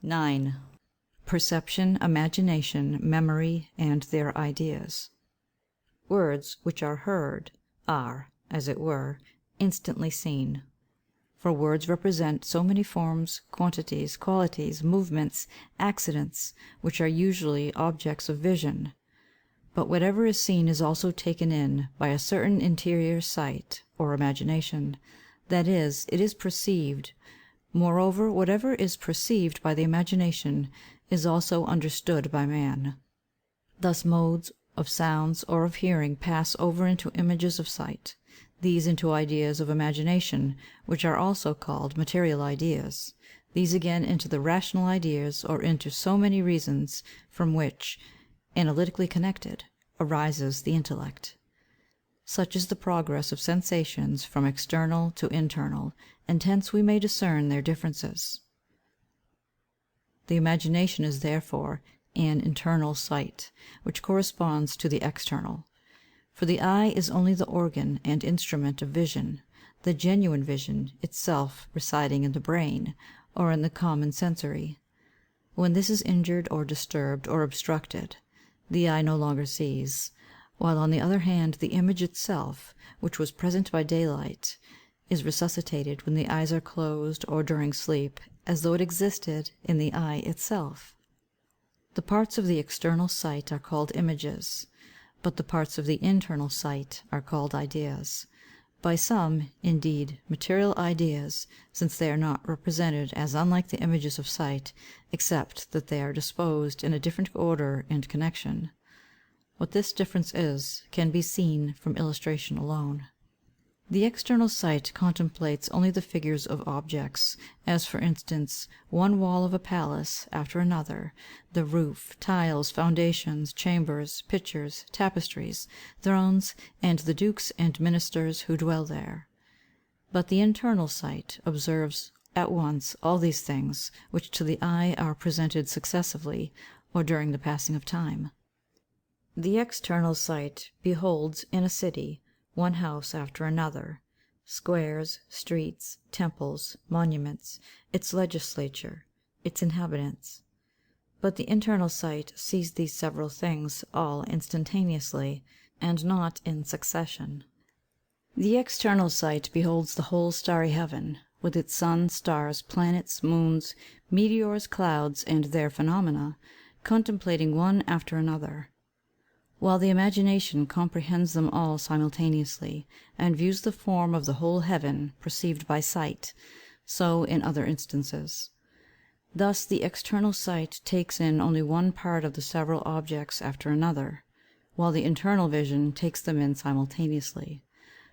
9. Perception, imagination, memory, and their ideas. Words which are heard are, as it were, instantly seen. For words represent so many forms, quantities, qualities, movements, accidents, which are usually objects of vision. But whatever is seen is also taken in by a certain interior sight, or imagination, that is, it is perceived. Moreover, whatever is perceived by the imagination is also understood by man. Thus modes of sounds or of hearing pass over into images of sight, these into ideas of imagination, which are also called material ideas, these again into the rational ideas, or into so many reasons, from which, analytically connected, arises the intellect. Such is the progress of sensations from external to internal, and hence we may discern their differences. The imagination is therefore an internal sight, which corresponds to the external. For the eye is only the organ and instrument of vision, the genuine vision itself residing in the brain, or in the common sensory. When this is injured or disturbed or obstructed, the eye no longer sees, while on the other hand the image itself, which was present by daylight, is resuscitated when the eyes are closed or during sleep, as though it existed in the eye itself. The parts of the external sight are called images, but the parts of the internal sight are called ideas. By some, indeed, material ideas, since they are not represented as unlike the images of sight, except that they are disposed in a different order and connection. What this difference is, can be seen from illustration alone. The external sight contemplates only the figures of objects, as for instance, one wall of a palace after another, the roof, tiles, foundations, chambers, pictures, tapestries, thrones, and the dukes and ministers who dwell there. But the internal sight observes at once all these things, which to the eye are presented successively, or during the passing of time. The external sight beholds in a city one house after another, squares, streets, temples, monuments, its legislature, its inhabitants. But the internal sight sees these several things all instantaneously, and not in succession. The external sight beholds the whole starry heaven, with its sun, stars, planets, moons, meteors, clouds, and their phenomena, contemplating one after another, while the imagination comprehends them all simultaneously, and views the form of the whole heaven perceived by sight, so in other instances. Thus the external sight takes in only one part of the several objects after another, while the internal vision takes them in simultaneously,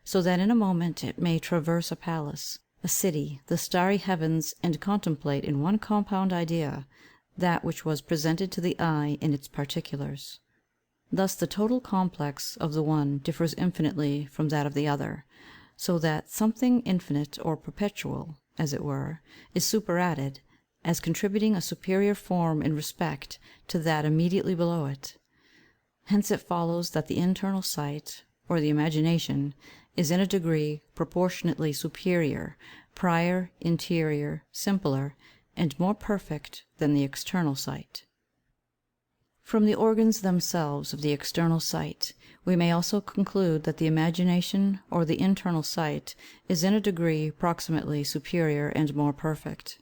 so that in a moment it may traverse a palace, a city, the starry heavens, and contemplate in one compound idea that which was presented to the eye in its particulars. Thus the total complex of the one differs infinitely from that of the other, so that something infinite or perpetual, as it were, is superadded, as contributing a superior form in respect to that immediately below it. Hence it follows that the internal sight, or the imagination, is in a degree proportionately superior, prior, interior, simpler, and more perfect than the external sight. From the organs themselves of the external sight, we may also conclude that the imagination or the internal sight is in a degree proximately superior and more perfect.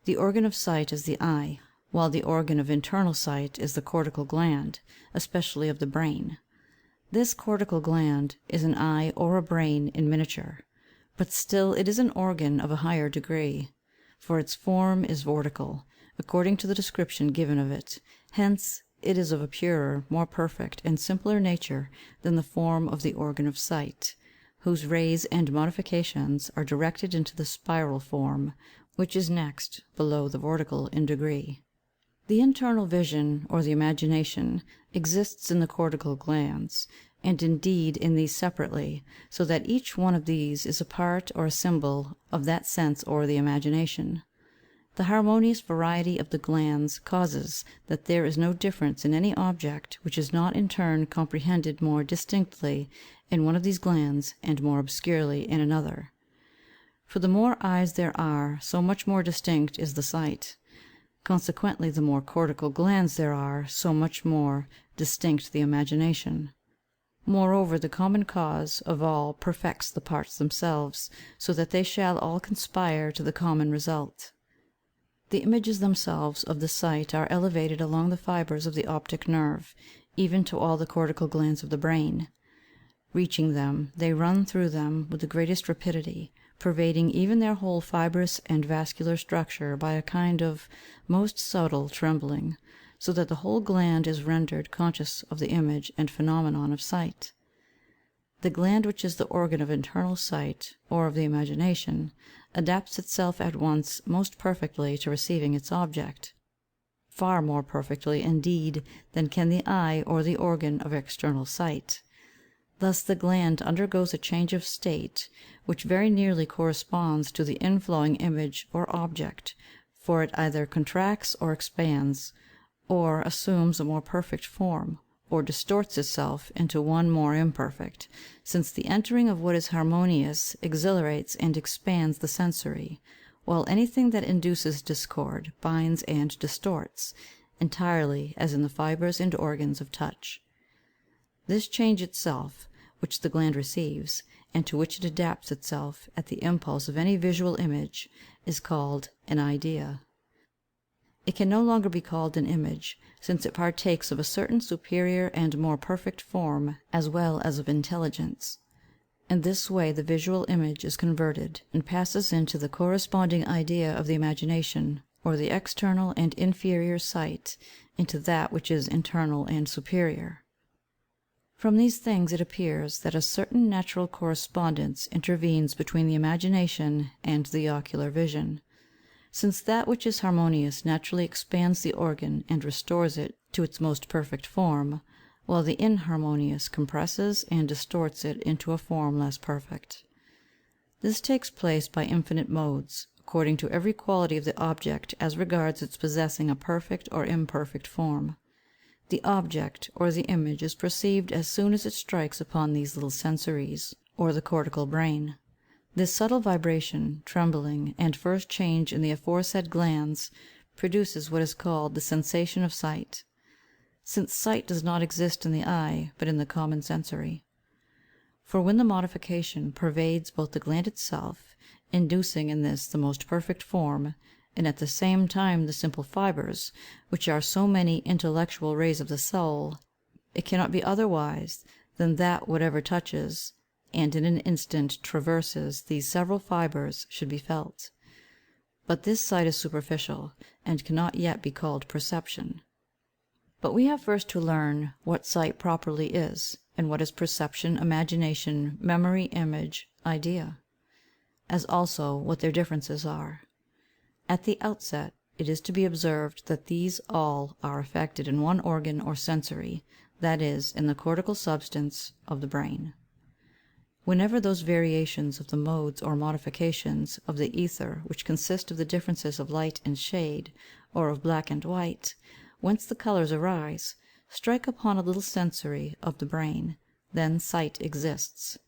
The organ of sight is the eye, while the organ of internal sight is the cortical gland, especially of the brain. This cortical gland is an eye or a brain in miniature, but still it is an organ of a higher degree, for its form is vortical, according to the description given of it. Hence it is of a purer, more perfect, and simpler nature than the form of the organ of sight, whose rays and modifications are directed into the spiral form, which is next below the vortical in degree. The internal vision, or the imagination, exists in the cortical glands, and indeed in these separately, so that each one of these is a part or a symbol of that sense or the imagination. The harmonious variety of the glands causes that there is no difference in any object which is not in turn comprehended more distinctly in one of these glands and more obscurely in another. For the more eyes there are, so much more distinct is the sight. Consequently, the more cortical glands there are, so much more distinct the imagination. Moreover, the common cause of all perfects the parts themselves, so that they shall all conspire to the common result. The images themselves of the sight are elevated along the fibres of the optic nerve, even to all the cortical glands of the brain. Reaching them, they run through them with the greatest rapidity, pervading even their whole fibrous and vascular structure by a kind of most subtle trembling, so that the whole gland is rendered conscious of the image and phenomenon of sight. The gland which is the organ of internal sight, or of the imagination, adapts itself at once most perfectly to receiving its object, far more perfectly, indeed, than can the eye or the organ of external sight. Thus the gland undergoes a change of state, which very nearly corresponds to the inflowing image or object, for it either contracts or expands, or assumes a more perfect form, or distorts itself into one more imperfect, since the entering of what is harmonious exhilarates and expands the sensory, while anything that induces discord binds and distorts, entirely as in the fibres and organs of touch. This change itself, which the gland receives, and to which it adapts itself at the impulse of any visual image, is called an idea. It can no longer be called an image, since it partakes of a certain superior and more perfect form as well as of intelligence. In this way the visual image is converted, and passes into the corresponding idea of the imagination, or the external and inferior sight into that which is internal and superior. From these things it appears that a certain natural correspondence intervenes between the imagination and the ocular vision, since that which is harmonious naturally expands the organ and restores it to its most perfect form, while the inharmonious compresses and distorts it into a form less perfect. This takes place by infinite modes, according to every quality of the object as regards its possessing a perfect or imperfect form. The object or the image is perceived as soon as it strikes upon these little sensories, or the cortical brain. This subtle vibration, trembling, and first change in the aforesaid glands, produces what is called the sensation of sight, since sight does not exist in the eye, but in the common sensory. For when the modification pervades both the gland itself, inducing in this the most perfect form, and at the same time the simple fibres, which are so many intellectual rays of the soul, it cannot be otherwise than that whatever touches, and in an instant traverses these several fibres, should be felt. But this sight is superficial, and cannot yet be called perception. But we have first to learn what sight properly is, and what is perception, imagination, memory, image, idea; as also what their differences are. At the outset, it is to be observed that these all are affected in one organ or sensory, that is, in the cortical substance of the brain. Whenever those variations of the modes or modifications of the ether which consist of the differences of light and shade, or of black and white, whence the colours arise, strike upon a little sensory of the brain, then sight exists.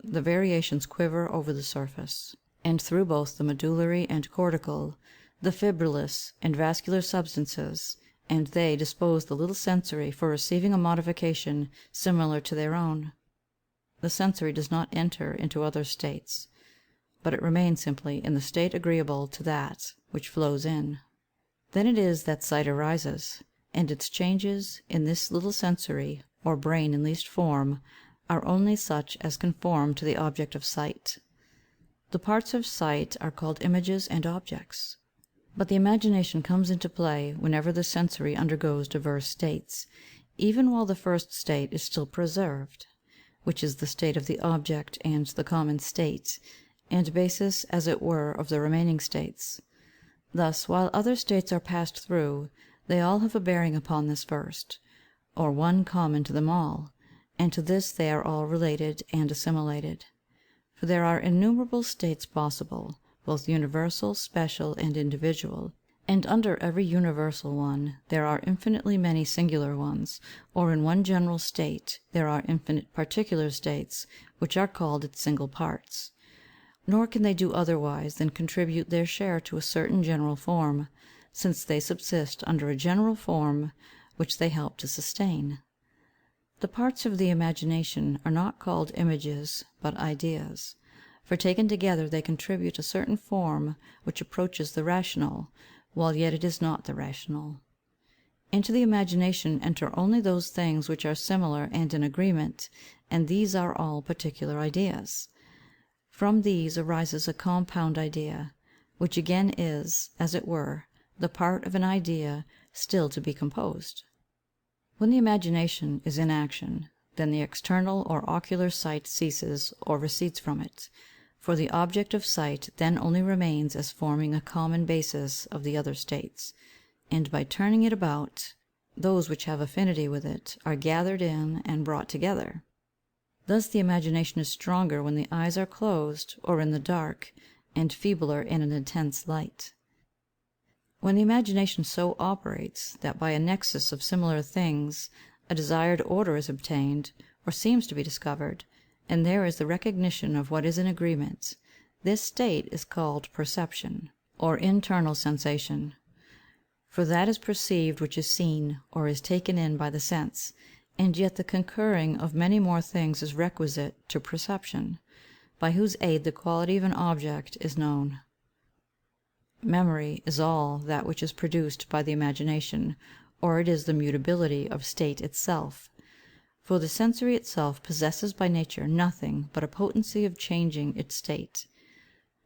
The variations quiver over the surface, and through both the medullary and cortical, the fibrillous and vascular substances, and they dispose the little sensory for receiving a modification similar to their own. The sensory does not enter into other states, but it remains simply in the state agreeable to that which flows in. Then it is that sight arises, and its changes in this little sensory, or brain in least form, are only such as conform to the object of sight. The parts of sight are called images and objects. But the imagination comes into play whenever the sensory undergoes diverse states, even while the first state is still preserved, which is the state of the object and the common state, and basis as it were of the remaining states. Thus, while other states are passed through, they all have a bearing upon this first, or one common to them all, and to this they are all related and assimilated. For there are innumerable states possible, both universal, special, and individual, and under every universal one there are infinitely many singular ones, or in one general state there are infinite particular states, which are called its single parts. Nor can they do otherwise than contribute their share to a certain general form, since they subsist under a general form which they help to sustain. The parts of the imagination are not called images, but ideas; for taken together they contribute a certain form which approaches the rational, while yet it is not the rational. Into the imagination enter only those things which are similar and in agreement, and these are all particular ideas. From these arises a compound idea, which again is, as it were, the part of an idea still to be composed. When the imagination is in action, then the external or ocular sight ceases or recedes from it, for the object of sight then only remains as forming a common basis of the other states, and by turning it about, those which have affinity with it are gathered in and brought together. Thus the imagination is stronger when the eyes are closed or in the dark, and feebler in an intense light. When the imagination so operates that by a nexus of similar things a desired order is obtained, or seems to be discovered, and there is the recognition of what is in agreement, this state is called perception, or internal sensation. For that is perceived which is seen or is taken in by the sense, and yet the concurring of many more things is requisite to perception, by whose aid the quality of an object is known. Memory is all that which is produced by the imagination, or it is the mutability of state itself. For the sensory itself possesses by nature nothing but a potency of changing its state.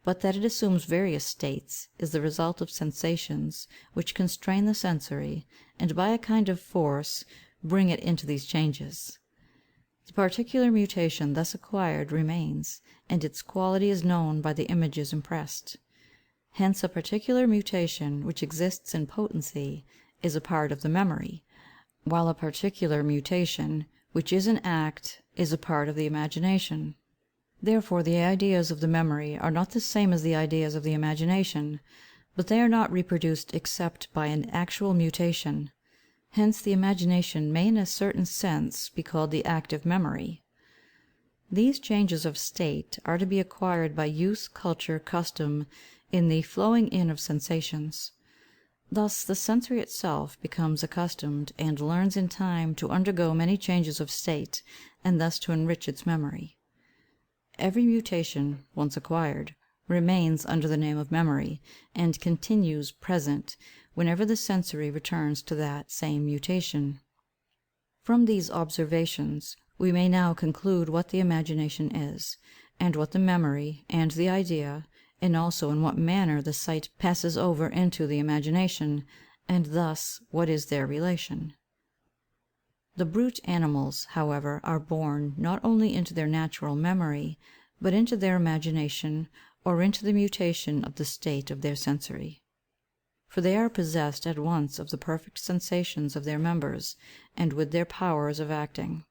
But that it assumes various states is the result of sensations which constrain the sensory, and by a kind of force bring it into these changes. The particular mutation thus acquired remains, and its quality is known by the images impressed. Hence a particular mutation which exists in potency is a part of the memory, while a particular mutation which is in act is a part of the imagination. Therefore the ideas of the memory are not the same as the ideas of the imagination, but they are not reproduced except by an actual mutation. Hence the imagination may in a certain sense be called the active memory. These changes of state are to be acquired by use, culture, custom, in the flowing in of sensations. Thus the sensory itself becomes accustomed and learns in time to undergo many changes of state, and thus to enrich its memory. Every mutation, once acquired, remains under the name of memory, and continues present whenever the sensory returns to that same mutation. From these observations we may now conclude what the imagination is, and what the memory and the idea, and also in what manner the sight passes over into the imagination, and thus what is their relation. The brute animals, however, are born not only into their natural memory, but into their imagination, or into the mutation of the state of their sensory. For they are possessed at once of the perfect sensations of their members, and with their powers of acting.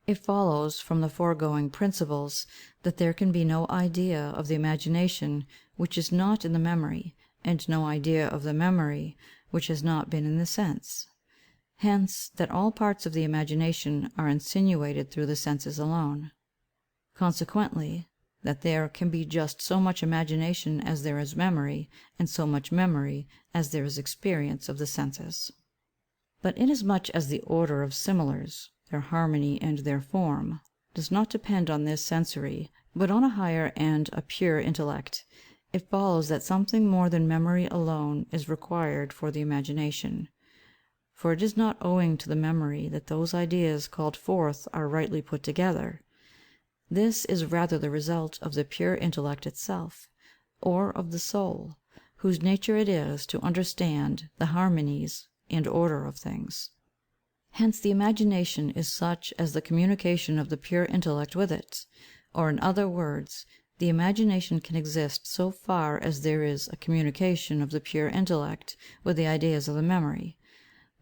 It follows from the foregoing principles that there can be no idea of the imagination which is not in the memory, and no idea of the memory which has not been in the sense. Hence that all parts of the imagination are insinuated through the senses alone. Consequently, that there can be just so much imagination as there is memory, and so much memory as there is experience of the senses. But inasmuch as the order of similars, their harmony and their form, does not depend on this sensory, but on a higher and a pure intellect, it follows that something more than memory alone is required for the imagination. For it is not owing to the memory that those ideas called forth are rightly put together. This is rather the result of the pure intellect itself, or of the soul, whose nature it is to understand the harmonies and order of things. Hence the imagination is such as the communication of the pure intellect with it, or in other words, the imagination can exist so far as there is a communication of the pure intellect with the ideas of the memory.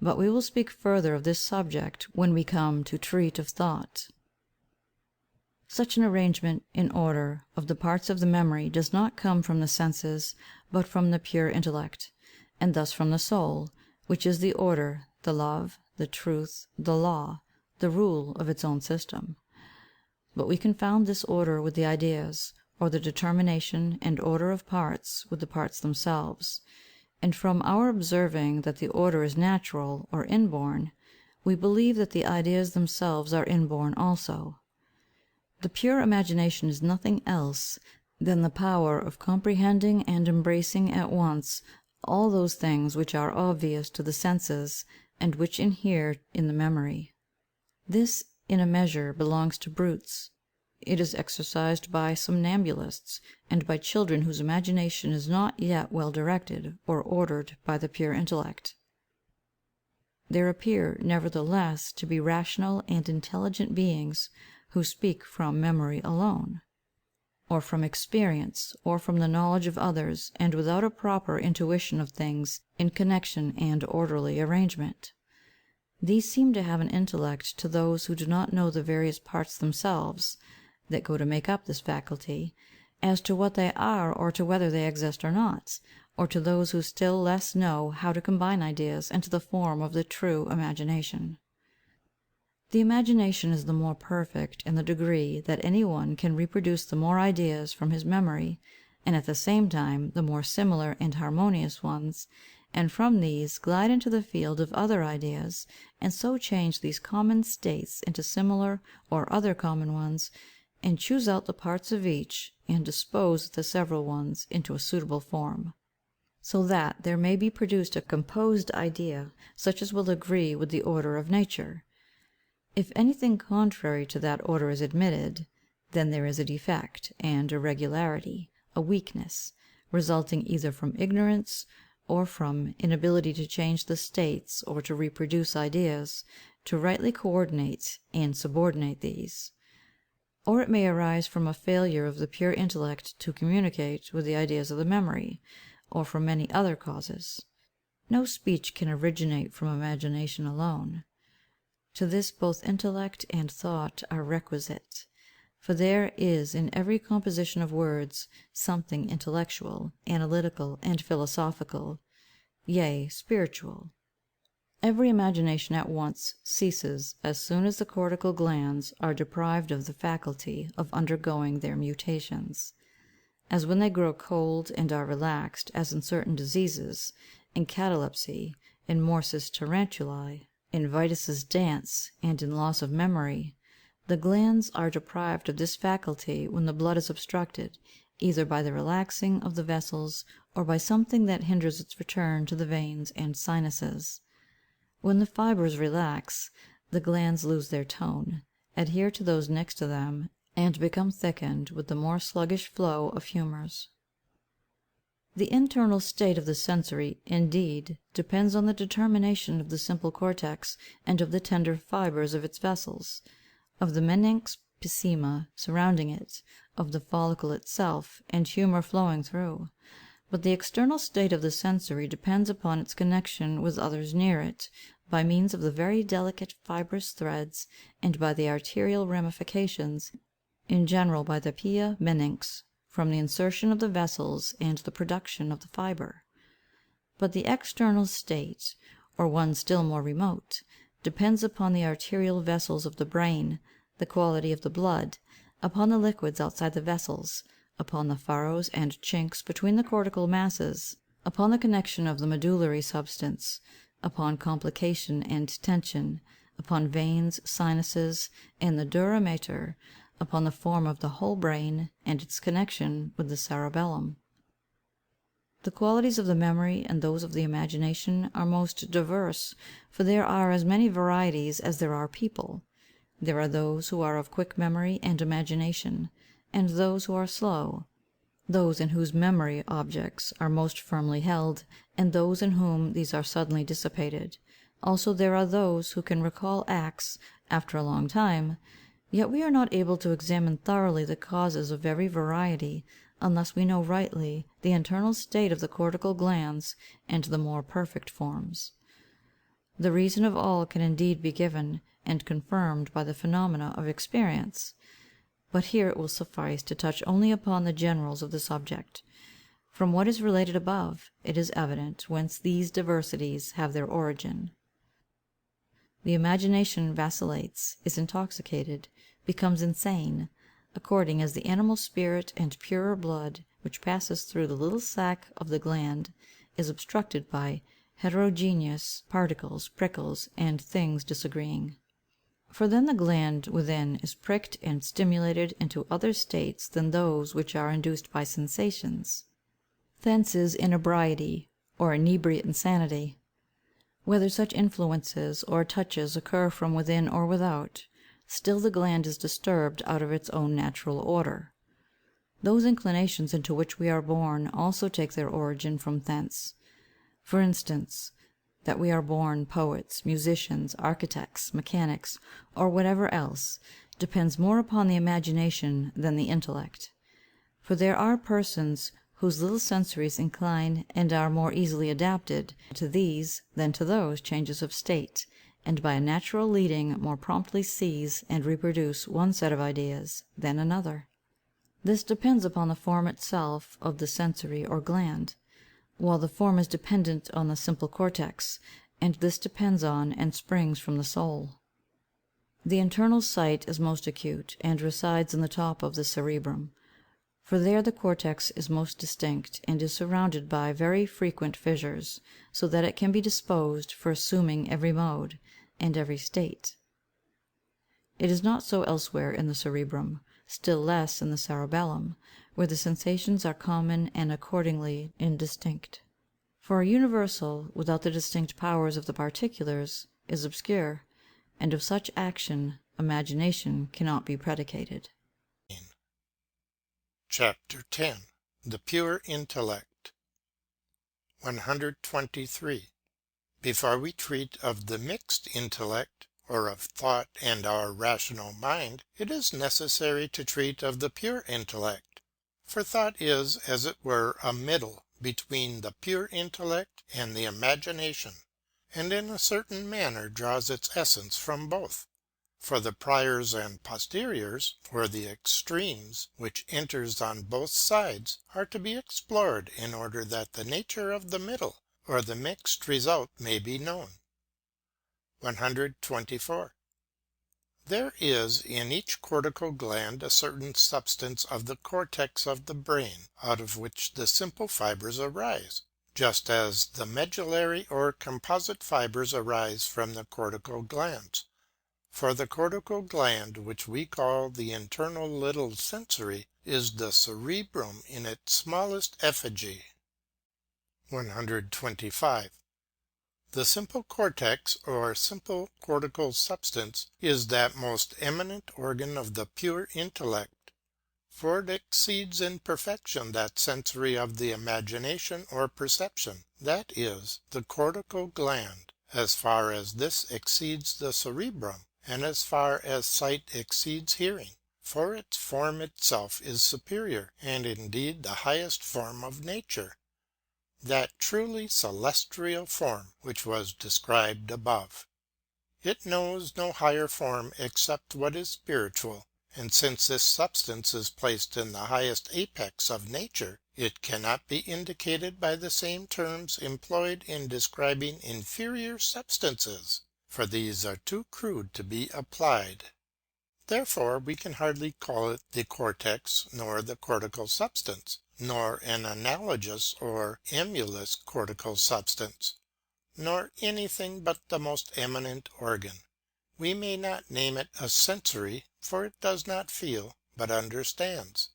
But we will speak further of this subject when we come to treat of thought. Such an arrangement in order of the parts of the memory does not come from the senses, but from the pure intellect, and thus from the soul, which is the order, the love, the truth, the law, the rule of its own system. But we confound this order with the ideas, or the determination and order of parts with the parts themselves. And from our observing that the order is natural or inborn, we believe that the ideas themselves are inborn also. The pure imagination is nothing else than the power of comprehending and embracing at once all those things which are obvious to the senses, and which inhere in the memory. This, in a measure, belongs to brutes. It is exercised by somnambulists, and by children whose imagination is not yet well directed or ordered by the pure intellect. There appear, nevertheless, to be rational and intelligent beings who speak from memory alone, or from experience, or from the knowledge of others, and without a proper intuition of things in connection and orderly arrangement. These seem to have an intellect to those who do not know the various parts themselves that go to make up this faculty, as to what they are, or to whether they exist or not, or to those who still less know how to combine ideas into the form of the true imagination. The imagination is the more perfect in the degree that any one can reproduce the more ideas from his memory, and at the same time the more similar and harmonious ones, and from these glide into the field of other ideas, and so change these common states into similar or other common ones, and choose out the parts of each, and dispose the several ones into a suitable form, so that there may be produced a composed idea, such as will agree with the order of nature. If anything contrary to that order is admitted, then there is a defect and irregularity, a weakness, resulting either from ignorance, or from inability to change the states or to reproduce ideas, to rightly coordinate and subordinate these. Or it may arise from a failure of the pure intellect to communicate with the ideas of the memory, or from many other causes. No speech can originate from imagination alone. To this both intellect and thought are requisite, for there is in every composition of words something intellectual, analytical, and philosophical, yea, spiritual. Every imagination at once ceases as soon as the cortical glands are deprived of the faculty of undergoing their mutations, as when they grow cold and are relaxed, as in certain diseases, in catalepsy, in morsus tarantulae, in vitis's dance, and in loss of memory. The glands are deprived of this faculty when the blood is obstructed, either by the relaxing of the vessels, or by something that hinders its return to the veins and sinuses. When the fibres relax, the glands lose their tone, adhere to those next to them, and become thickened with the more sluggish flow of humours. The internal state of the sensory, indeed, depends on the determination of the simple cortex, and of the tender fibres of its vessels, of the meninx piscema surrounding it, of the follicle itself, and humour flowing through. But the external state of the sensory depends upon its connection with others near it, by means of the very delicate fibrous threads, and by the arterial ramifications, in general by the pia meninx, from the insertion of the vessels and the production of the fibre. But the external state, or one still more remote, depends upon the arterial vessels of the brain, the quality of the blood, upon the liquids outside the vessels, upon the furrows and chinks between the cortical masses, upon the connection of the medullary substance, upon complication and tension, upon veins, sinuses, and the dura mater, upon the form of the whole brain, and its connection with the cerebellum. The qualities of the memory and those of the imagination are most diverse, for there are as many varieties as there are people. There are those who are of quick memory and imagination, and those who are slow; those in whose memory objects are most firmly held, and those in whom these are suddenly dissipated. Also there are those who can recall acts after a long time. Yet we are not able to examine thoroughly the causes of every variety, unless we know rightly the internal state of the cortical glands and the more perfect forms. The reason of all can indeed be given and confirmed by the phenomena of experience. But here it will suffice to touch only upon the generals of the subject. From what is related above, it is evident whence these diversities have their origin. The imagination vacillates, is intoxicated, becomes insane, according as the animal spirit and purer blood which passes through the little sac of the gland is obstructed by heterogeneous particles, prickles, and things disagreeing. For then the gland within is pricked and stimulated into other states than those which are induced by sensations. Thence is inebriety, or inebriate insanity. Whether such influences or touches occur from within or without, still the gland is disturbed out of its own natural order. Those inclinations into which we are born also take their origin from thence. For instance, that we are born poets, musicians, architects, mechanics, or whatever else, depends more upon the imagination than the intellect. For there are persons whose little sensories incline and are more easily adapted to these than to those changes of state, and by a natural leading more promptly seize and reproduce one set of ideas than another. This depends upon the form itself of the sensory or gland, while the form is dependent on the simple cortex, and this depends on and springs from the soul. The internal sight is most acute, and resides in the top of the cerebrum, for there the cortex is most distinct, and is surrounded by very frequent fissures, so that it can be disposed for assuming every mode, and every state. It is not so elsewhere in the cerebrum, still less in the cerebellum, where the sensations are common and accordingly indistinct. For a universal, without the distinct powers of the particulars, is obscure, and of such action imagination cannot be predicated. Chapter 10. The Pure Intellect. 123. Before we treat of the mixed intellect, or of thought and our rational mind, it is necessary to treat of the pure intellect. For thought is, as it were, a middle between the pure intellect and the imagination, and in a certain manner draws its essence from both. For the priors and posteriors, or the extremes, which enters on both sides, are to be explored in order that the nature of the middle, or the mixed result, may be known. 124. There is in each cortical gland a certain substance of the cortex of the brain, out of which the simple fibres arise, just as the medullary or composite fibres arise from the cortical glands. For the cortical gland, which we call the internal little sensory, is the cerebrum in its smallest effigy. 125. The simple cortex, or simple cortical substance, is that most eminent organ of the pure intellect, for it exceeds in perfection that sensory of the imagination or perception, that is, the cortical gland, as far as this exceeds the cerebrum, and as far as sight exceeds hearing, for its form itself is superior, and indeed the highest form of nature, that truly celestial form which was described above. It knows no higher form except what is spiritual, and since this substance is placed in the highest apex of nature, it cannot be indicated by the same terms employed in describing inferior substances, for these are too crude to be applied. Therefore we can hardly call it the cortex, nor the cortical substance, nor an analogous or emulous cortical substance, nor anything but the most eminent organ. We may not name it a sensory, for it does not feel, but understands.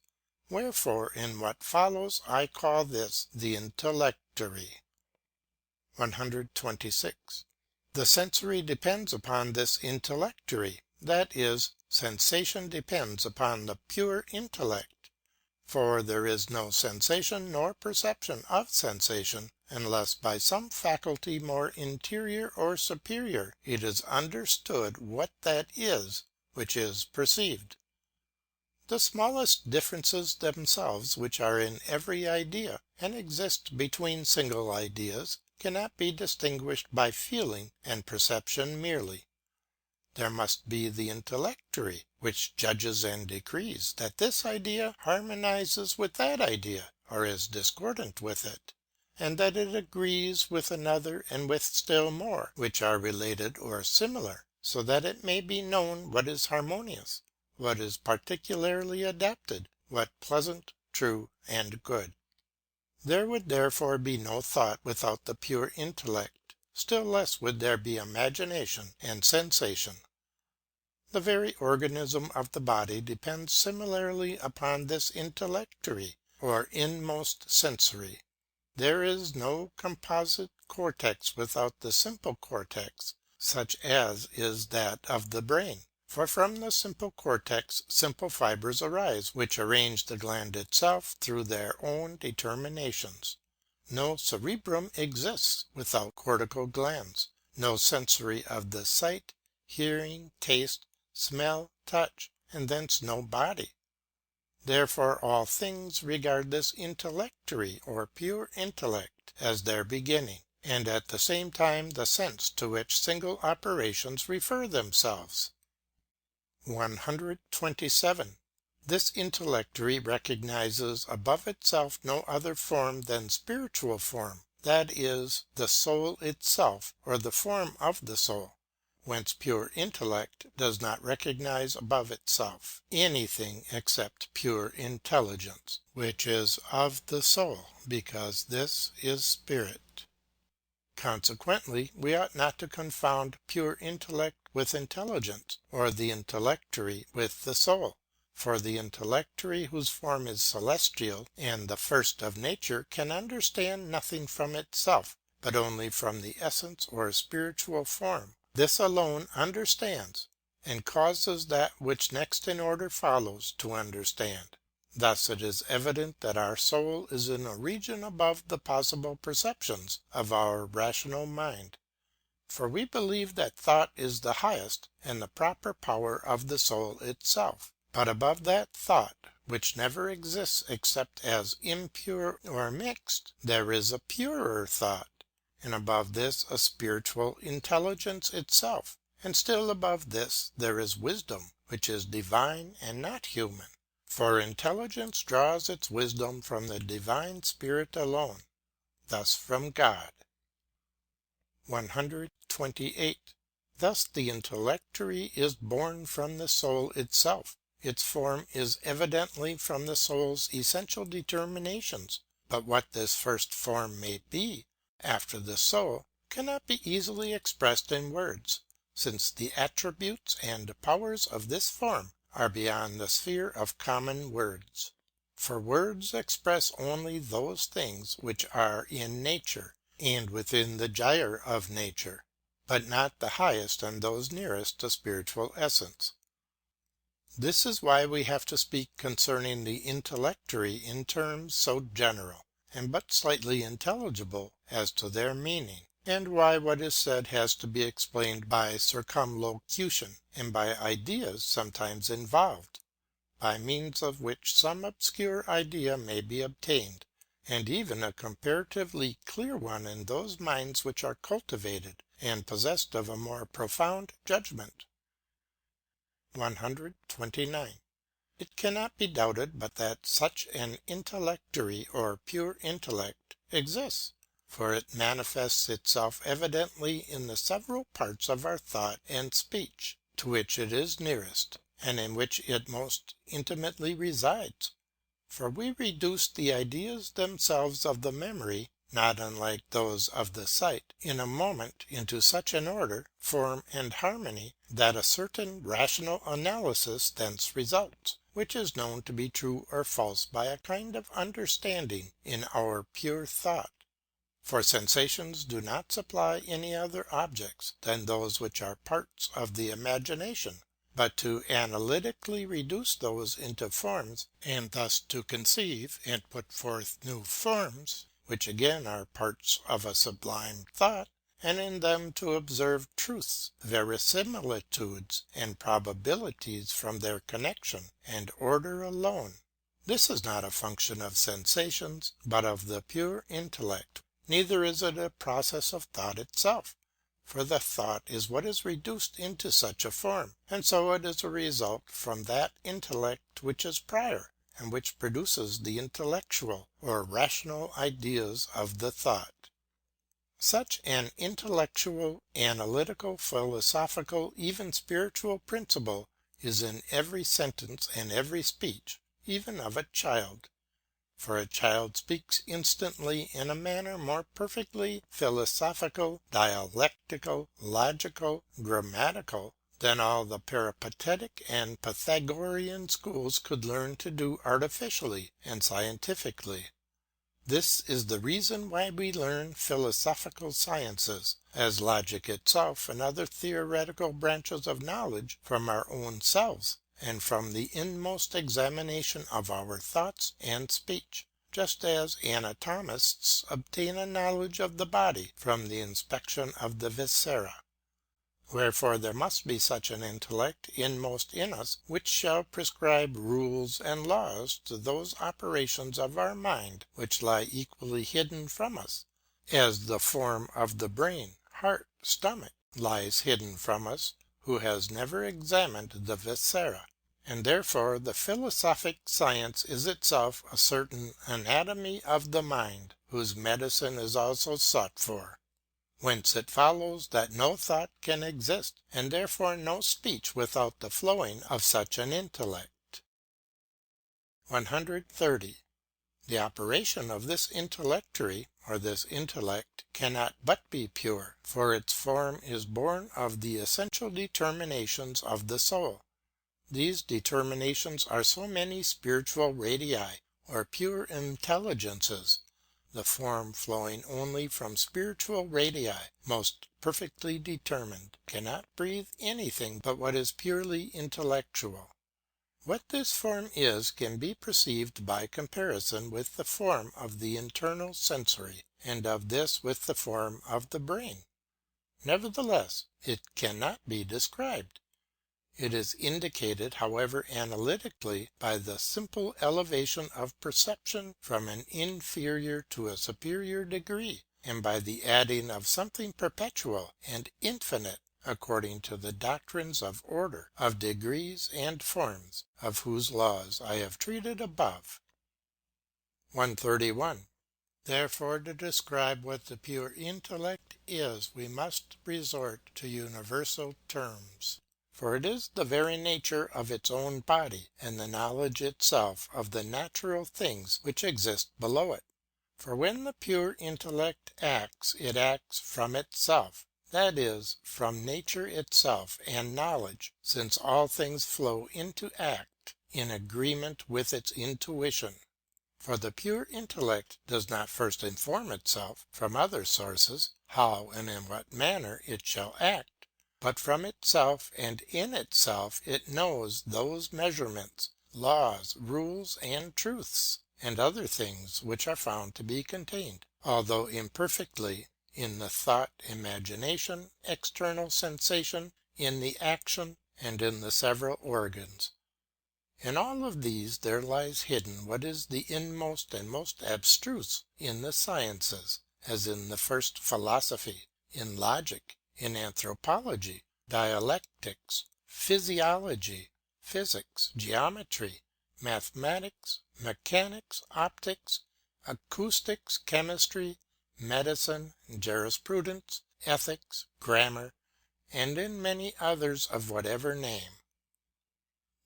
Wherefore in what follows I call this the intellectory. 126. The sensory depends upon this intellectory, that is, sensation depends upon the pure intellect. For there is no sensation nor perception of sensation, unless by some faculty more interior or superior it is understood what that is which is perceived. The smallest differences themselves which are in every idea, and exist between single ideas, cannot be distinguished by feeling and perception merely. There must be the intellectory, which judges and decrees that this idea harmonizes with that idea, or is discordant with it, and that it agrees with another and with still more, which are related or similar, so that it may be known what is harmonious, what is particularly adapted, what pleasant, true, and good. There would therefore be no thought without the pure intellect, still less would there be imagination and sensation. The very organism of the body depends similarly upon this intellectory, or inmost sensory. There is no composite cortex without the simple cortex, such as is that of the brain, for from the simple cortex simple fibres arise, which arrange the gland itself through their own determinations. No cerebrum exists without cortical glands, no sensory of the sight, hearing, taste, smell, touch, and thence no body. Therefore all things regard this intellectory or pure intellect as their beginning, and at the same time the sense to which single operations refer themselves. 127. This intellectory recognizes above itself no other form than spiritual form, that is, the soul itself, or the form of the soul. Whence pure intellect does not recognize above itself anything except pure intelligence, which is of the soul, because this is spirit. Consequently, we ought not to confound pure intellect with intelligence, or the intellectory with the soul. For the intellectory whose form is celestial and the first of nature can understand nothing from itself, but only from the essence or spiritual form. This alone understands, and causes that which next in order follows to understand. Thus it is evident that our soul is in a region above the possible perceptions of our rational mind. For we believe that thought is the highest and the proper power of the soul itself. But above that thought, which never exists except as impure or mixed, there is a purer thought, and above this a spiritual intelligence itself, and still above this there is wisdom, which is divine and not human. For intelligence draws its wisdom from the divine spirit alone, thus from God. 128. Thus the intellectory is born from the soul itself. Its form is evidently from the soul's essential determinations, but what this first form may be, after the soul, cannot be easily expressed in words, since the attributes and powers of this form are beyond the sphere of common words. For words express only those things which are in nature, and within the gyre of nature, but not the highest and those nearest to spiritual essence. This is why we have to speak concerning the intellectory in terms so general, and but slightly intelligible as to their meaning, and why what is said has to be explained by circumlocution, and by ideas sometimes involved, by means of which some obscure idea may be obtained, and even a comparatively clear one in those minds which are cultivated and possessed of a more profound judgment. 129. It cannot be doubted but that such an intellectory or pure intellect exists, for it manifests itself evidently in the several parts of our thought and speech, to which it is nearest, and in which it most intimately resides. For we reduce the ideas themselves of the memory, not unlike those of the sight, in a moment into such an order, form, and harmony, that a certain rational analysis thence results, which is known to be true or false by a kind of understanding in our pure thought. For sensations do not supply any other objects than those which are parts of the imagination, but to analytically reduce those into forms, and thus to conceive and put forth new forms, which again are parts of a sublime thought, and in them to observe truths, verisimilitudes, and probabilities from their connection and order alone. This is not a function of sensations, but of the pure intellect, neither is it a process of thought itself, for the thought is what is reduced into such a form, and so it is a result from that intellect which is prior, and which produces the intellectual or rational ideas of the thought. Such an intellectual, analytical, philosophical, even spiritual principle is in every sentence and every speech, even of a child. For a child speaks instantly in a manner more perfectly philosophical, dialectical, logical, grammatical, than all the peripatetic and Pythagorean schools could learn to do artificially and scientifically. This is the reason why we learn philosophical sciences, as logic itself and other theoretical branches of knowledge, from our own selves, and from the inmost examination of our thoughts and speech, just as anatomists obtain a knowledge of the body from the inspection of the viscera. Wherefore there must be such an intellect inmost in us which shall prescribe rules and laws to those operations of our mind which lie equally hidden from us, as the form of the brain, heart, stomach, lies hidden from us, who has never examined the viscera. And therefore the philosophic science is itself a certain anatomy of the mind, whose medicine is also sought for. Whence it follows that no thought can exist, and therefore no speech without the flowing of such an intellect. 130. The operation of this intellectory, or this intellect, cannot but be pure, for its form is born of the essential determinations of the soul. These determinations are so many spiritual radii, or pure intelligences. The form flowing only from spiritual radii, most perfectly determined, cannot breathe anything but what is purely intellectual. What this form is can be perceived by comparison with the form of the internal sensory, and of this with the form of the brain. Nevertheless, it cannot be described. It is indicated, however, analytically, by the simple elevation of perception from an inferior to a superior degree, and by the adding of something perpetual and infinite, according to the doctrines of order, of degrees and forms, of whose laws I have treated above. 131. Therefore, to describe what the pure intellect is, we must resort to universal terms. For it is the very nature of its own body, and the knowledge itself of the natural things which exist below it. For when the pure intellect acts, it acts from itself, that is, from nature itself and knowledge, since all things flow into act in agreement with its intuition. For the pure intellect does not first inform itself, from other sources, how and in what manner it shall act, but from itself and in itself it knows those measurements, laws, rules, and truths, and other things which are found to be contained, although imperfectly, in the thought, imagination, external sensation, in the action, and in the several organs. In all of these there lies hidden what is the inmost and most abstruse in the sciences, as in the first philosophy, in logic, in anthropology, dialectics, physiology, physics, geometry, mathematics, mechanics, optics, acoustics, chemistry, medicine, jurisprudence, ethics, grammar, and in many others of whatever name.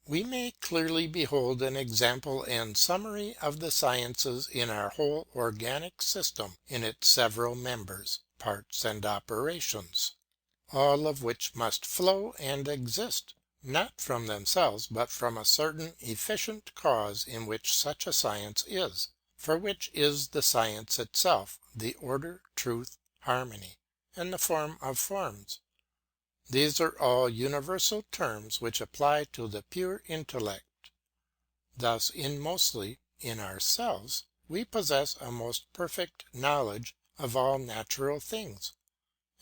We may clearly behold an example and summary of the sciences in our whole organic system in its several members, parts, and operations, all of which must flow and exist, not from themselves, but from a certain efficient cause in which such a science is, for which is the science itself, the order, truth, harmony, and the form of forms. These are all universal terms which apply to the pure intellect. Thus, inmostly, in ourselves, we possess a most perfect knowledge of all natural things,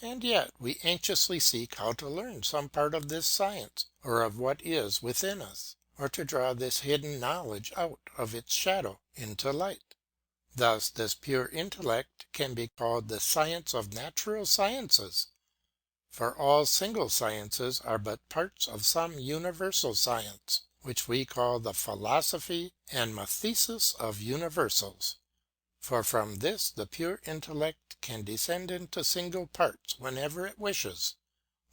and yet we anxiously seek how to learn some part of this science, or of what is within us, or to draw this hidden knowledge out of its shadow into light. Thus this pure intellect can be called the science of natural sciences, for all single sciences are but parts of some universal science, which we call the philosophy and mathesis of universals. For from this the pure intellect can descend into single parts whenever it wishes.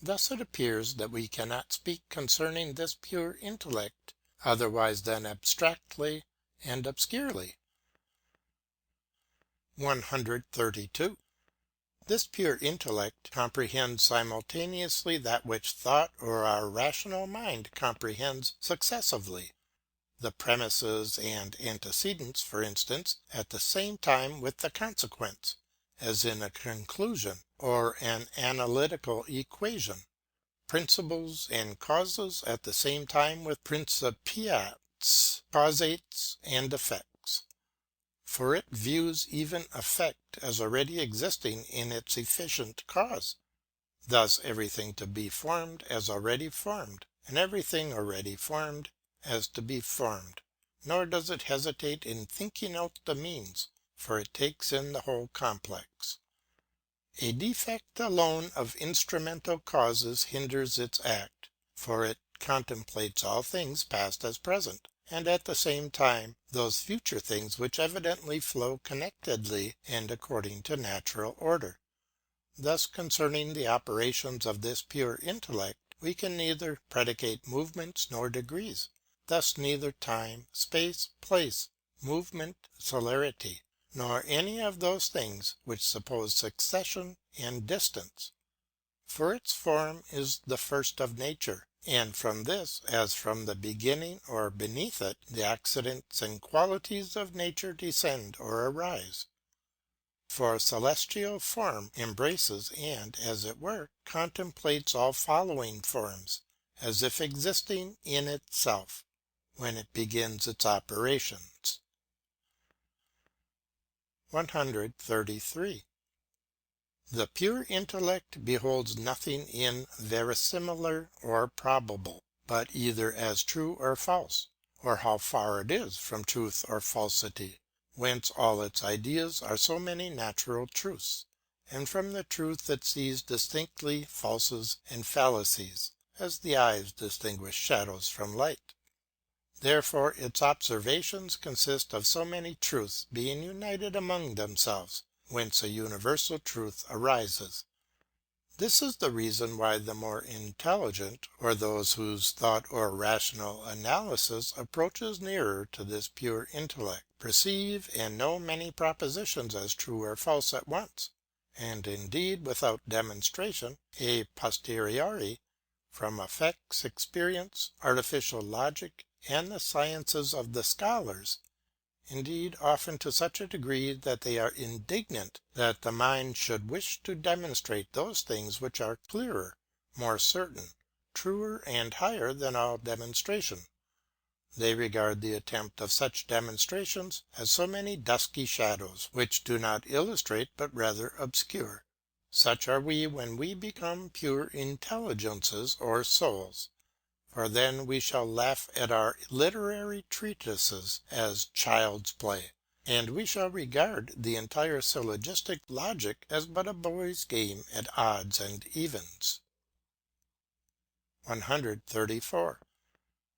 Thus it appears that we cannot speak concerning this pure intellect otherwise than abstractly and obscurely. 132. This pure intellect comprehends simultaneously that which thought or our rational mind comprehends successively, the premises and antecedents, for instance, at the same time with the consequents, as in a conclusion or an analytical equation, principles and causes at the same time with principiats, causates, and effects. For it views even effect as already existing in its efficient cause, thus everything to be formed as already formed, and everything already formed as to be formed, nor does it hesitate in thinking out the means, for it takes in the whole complex. A defect alone of instrumental causes hinders its act, for it contemplates all things past as present, and at the same time those future things which evidently flow connectedly and according to natural order. Thus concerning the operations of this pure intellect, we can neither predicate movements nor degrees, thus neither time, space, place, movement, celerity, nor any of those things which suppose succession and distance. For its form is the first of nature, and from this, as from the beginning or beneath it, the accidents and qualities of nature descend or arise. For celestial form embraces and, as it were, contemplates all following forms, as if existing in itself, when it begins its operations. 133. The pure intellect beholds nothing in verisimilar or probable, but either as true or false, or how far it is from truth or falsity, whence all its ideas are so many natural truths, and from the truth it sees distinctly falses and fallacies, as the eyes distinguish shadows from light. Therefore its observations consist of so many truths being united among themselves, whence a universal truth arises. This is the reason why the more intelligent, or those whose thought or rational analysis approaches nearer to this pure intellect, perceive and know many propositions as true or false at once, and indeed without demonstration, a posteriori, from effects, experience, artificial logic, and the sciences of the scholars, indeed often to such a degree that they are indignant that the mind should wish to demonstrate those things which are clearer, more certain, truer, and higher than all demonstration. They regard the attempt of such demonstrations as so many dusky shadows, which do not illustrate but rather obscure. Such are we when we become pure intelligences or souls. For then we shall laugh at our literary treatises as child's play, and we shall regard the entire syllogistic logic as but a boy's game at odds and evens. 134.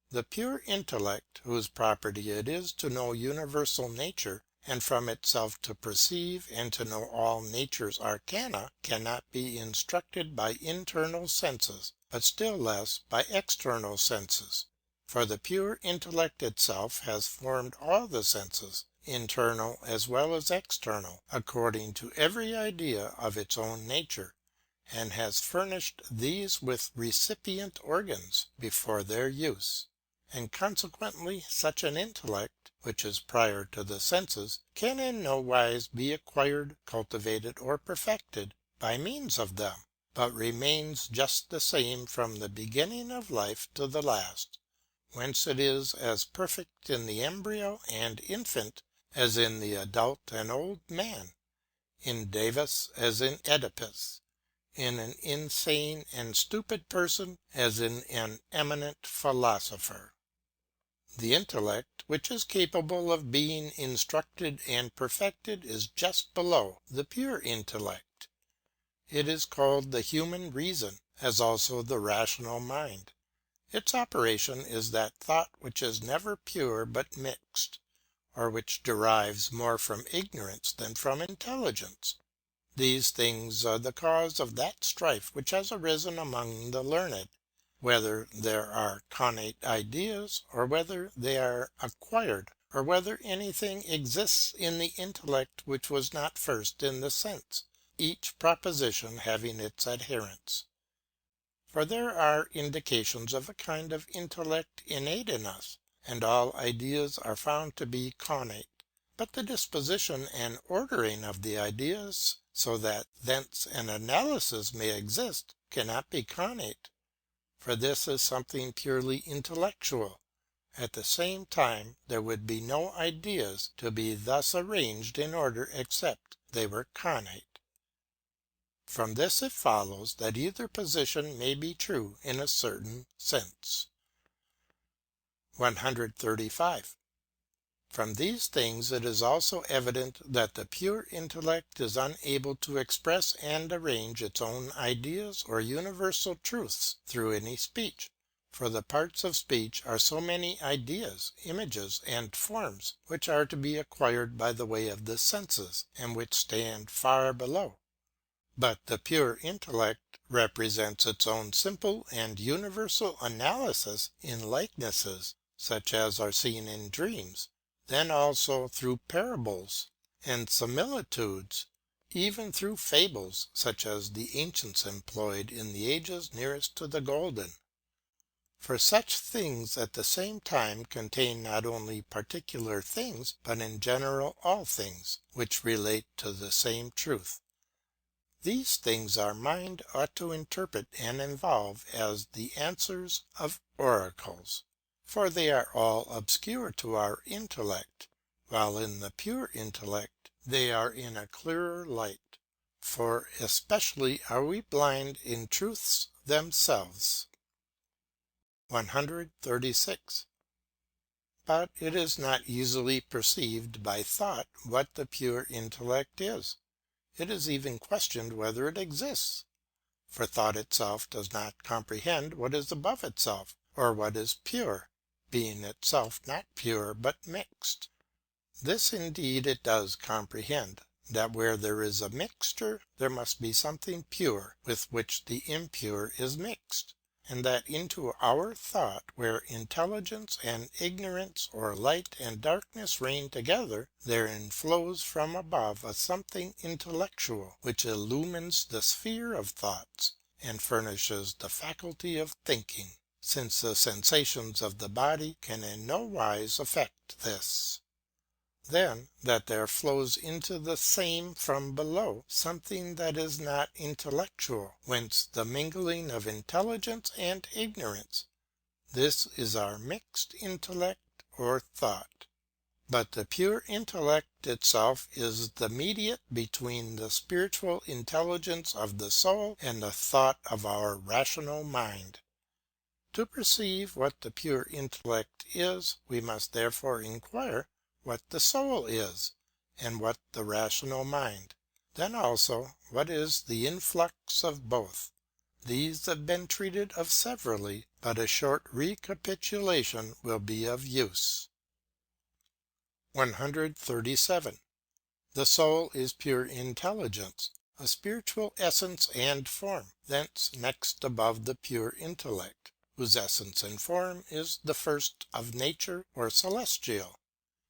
The pure intellect, whose property it is to know universal nature, and from itself to perceive and to know all nature's arcana, cannot be instructed by internal senses, but still less by external senses. For the pure intellect itself has formed all the senses, internal as well as external, according to every idea of its own nature, and has furnished these with recipient organs before their use. And consequently such an intellect, which is prior to the senses, can in no wise be acquired, cultivated, or perfected by means of them, but remains just the same from the beginning of life to the last, whence it is as perfect in the embryo and infant as in the adult and old man, in Davis as in Oedipus, in an insane and stupid person as in an eminent philosopher. The intellect, which is capable of being instructed and perfected, is just below the pure intellect. It is called the human reason, as also the rational mind. Its operation is that thought which is never pure but mixed, or which derives more from ignorance than from intelligence. These things are the cause of that strife which has arisen among the learned, whether there are connate ideas or whether they are acquired, or whether anything exists in the intellect which was not first in the sense, each proposition having its adherents. For there are indications of a kind of intellect innate in us, and all ideas are found to be connate. But the disposition and ordering of the ideas, so that thence an analysis may exist, cannot be connate, for this is something purely intellectual. At the same time there would be no ideas to be thus arranged in order except they were connate. From this it follows that either position may be true in a certain sense. 135. From these things it is also evident that the pure intellect is unable to express and arrange its own ideas or universal truths through any speech, for the parts of speech are so many ideas, images, and forms, which are to be acquired by the way of the senses, and which stand far below. But the pure intellect represents its own simple and universal analysis in likenesses, such as are seen in dreams, then also through parables and similitudes, even through fables, such as the ancients employed in the ages nearest to the golden. For such things at the same time contain not only particular things, but in general all things, which relate to the same truth. These things our mind ought to interpret and involve as the answers of oracles, for they are all obscure to our intellect, while in the pure intellect they are in a clearer light, for especially are we blind in truths themselves. 136. But it is not easily perceived by thought what the pure intellect is. It is even questioned whether it exists, for thought itself does not comprehend what is above itself, or what is pure, being itself not pure but mixed. This indeed it does comprehend, that where there is a mixture there must be something pure with which the impure is mixed, and that into our thought, where intelligence and ignorance or light and darkness reign together, therein flows from above a something intellectual, which illumines the sphere of thoughts, and furnishes the faculty of thinking, since the sensations of the body can in no wise affect this. Then, that there flows into the same from below something that is not intellectual, whence the mingling of intelligence and ignorance. This is our mixed intellect or thought. But the pure intellect itself is the mediate between the spiritual intelligence of the soul and the thought of our rational mind. To perceive what the pure intellect is, we must therefore inquire what the soul is, and what the rational mind, then also what is the influx of both. These have been treated of severally, but a short recapitulation will be of use. 137. The soul is pure intelligence, a spiritual essence and form, thence next above the pure intellect, whose essence and form is the first of nature or celestial.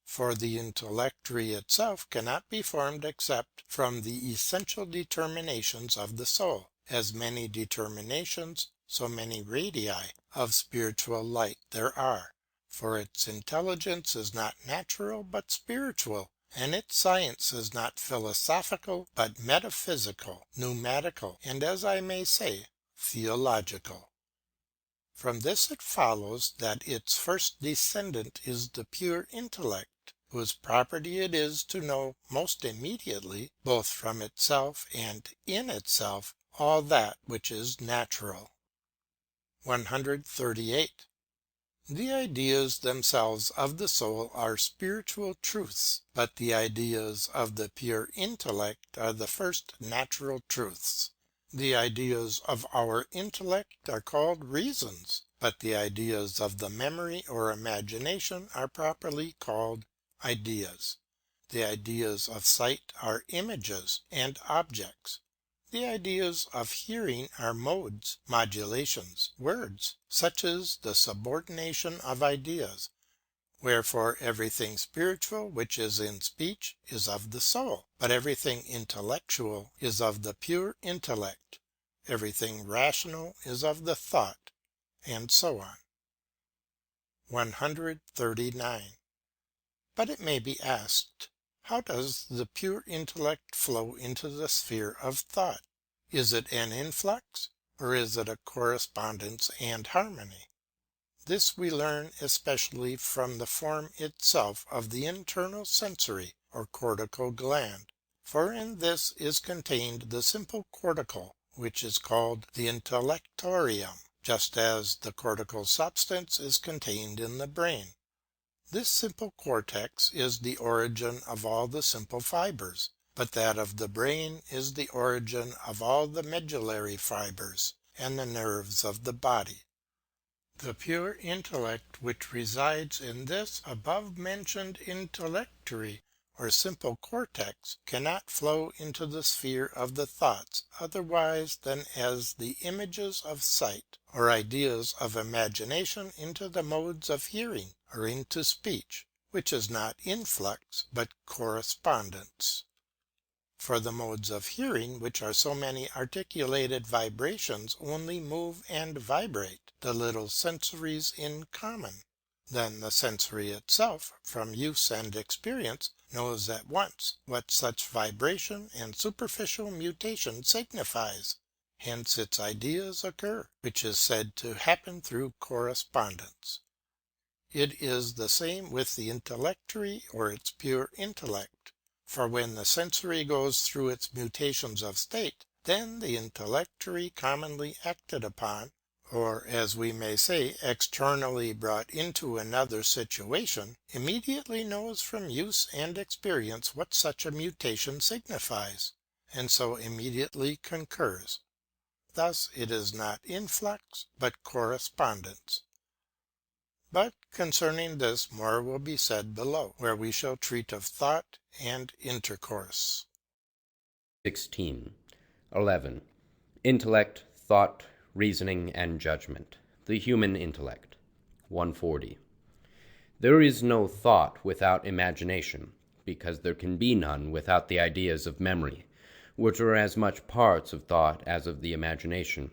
For the intellectory itself cannot be formed except from the essential determinations of the soul, as many determinations, so many radii of spiritual light there are, for its intelligence is not natural but spiritual, and its science is not philosophical but metaphysical, pneumatical, and, as I may say, theological. From this it follows that its first descendant is the pure intellect, whose property it is to know most immediately, both from itself and in itself, all that which is natural. 138. The ideas themselves of the soul are spiritual truths, but the ideas of the pure intellect are the first natural truths. The ideas of our intellect are called reasons, but the ideas of the memory or imagination are properly called ideas. The ideas of sight are images and objects. The ideas of hearing are modes, modulations, words. Such is the subordination of ideas, Wherefore everything spiritual which is in speech is of the soul, but everything intellectual is of the pure intellect, everything rational is of the thought, and so on. 139. But it may be asked, how does the pure intellect flow into the sphere of thought? Is it an influx, or is it a correspondence and harmony? This we learn especially from the form itself of the internal sensory or cortical gland, for in this is contained the simple corticle, which is called the intellectorium, just as the cortical substance is contained in the brain. This simple cortex is the origin of all the simple fibres, but that of the brain is the origin of all the medullary fibres and the nerves of the body. The pure intellect which resides in this above-mentioned intellectory or simple cortex cannot flow into the sphere of the thoughts otherwise than as the images of sight or ideas of imagination into the modes of hearing or into speech, which is not influx but correspondence. For the modes of hearing, which are so many articulated vibrations, only move and vibrate the little sensories in common. Then the sensory itself, from use and experience, knows at once what such vibration and superficial mutation signifies. Hence its ideas occur, which is said to happen through correspondence. It is the same with the intellectory or its pure intellect. For when the sensory goes through its mutations of state, then the intellectory commonly acted upon, or as we may say externally brought into another situation, immediately knows from use and experience what such a mutation signifies, and so immediately concurs. Thus it is not influx but correspondence. But concerning this more will be said below, where we shall treat of thought and intercourse. 16. 11. Intellect, thought, reasoning, and judgment. The human intellect. 140. There is no thought without imagination, because there can be none without the ideas of memory, which are as much parts of thought as of the imagination,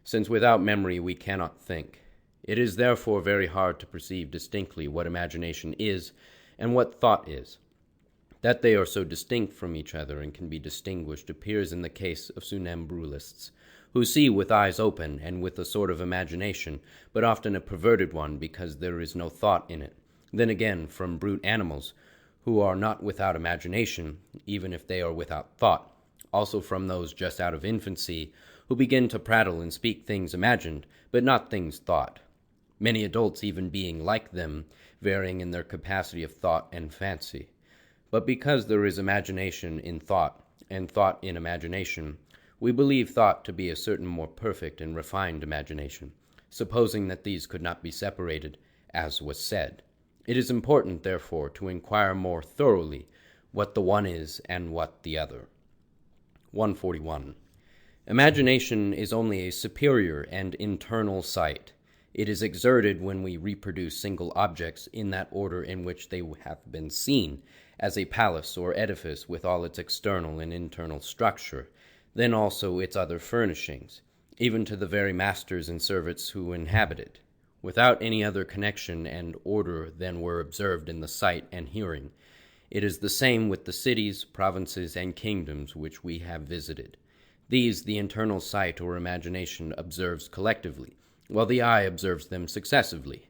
since without memory we cannot think. It is therefore very hard to perceive distinctly what imagination is and what thought is. That they are so distinct from each other and can be distinguished appears in the case of somnambulists, who see with eyes open and with a sort of imagination, but often a perverted one because there is no thought in it. Then again, from brute animals, who are not without imagination, even if they are without thought. Also from those just out of infancy, who begin to prattle and speak things imagined, but not things thought. Many adults even being like them, varying in their capacity of thought and fancy. But because there is imagination in thought, and thought in imagination, we believe thought to be a certain more perfect and refined imagination, supposing that these could not be separated, as was said. It is important, therefore, to inquire more thoroughly what the one is and what the other. 141. Imagination is only a superior and internal sight. It is exerted when we reproduce single objects in that order in which they have been seen, as a palace or edifice with all its external and internal structure, then also its other furnishings, even to the very masters and servants who inhabit it, without any other connection and order than were observed in the sight and hearing. It is the same with the cities, provinces, and kingdoms which we have visited. These the internal sight or imagination observes collectively, while the eye observes them successively.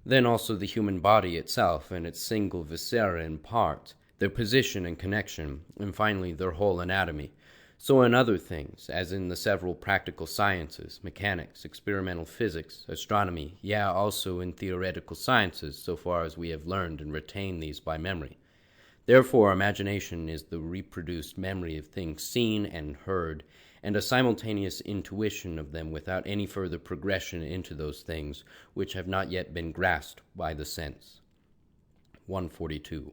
Then also the human body itself and its single viscera and parts, their position and connection, and finally their whole anatomy. So in other things, as in the several practical sciences, mechanics, experimental physics, astronomy, yea, also in theoretical sciences, so far as we have learned and retained these by memory. Therefore imagination is the reproduced memory of things seen and heard, and a simultaneous intuition of them without any further progression into those things which have not yet been grasped by the sense. 142.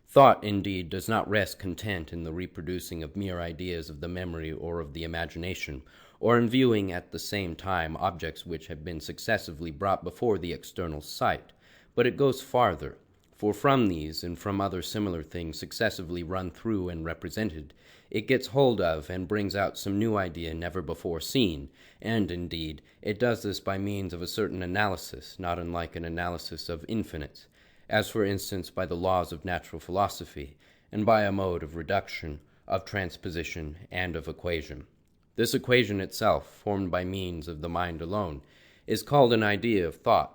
Thought, indeed, does not rest content in the reproducing of mere ideas of the memory or of the imagination, or in viewing at the same time objects which have been successively brought before the external sight, but it goes farther. For from these, and from other similar things successively run through and represented, it gets hold of and brings out some new idea never before seen, and, indeed, it does this by means of a certain analysis, not unlike an analysis of infinites, as for instance by the laws of natural philosophy, and by a mode of reduction, of transposition, and of equation. This equation itself, formed by means of the mind alone, is called an idea of thought.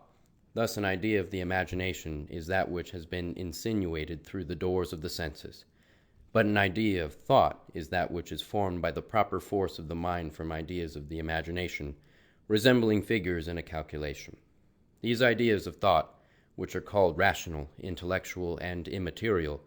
Thus an idea of the imagination is that which has been insinuated through the doors of the senses. But an idea of thought is that which is formed by the proper force of the mind from ideas of the imagination, resembling figures in a calculation. These ideas of thought, which are called rational, intellectual, and immaterial,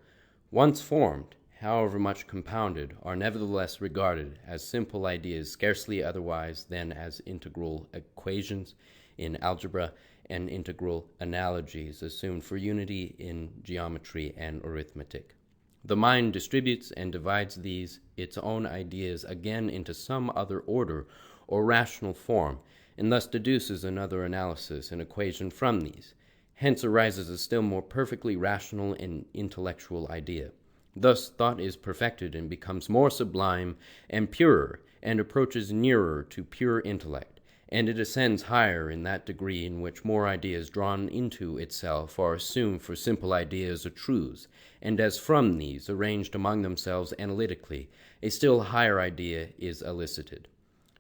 once formed, however much compounded, are nevertheless regarded as simple ideas scarcely otherwise than as integral equations in algebra and integral analogies assumed for unity in geometry and arithmetic. The mind distributes and divides these, its own ideas, again into some other order or rational form, and thus deduces another analysis and equation from these. Hence arises a still more perfectly rational and intellectual idea. Thus thought is perfected and becomes more sublime and purer, and approaches nearer to pure intellect, and it ascends higher in that degree in which more ideas drawn into itself are assumed for simple ideas or truths, and as from these, arranged among themselves analytically, a still higher idea is elicited.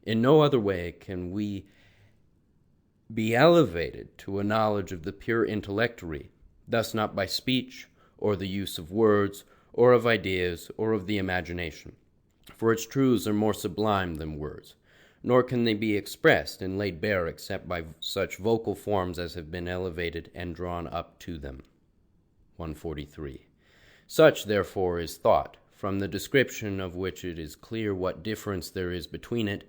In no other way can we be elevated to a knowledge of the pure intellectory, thus not by speech, or the use of words, or of ideas, or of the imagination, for its truths are more sublime than words, nor can they be expressed and laid bare except by such vocal forms as have been elevated and drawn up to them. 143. Such, therefore, is thought, from the description of which it is clear what difference there is between it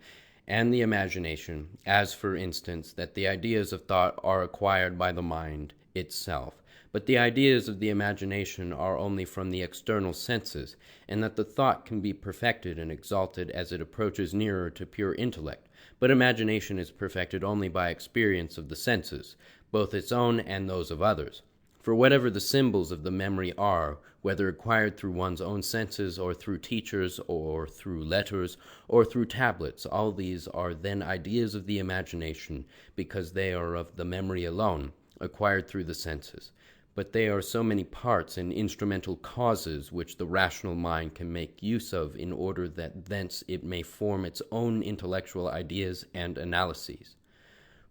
and the imagination, as, for instance, that the ideas of thought are acquired by the mind itself, but the ideas of the imagination are only from the external senses, and that the thought can be perfected and exalted as it approaches nearer to pure intellect, but imagination is perfected only by experience of the senses, both its own and those of others. For whatever the symbols of the memory are, whether acquired through one's own senses, or through teachers, or through letters, or through tablets, all these are then ideas of the imagination, because they are of the memory alone, acquired through the senses. But they are so many parts and instrumental causes which the rational mind can make use of in order that thence it may form its own intellectual ideas and analyses.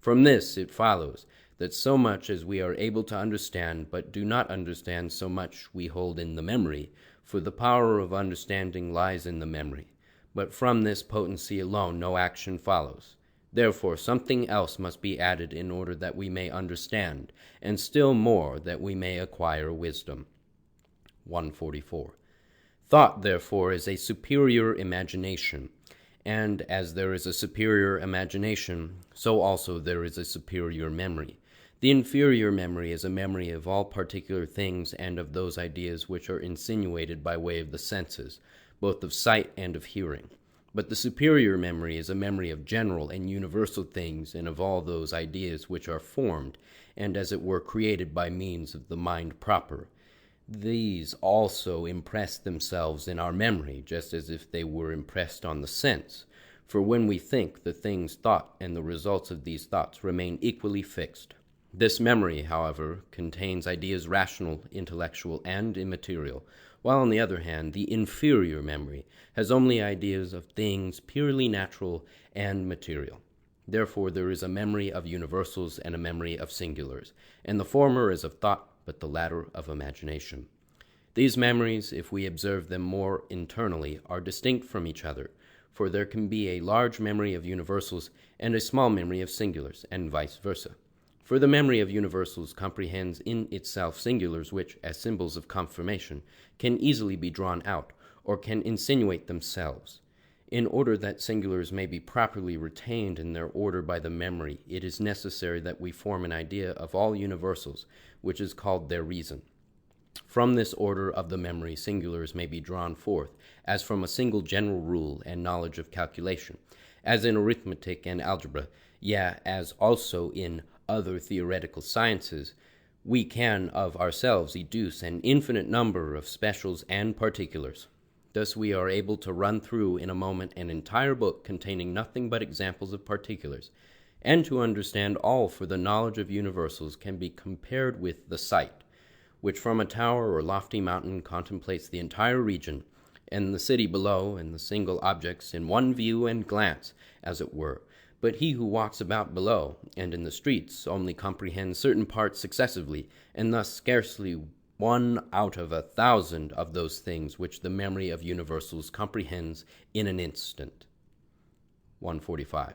From this it follows that so much as we are able to understand, but do not understand, so much we hold in the memory, for the power of understanding lies in the memory. But from this potency alone no action follows. Therefore something else must be added in order that we may understand, and still more that we may acquire wisdom. 144. Thought, therefore, is a superior imagination, and as there is a superior imagination, so also there is a superior memory. The inferior memory is a memory of all particular things and of those ideas which are insinuated by way of the senses, both of sight and of hearing. But the superior memory is a memory of general and universal things and of all those ideas which are formed, and as it were created by means of the mind proper. These also impress themselves in our memory, just as if they were impressed on the sense. For when we think, the things thought and the results of these thoughts remain equally fixed. This memory, however, contains ideas rational, intellectual, and immaterial, while on the other hand, the inferior memory has only ideas of things purely natural and material. Therefore there is a memory of universals and a memory of singulars, and the former is of thought, but the latter of imagination. These memories, if we observe them more internally, are distinct from each other, for there can be a large memory of universals and a small memory of singulars, and vice versa. For the memory of universals comprehends in itself singulars which, as symbols of confirmation, can easily be drawn out, or can insinuate themselves. In order that singulars may be properly retained in their order by the memory, it is necessary that we form an idea of all universals, which is called their reason. From this order of the memory, singulars may be drawn forth, as from a single general rule and knowledge of calculation, as in arithmetic and algebra, yea, as also in other theoretical sciences, we can of ourselves educe an infinite number of specials and particulars. Thus we are able to run through in a moment an entire book containing nothing but examples of particulars, and to understand all, for the knowledge of universals can be compared with the sight, which from a tower or lofty mountain contemplates the entire region, and the city below, and the single objects in one view and glance, as it were. But he who walks about below, and in the streets, only comprehends certain parts successively, and thus scarcely one out of 1,000 of those things which the memory of universals comprehends in an instant. 145.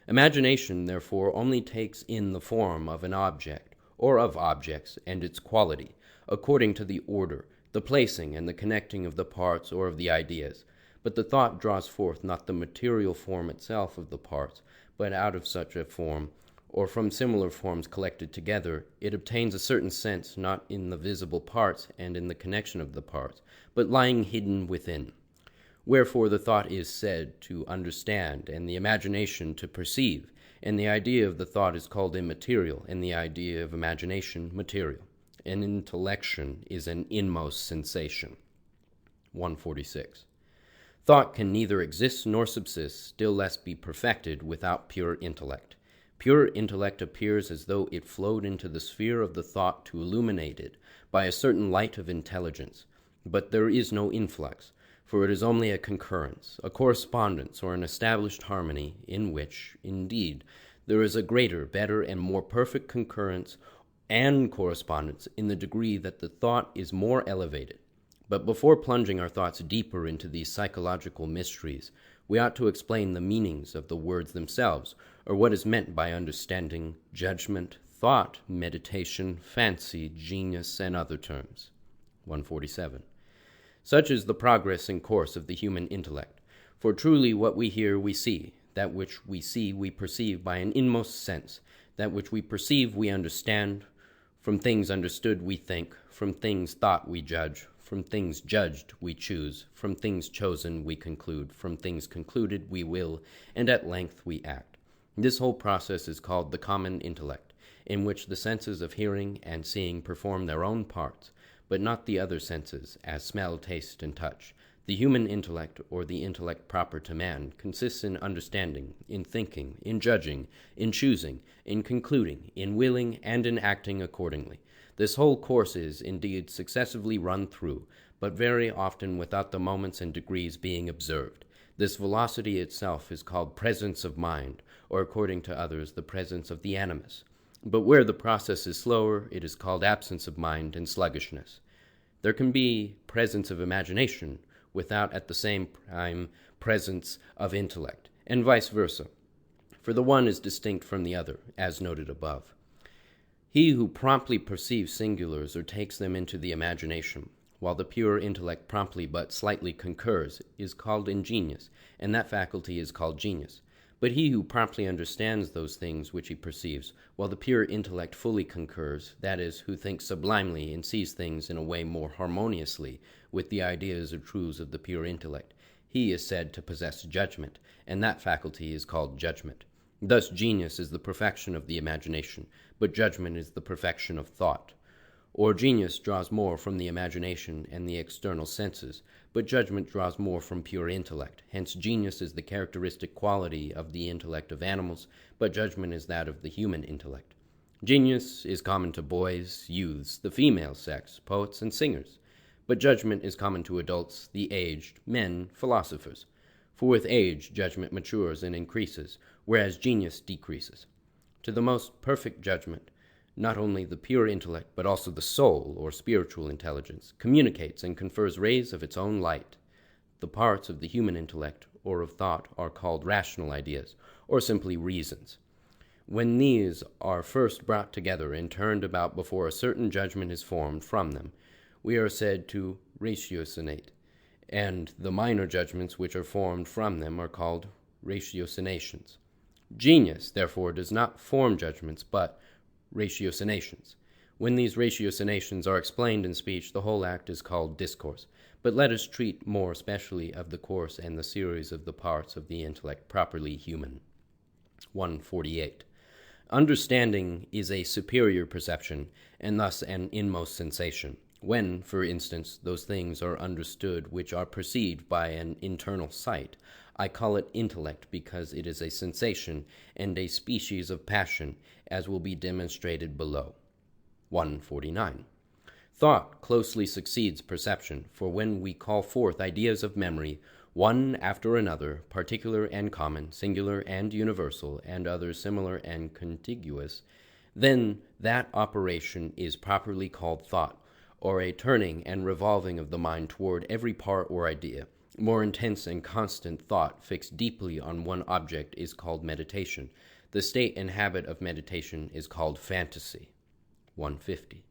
Imagination, therefore, only takes in the form of an object, or of objects, and its quality, according to the order, the placing, and the connecting of the parts or of the ideas. But the thought draws forth not the material form itself of the parts, but out of such a form, or from similar forms collected together, it obtains a certain sense, not in the visible parts and in the connection of the parts, but lying hidden within. Wherefore the thought is said to understand, and the imagination to perceive, and the idea of the thought is called immaterial, and the idea of imagination material. An intellection is an inmost sensation. 146. Thought can neither exist nor subsist, still less be perfected, without pure intellect. Pure intellect appears as though it flowed into the sphere of the thought to illuminate it by a certain light of intelligence. But there is no influx, for it is only a concurrence, a correspondence, or an established harmony, in which, indeed, there is a greater, better, and more perfect concurrence and correspondence in the degree that the thought is more elevated. But before plunging our thoughts deeper into these psychological mysteries, we ought to explain the meanings of the words themselves, or what is meant by understanding, judgment, thought, meditation, fancy, genius, and other terms. 147. Such is the progress and course of the human intellect. For truly what we hear we see, that which we see we perceive by an inmost sense, that which we perceive we understand, from things understood we think, from things thought we judge, from things judged we choose, from things chosen we conclude, from things concluded we will, and at length we act. This whole process is called the common intellect, in which the senses of hearing and seeing perform their own parts, but not the other senses, as smell, taste, and touch. The human intellect, or the intellect proper to man, consists in understanding, in thinking, in judging, in choosing, in concluding, in willing, and in acting accordingly. This whole course is, indeed, successively run through, but very often without the moments and degrees being observed. This velocity itself is called presence of mind, or according to others, the presence of the animus. But where the process is slower, it is called absence of mind and sluggishness. There can be presence of imagination without at the same time presence of intellect, and vice versa, for the one is distinct from the other, as noted above. He who promptly perceives singulars or takes them into the imagination, while the pure intellect promptly but slightly concurs, is called ingenious, and that faculty is called genius. But he who promptly understands those things which he perceives, while the pure intellect fully concurs, that is, who thinks sublimely and sees things in a way more harmoniously with the ideas or truths of the pure intellect, he is said to possess judgment, and that faculty is called judgment. Thus genius is the perfection of the imagination, but judgment is the perfection of thought. Or genius draws more from the imagination and the external senses, but judgment draws more from pure intellect. Hence genius is the characteristic quality of the intellect of animals, but judgment is that of the human intellect. Genius is common to boys, youths, the female sex, poets, and singers, but judgment is common to adults, the aged, men, philosophers. For with age judgment matures and increases, whereas genius decreases. To the most perfect judgment, not only the pure intellect, but also the soul, or spiritual intelligence, communicates and confers rays of its own light. The parts of the human intellect, or of thought, are called rational ideas, or simply reasons. When these are first brought together and turned about before a certain judgment is formed from them, we are said to ratiocinate, and the minor judgments which are formed from them are called ratiocinations. Genius, therefore, does not form judgments, but ratiocinations. When these ratiocinations are explained in speech, the whole act is called discourse. But let us treat more especially of the course and the series of the parts of the intellect properly human. 148. Understanding is a superior perception, and thus an inmost sensation. When, for instance, those things are understood which are perceived by an internal sight, I call it intellect because it is a sensation and a species of passion, as will be demonstrated below. 149. Thought closely succeeds perception, for when we call forth ideas of memory, one after another, particular and common, singular and universal, and others similar and contiguous, then that operation is properly called thought, or a turning and revolving of the mind toward every part or idea. More intense and constant thought fixed deeply on one object is called meditation. The state and habit of meditation is called fantasy. 150.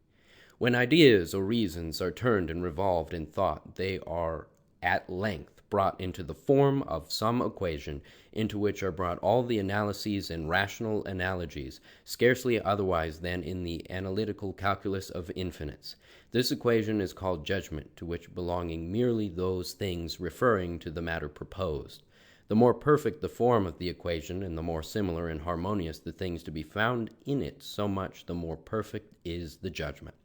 When ideas or reasons are turned and revolved in thought, they are at length brought into the form of some equation, into which are brought all the analyses and rational analogies, scarcely otherwise than in the analytical calculus of infinites. This equation is called judgment, to which belonging merely those things referring to the matter proposed. The more perfect the form of the equation, and the more similar and harmonious the things to be found in it, so much the more perfect is the judgment.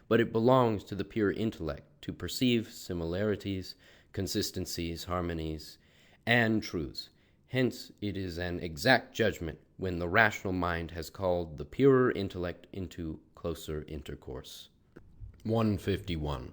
But it belongs to the pure intellect to perceive similarities, consistencies, harmonies, and truths. Hence it is an exact judgment when the rational mind has called the purer intellect into closer intercourse. 151.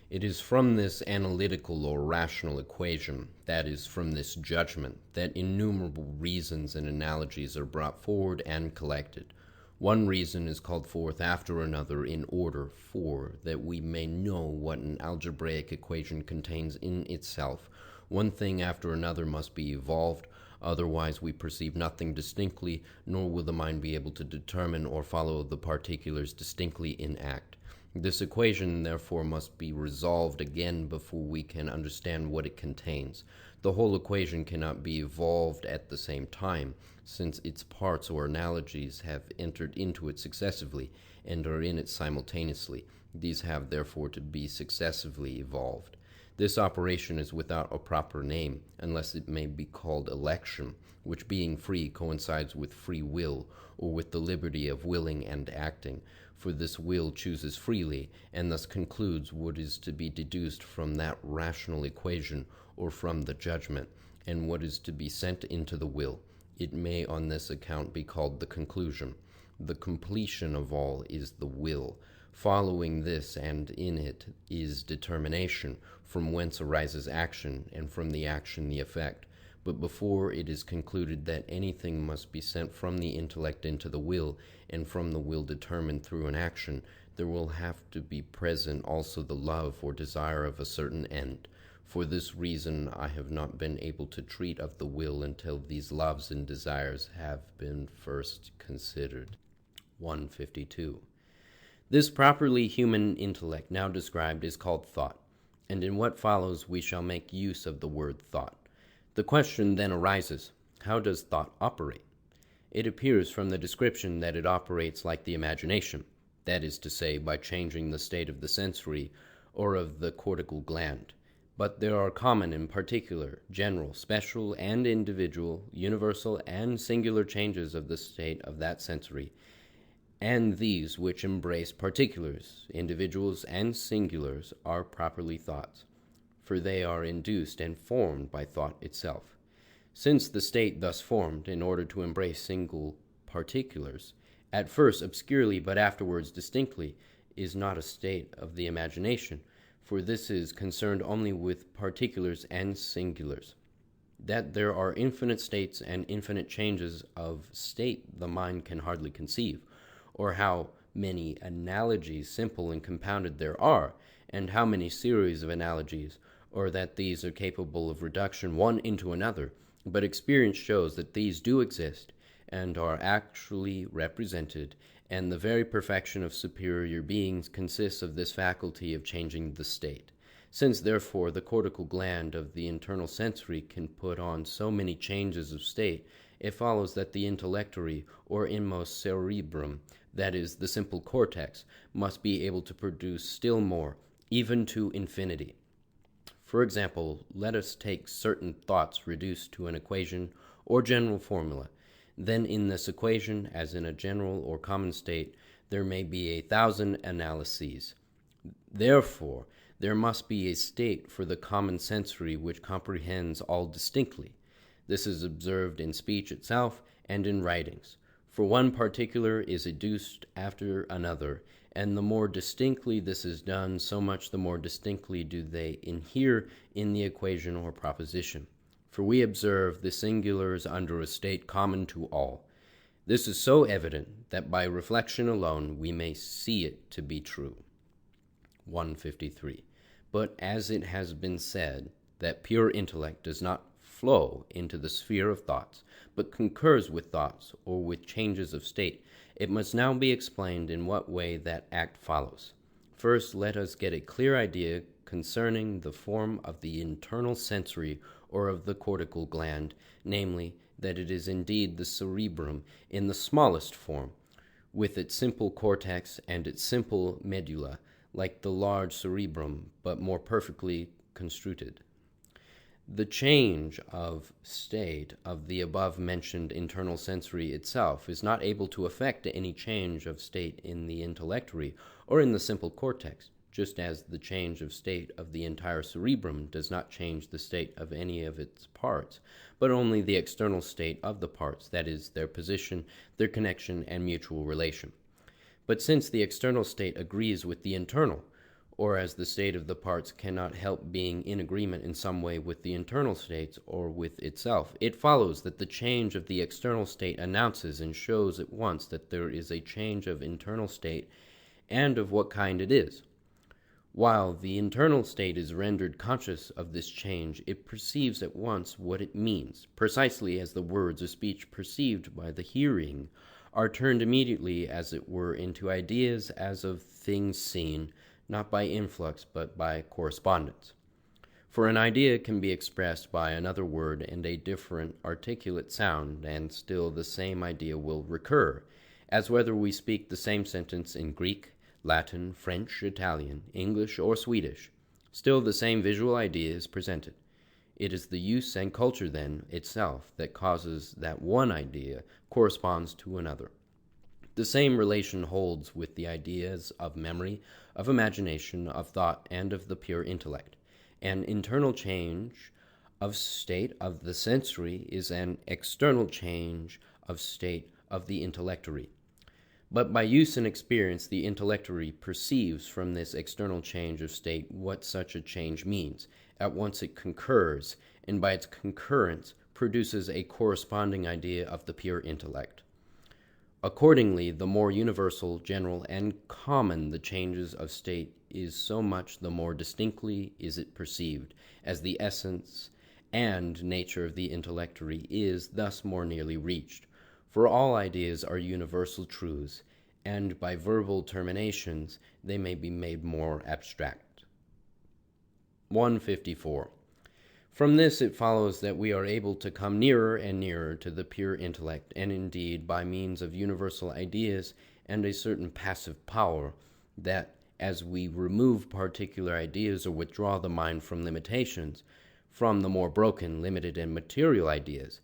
It is from this analytical or rational equation, that is, from this judgment, that innumerable reasons and analogies are brought forward and collected. One reason is called forth after another in order, for that we may know what an algebraic equation contains in itself. One thing after another must be evolved, otherwise we perceive nothing distinctly, nor will the mind be able to determine or follow the particulars distinctly in act. This equation, therefore, must be resolved again before we can understand what it contains. The whole equation cannot be evolved at the same time, since its parts or analogies have entered into it successively and are in it simultaneously. These have, therefore, to be successively evolved. This operation is without a proper name, unless it may be called election, which being free coincides with free will, or with the liberty of willing and acting. For this will chooses freely, and thus concludes what is to be deduced from that rational equation, or from the judgment, and what is to be sent into the will. It may on this account be called the conclusion. The completion of all is the will. Following this and in it is determination, from whence arises action, and from the action the effect. But before it is concluded that anything must be sent from the intellect into the will, and from the will determined through an action, there will have to be present also the love or desire of a certain end. For this reason I have not been able to treat of the will until these loves and desires have been first considered. 152. This properly human intellect now described is called thought, and in what follows we shall make use of the word thought. The question then arises, how does thought operate? It appears from the description that it operates like the imagination, that is to say, by changing the state of the sensory or of the cortical gland. But there are common and particular, general, special, and individual, universal, and singular changes of the state of that sensory, and these which embrace particulars, individuals, and singulars are properly thoughts, for they are induced and formed by thought itself. Since the state thus formed, in order to embrace single particulars, at first obscurely but afterwards distinctly, is not a state of the imagination, for this is concerned only with particulars and singulars. That there are infinite states and infinite changes of state the mind can hardly conceive, or how many analogies simple and compounded there are, and how many series of analogies, or that these are capable of reduction one into another, but experience shows that these do exist, and are actually represented, and the very perfection of superior beings consists of this faculty of changing the state. Since, therefore, the cortical gland of the internal sensory can put on so many changes of state, it follows that the intellectory, or inmost cerebrum, that is, the simple cortex, must be able to produce still more, even to infinity. For example, let us take certain thoughts reduced to an equation or general formula. then in this equation, as in a general or common state, there may be 1,000 analyses. Therefore, there must be a state for the common sensory which comprehends all distinctly. This is observed in speech itself and in writings. For one particular is adduced after another, and the more distinctly this is done, so much the more distinctly do they inhere in the equation or proposition. For we observe the singulars under a state common to all. This is so evident that by reflection alone we may see it to be true. 153. But as it has been said, that pure intellect does not flow into the sphere of thoughts, but concurs with thoughts or with changes of state, it must now be explained in what way that act follows. First, let us get a clear idea concerning the form of the internal sensory or of the cortical gland, namely, that it is indeed the cerebrum in the smallest form, with its simple cortex and its simple medulla, like the large cerebrum, but more perfectly constructed. The change of state of the above-mentioned internal sensory itself is not able to affect any change of state in the intellectory or in the simple cortex, just as the change of state of the entire cerebrum does not change the state of any of its parts, but only the external state of the parts, that is, their position, their connection, and mutual relation. But since the external state agrees with the internal, or as the state of the parts cannot help being in agreement in some way with the internal states or with itself, it follows that the change of the external state announces and shows at once that there is a change of internal state and of what kind it is. While the internal state is rendered conscious of this change, it perceives at once what it means, precisely as the words of speech perceived by the hearing are turned immediately, as it were, into ideas as of things seen, not by influx, but by correspondence. For an idea can be expressed by another word and a different articulate sound, and still the same idea will recur, as whether we speak the same sentence in Greek, Latin, French, Italian, English, or Swedish. Still the same visual idea is presented. It is the use and culture, then, itself that causes that one idea corresponds to another. The same relation holds with the ideas of memory, of imagination, of thought, and of the pure intellect. An internal change of state of the sensory is an external change of state of the intellectory. But by use and experience, the intellectory perceives from this external change of state what such a change means. At once it concurs, and by its concurrence produces a corresponding idea of the pure intellect. Accordingly, the more universal, general, and common the changes of state is, so much the more distinctly is it perceived, as the essence and nature of the intellectory is thus more nearly reached. For all ideas are universal truths, and by verbal terminations they may be made more abstract. 154. From this it follows that we are able to come nearer and nearer to the pure intellect, and indeed, by means of universal ideas and a certain passive power, that as we remove particular ideas or withdraw the mind from limitations, from the more broken, limited, and material ideas,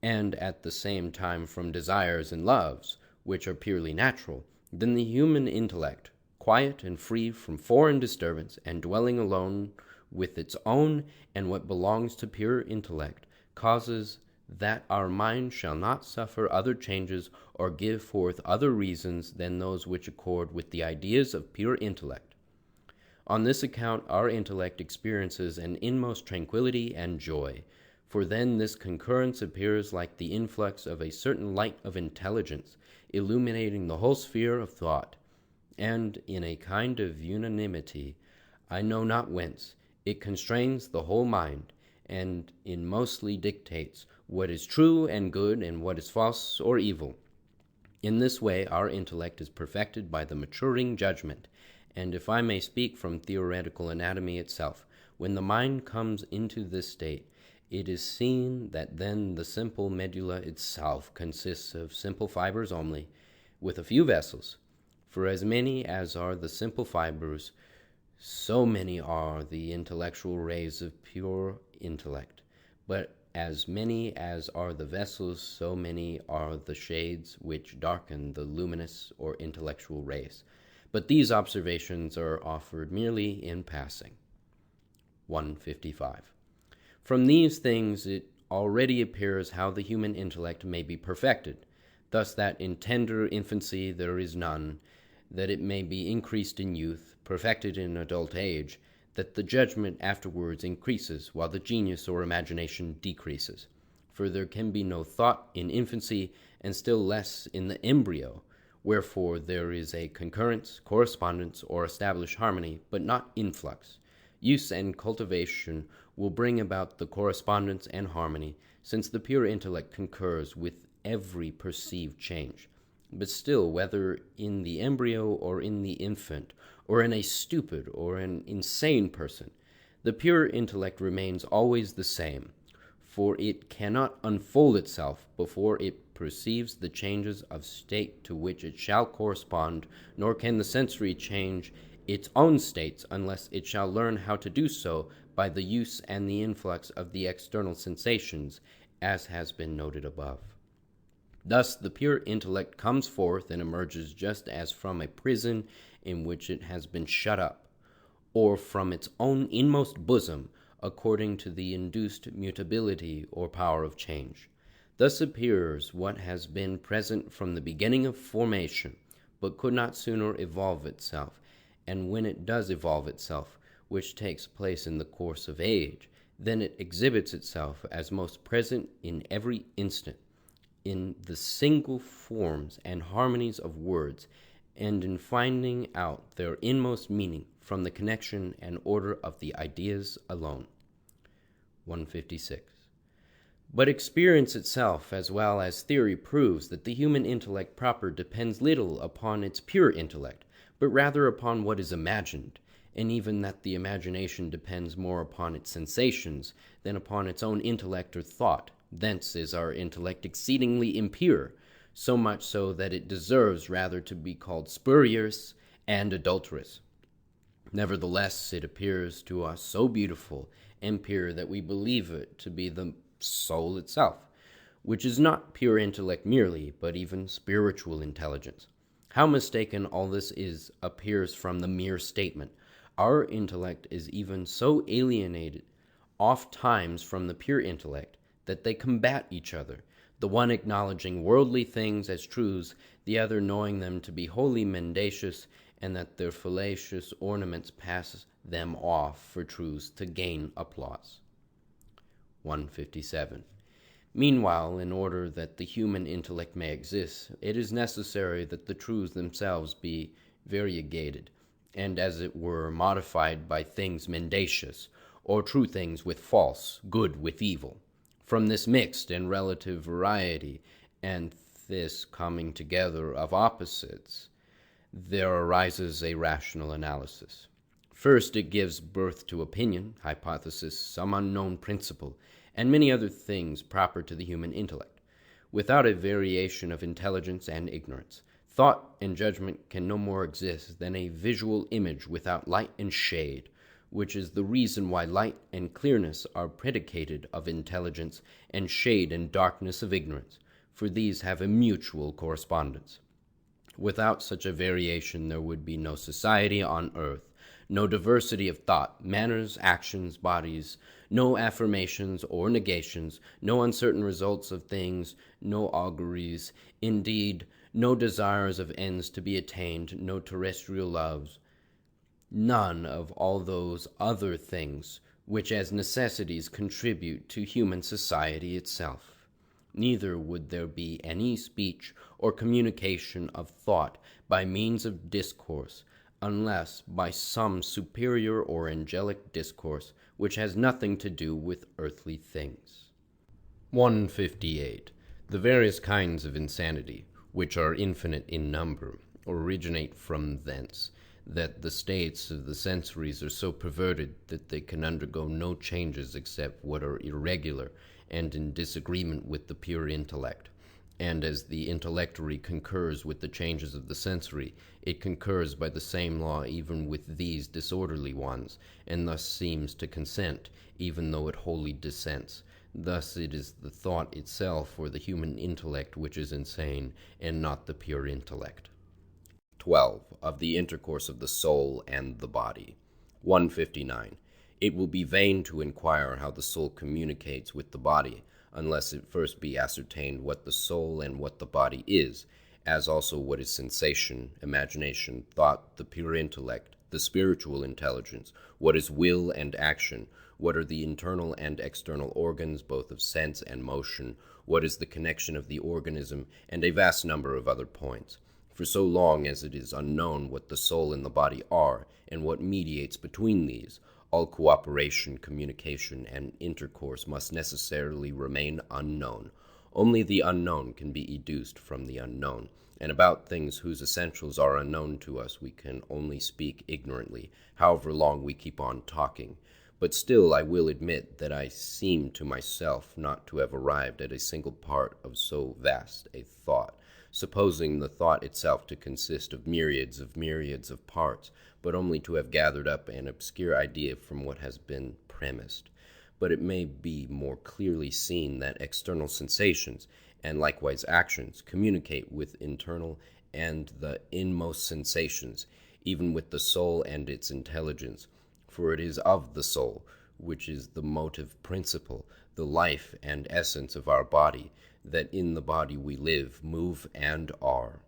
and at the same time from desires and loves, which are purely natural, then the human intellect, quiet and free from foreign disturbance, and dwelling alone with its own and what belongs to pure intellect, causes that our mind shall not suffer other changes or give forth other reasons than those which accord with the ideas of pure intellect. On this account our intellect experiences an inmost tranquility and joy, for then this concurrence appears like the influx of a certain light of intelligence, illuminating the whole sphere of thought, and in a kind of unanimity, I know not whence, it constrains the whole mind, and in mostly dictates what is true and good and what is false or evil. In this way our intellect is perfected by the maturing judgment, and if I may speak from theoretical anatomy itself, when the mind comes into this state, it is seen that then the simple medulla itself consists of simple fibers only, with a few vessels. For as many as are the simple fibers, so many are the intellectual rays of pure intellect. But as many as are the vessels, so many are the shades which darken the luminous or intellectual rays. But these observations are offered merely in passing. 155. From these things it already appears how the human intellect may be perfected, thus that in tender infancy there is none, that it may be increased in youth, perfected in adult age, that the judgment afterwards increases, while the genius or imagination decreases. For there can be no thought in infancy, and still less in the embryo, wherefore there is a concurrence, correspondence, or established harmony, but not influx. Use and cultivation will bring about the correspondence and harmony, since the pure intellect concurs with every perceived change. But still, whether in the embryo or in the infant, or in a stupid or an insane person, the pure intellect remains always the same, for it cannot unfold itself before it perceives the changes of state to which it shall correspond, nor can the sensory change its own states unless it shall learn how to do so by the use and the influx of the external sensations, as has been noted above. Thus the pure intellect comes forth and emerges just as from a prison in which it has been shut up, or from its own inmost bosom, according to the induced mutability or power of change. Thus appears what has been present from the beginning of formation, but could not sooner evolve itself, and when it does evolve itself, which takes place in the course of age, then it exhibits itself as most present in every instant, in the single forms and harmonies of words, and in finding out their inmost meaning from the connection and order of the ideas alone. 156. But experience itself, as well as theory, proves that the human intellect proper depends little upon its pure intellect, but rather upon what is imagined, and even that the imagination depends more upon its sensations than upon its own intellect or thought. Thence is our intellect exceedingly impure, so much so that it deserves rather to be called spurious and adulterous. Nevertheless, it appears to us so beautiful and pure that we believe it to be the soul itself, which is not pure intellect merely, but even spiritual intelligence. How mistaken all this is appears from the mere statement. Our intellect is even so alienated oft times from the pure intellect that they combat each other, the one acknowledging worldly things as truths, the other knowing them to be wholly mendacious, and that their fallacious ornaments pass them off for truths to gain applause. 157. Meanwhile, in order that the human intellect may exist, it is necessary that the truths themselves be variegated, and as it were modified by things mendacious, or true things with false, good with evil. From this mixed and relative variety, and this coming together of opposites, there arises a rational analysis. First, it gives birth to opinion, hypothesis, some unknown principle, and many other things proper to the human intellect. Without a variation of intelligence and ignorance, thought and judgment can no more exist than a visual image without light and shade, which is the reason why light and clearness are predicated of intelligence, and shade and darkness of ignorance, for these have a mutual correspondence. Without such a variation there would be no society on earth, no diversity of thought, manners, actions, bodies, no affirmations or negations, no uncertain results of things, no auguries, indeed, no desires of ends to be attained, no terrestrial loves, none of all those other things which as necessities contribute to human society itself. Neither would there be any speech or communication of thought by means of discourse, unless by some superior or angelic discourse, which has nothing to do with earthly things. 158. The various kinds of insanity, which are infinite in number, originate from thence, that the states of the sensories are so perverted that they can undergo no changes except what are irregular and in disagreement with the pure intellect, And as the intellectory concurs with the changes of the sensory, it concurs by the same law even with these disorderly ones, and thus seems to consent, even though it wholly dissents. Thus it is the thought itself or the human intellect which is insane, and not the pure intellect. 12. Of the intercourse of the soul and the body. 159. It will be vain to inquire how the soul communicates with the body, unless it first be ascertained what the soul and what the body is, as also what is sensation, imagination, thought, the pure intellect, the spiritual intelligence, what is will and action, what are the internal and external organs, both of sense and motion, what is the connection of the organism, and a vast number of other points. For so long as it is unknown what the soul and the body are, and what mediates between these, all cooperation, communication, and intercourse must necessarily remain unknown. Only the unknown can be educed from the unknown, and about things whose essentials are unknown to us we can only speak ignorantly, however long we keep on talking. But still I will admit that I seem to myself not to have arrived at a single part of so vast a thought, supposing the thought itself to consist of myriads of parts, but only to have gathered up an obscure idea from what has been premised. But it may be more clearly seen that external sensations, and likewise actions, communicate with internal and the inmost sensations, even with the soul and its intelligence. For it is of the soul, which is the motive principle, the life and essence of our body, that in the body we live, move, and are.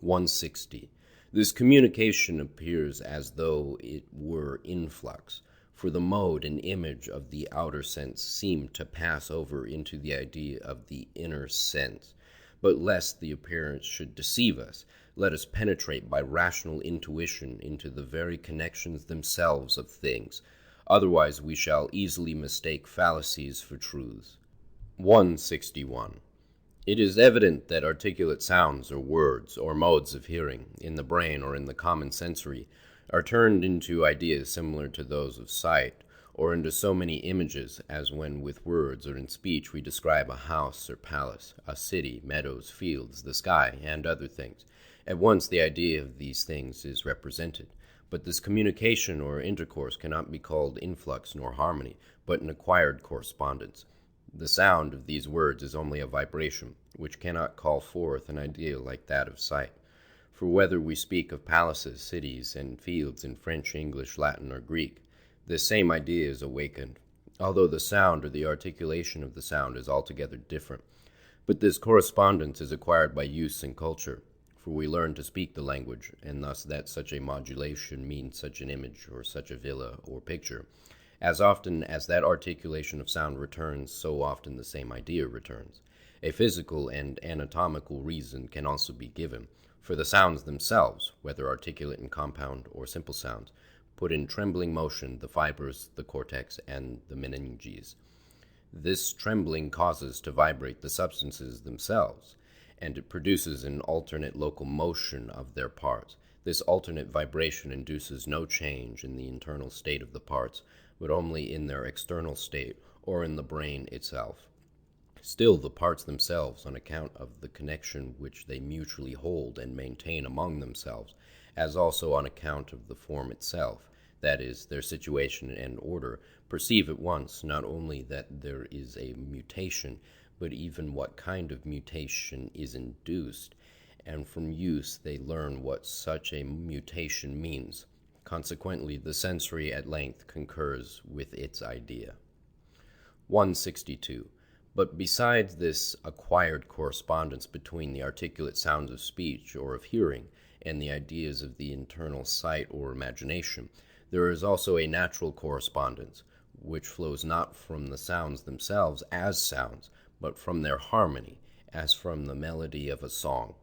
160. This communication appears as though it were influx, for the mode and image of the outer sense seem to pass over into the idea of the inner sense. But lest the appearance should deceive us, let us penetrate by rational intuition into the very connections themselves of things. Otherwise we shall easily mistake fallacies for truths. 161. It is evident that articulate sounds or words or modes of hearing, in the brain or in the common sensory, are turned into ideas similar to those of sight, or into so many images as when with words or in speech we describe a house or palace, a city, meadows, fields, the sky, and other things. At once the idea of these things is represented. But this communication or intercourse cannot be called influx nor harmony, but an acquired correspondence. The sound of these words is only a vibration, which cannot call forth an idea like that of sight. For whether we speak of palaces, cities, and fields in French, English, Latin, or Greek, this same idea is awakened, although the sound or the articulation of the sound is altogether different. But this correspondence is acquired by use and culture, for we learn to speak the language, and thus that such a modulation means such an image or such a villa or picture. As often as that articulation of sound returns, so often the same idea returns. A physical and anatomical reason can also be given, for the sounds themselves, whether articulate and compound or simple sounds, put in trembling motion the fibers, the cortex, and the meninges. This trembling causes to vibrate the substances themselves, and it produces an alternate local motion of their parts. This alternate vibration induces no change in the internal state of the parts, but only in their external state, or in the brain itself. Still, the parts themselves, on account of the connection which they mutually hold and maintain among themselves, as also on account of the form itself, that is, their situation and order, perceive at once not only that there is a mutation, but even what kind of mutation is induced, and from use they learn what such a mutation means. Consequently, the sensory at length concurs with its idea. 162. But besides this acquired correspondence between the articulate sounds of speech or of hearing and the ideas of the internal sight or imagination, there is also a natural correspondence, which flows not from the sounds themselves as sounds, but from their harmony, as from the melody of a song,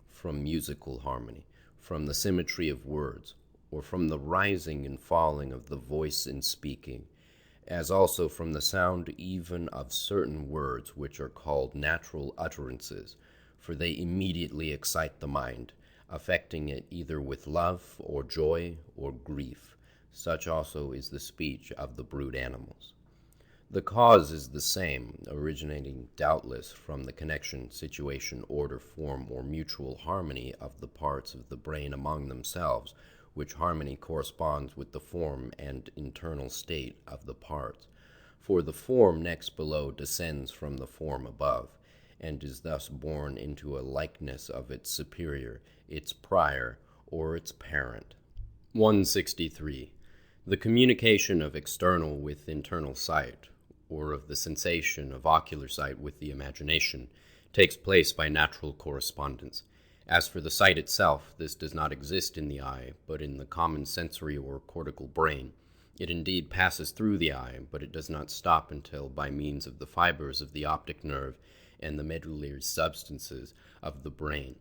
from musical harmony, from the symmetry of words, or from the rising and falling of the voice in speaking, as also from the sound even of certain words which are called natural utterances, for they immediately excite the mind, affecting it either with love or joy or grief. Such also is the speech of the brute animals. The cause is the same, originating doubtless from the connection, situation, order, form, or mutual harmony of the parts of the brain among themselves, which harmony corresponds with the form and internal state of the parts. For the form next below descends from the form above, and is thus born into a likeness of its superior, its prior, or its parent. 163. The communication of external with internal sight, or of the sensation of ocular sight with the imagination, takes place by natural correspondence. As for the sight itself, this does not exist in the eye, but in the common sensory or cortical brain. It indeed passes through the eye, but it does not stop until, by means of the fibers of the optic nerve and the medullary substances of the brain,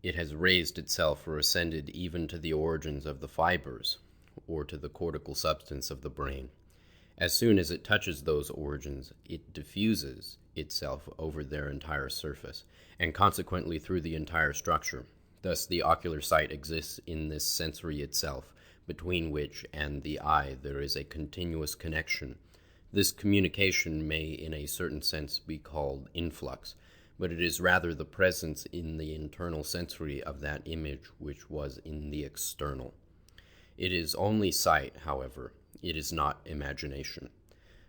it has raised itself or ascended even to the origins of the fibers, or to the cortical substance of the brain. As soon as it touches those origins, it diffuses itself over their entire surface, and consequently through the entire structure. Thus the ocular sight exists in this sensory itself, between which and the eye there is a continuous connection. This communication may in a certain sense be called influx, but it is rather the presence in the internal sensory of that image which was in the external. It is only sight, however. It is not imagination.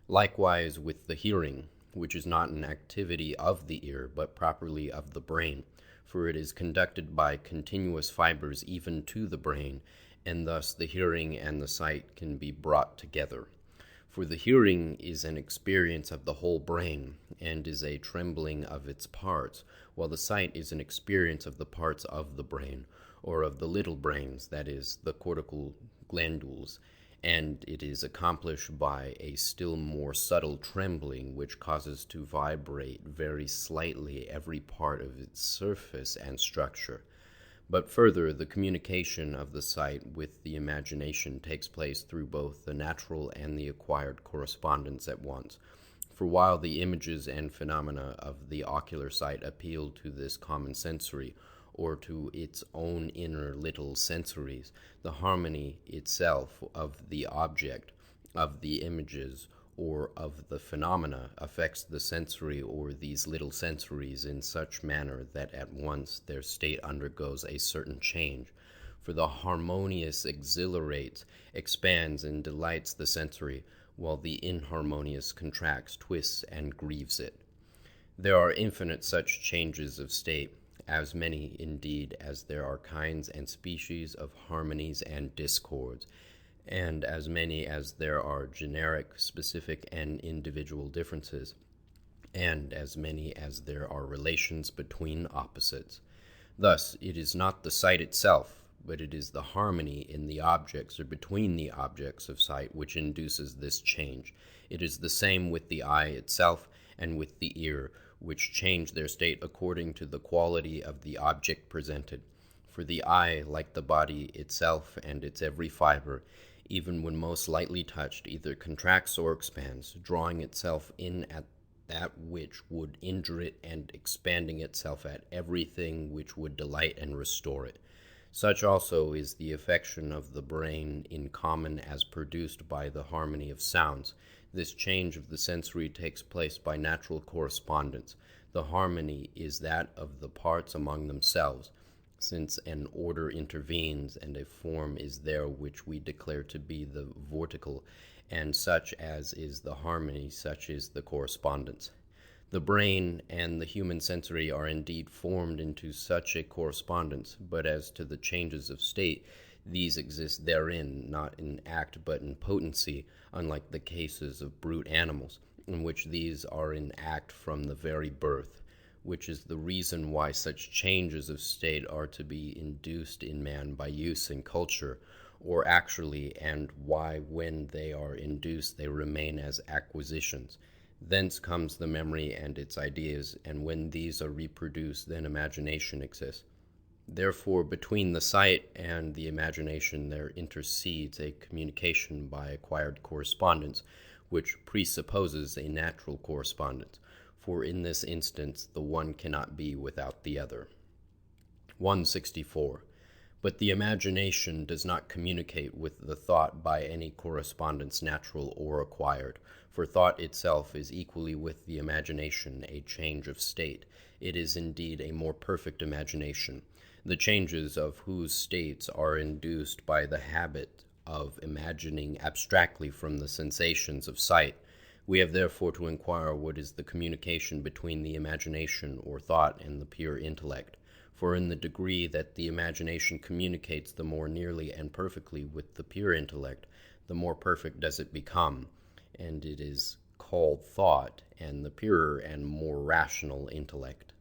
Likewise with the hearing, which is not an activity of the ear, but properly of the brain, for it is conducted by continuous fibers even to the brain, and thus the hearing and the sight can be brought together. For the hearing is an experience of the whole brain, and is a trembling of its parts, while the sight is an experience of the parts of the brain, or of the little brains, that is, the cortical glandules, and it is accomplished by a still more subtle trembling which causes to vibrate very slightly every part of its surface and structure. But further, the communication of the sight with the imagination takes place through both the natural and the acquired correspondence at once. For while the images and phenomena of the ocular sight appeal to this common sensory, or to its own inner little sensories, the harmony itself of the object, of the images, or of the phenomena affects the sensory or these little sensories in such manner that at once their state undergoes a certain change. For the harmonious exhilarates, expands, and delights the sensory, while the inharmonious contracts, twists, and grieves it. There are infinite such changes of state, as many, indeed, as there are kinds and species of harmonies and discords, and as many as there are generic, specific, and individual differences, and as many as there are relations between opposites. Thus, it is not the sight itself, but it is the harmony in the objects or between the objects of sight which induces this change. It is the same with the eye itself and with the ear, which change their state according to the quality of the object presented. For the eye, like the body itself and its every fiber, even when most lightly touched, either contracts or expands, drawing itself in at that which would injure it, and expanding itself at everything which would delight and restore it. Such also is the affection of the brain in common as produced by the harmony of sounds. This change of the sensory takes place by natural correspondence. The harmony is that of the parts among themselves, since an order intervenes, and a form is there which we declare to be the vortical, and such as is the harmony, such is the correspondence. The brain and the human sensory are indeed formed into such a correspondence, but as to the changes of state, these exist therein, not in act but in potency, unlike the cases of brute animals, in which these are in act from the very birth, which is the reason why such changes of state are to be induced in man by use and culture, or actually, and why when they are induced they remain as acquisitions. Thence comes the memory and its ideas, and when these are reproduced, then imagination exists. Therefore, between the sight and the imagination there intercedes a communication by acquired correspondence, which presupposes a natural correspondence, for in this instance the one cannot be without the other. 164. But the imagination does not communicate with the thought by any correspondence natural or acquired, for thought itself is equally with the imagination a change of state. It is indeed a more perfect imagination, the changes of whose states are induced by the habit of imagining abstractly from the sensations of sight. We have therefore to inquire what is the communication between the imagination or thought and the pure intellect. For in the degree that the imagination communicates the more nearly and perfectly with the pure intellect, the more perfect does it become, and it is called thought, and the purer and more rational intellect.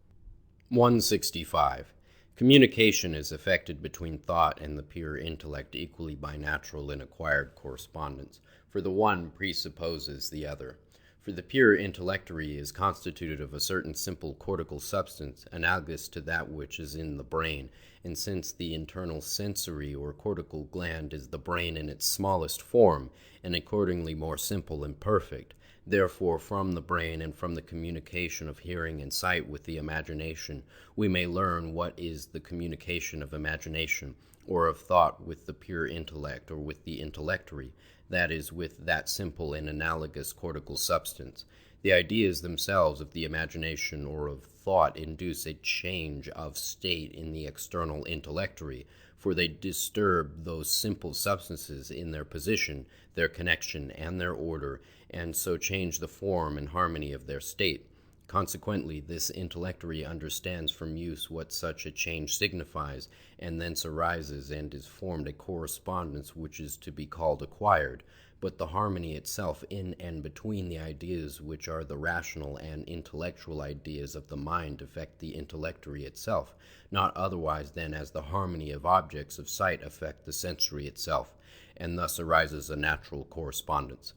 165. Communication is effected between thought and the pure intellect equally by natural and acquired correspondence, for the one presupposes the other. For the pure intellectory is constituted of a certain simple cortical substance, analogous to that which is in the brain, and since the internal sensory or cortical gland is the brain in its smallest form, and accordingly more simple and perfect, therefore from the brain and from the communication of hearing and sight with the imagination, we may learn what is the communication of imagination, or of thought with the pure intellect, or with the intellectory, that is, with that simple and analogous cortical substance. The ideas themselves of the imagination or of thought induce a change of state in the external intellectory, for they disturb those simple substances in their position, their connection, and their order, and so change the form and harmony of their state. Consequently, this intellectory understands from use what such a change signifies, and thence arises and is formed a correspondence which is to be called acquired. But the harmony itself in and between the ideas which are the rational and intellectual ideas of the mind affect the intellectory itself, not otherwise than as the harmony of objects of sight affect the sensory itself, and thus arises a natural correspondence.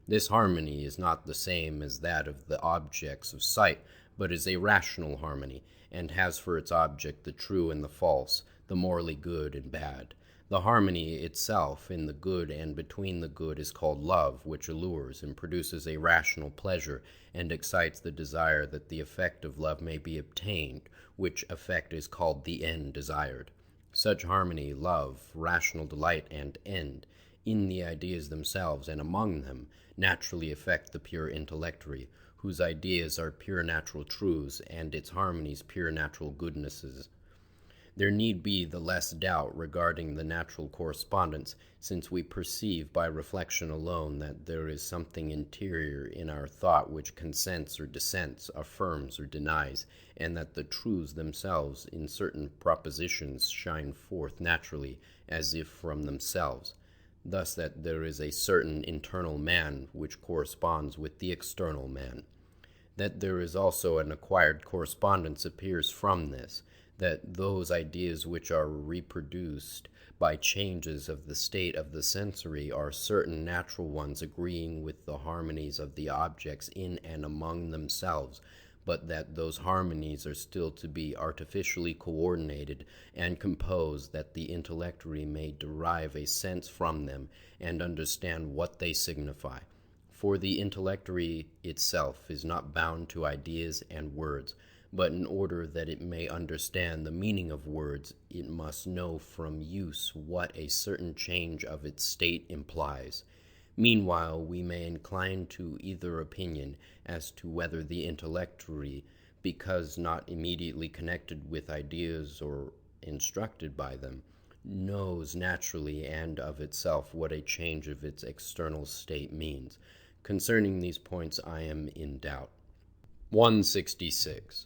This harmony is not the same as that of the objects of sight, but is a rational harmony, and has for its object the true and the false, the morally good and bad. The harmony itself in the good and between the good is called love, which allures and produces a rational pleasure, and excites the desire that the effect of love may be obtained, which effect is called the end desired. Such harmony, love, rational delight, and end, in the ideas themselves and among them, naturally affect the pure intellectory, whose ideas are pure natural truths, and its harmonies pure natural goodnesses. There need be the less doubt regarding the natural correspondence, since we perceive by reflection alone that there is something interior in our thought which consents or dissents, affirms or denies, and that the truths themselves in certain propositions shine forth naturally, as if from themselves. Thus that there is a certain internal man which corresponds with the external man. That there is also an acquired correspondence appears from this, that those ideas which are reproduced by changes of the state of the sensory are certain natural ones agreeing with the harmonies of the objects in and among themselves, but that those harmonies are still to be artificially coordinated and composed, that the intellectory may derive a sense from them and understand what they signify. For the intellectory itself is not bound to ideas and words, but in order that it may understand the meaning of words, it must know from use what a certain change of its state implies. Meanwhile, we may incline to either opinion as to whether the intellectory, because not immediately connected with ideas or instructed by them, knows naturally and of itself what a change of its external state means. Concerning these points I am in doubt. 166.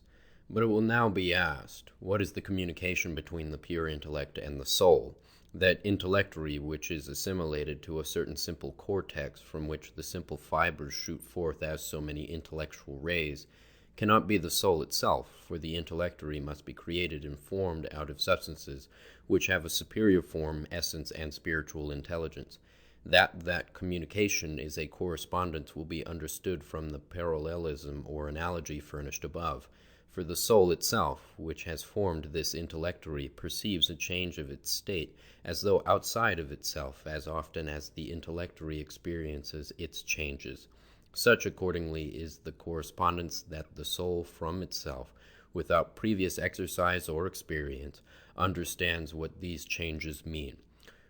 But it will now be asked, what is the communication between the pure intellect and the soul? That intellectory which is assimilated to a certain simple cortex from which the simple fibers shoot forth as so many intellectual rays, cannot be the soul itself, for the intellectory must be created and formed out of substances which have a superior form, essence, and spiritual intelligence. That communication is a correspondence will be understood from the parallelism or analogy furnished above. For the soul itself, which has formed this intellectory, perceives a change of its state, as though outside of itself, as often as the intellectory experiences its changes. Such, accordingly, is the correspondence that the soul from itself, without previous exercise or experience, understands what these changes mean.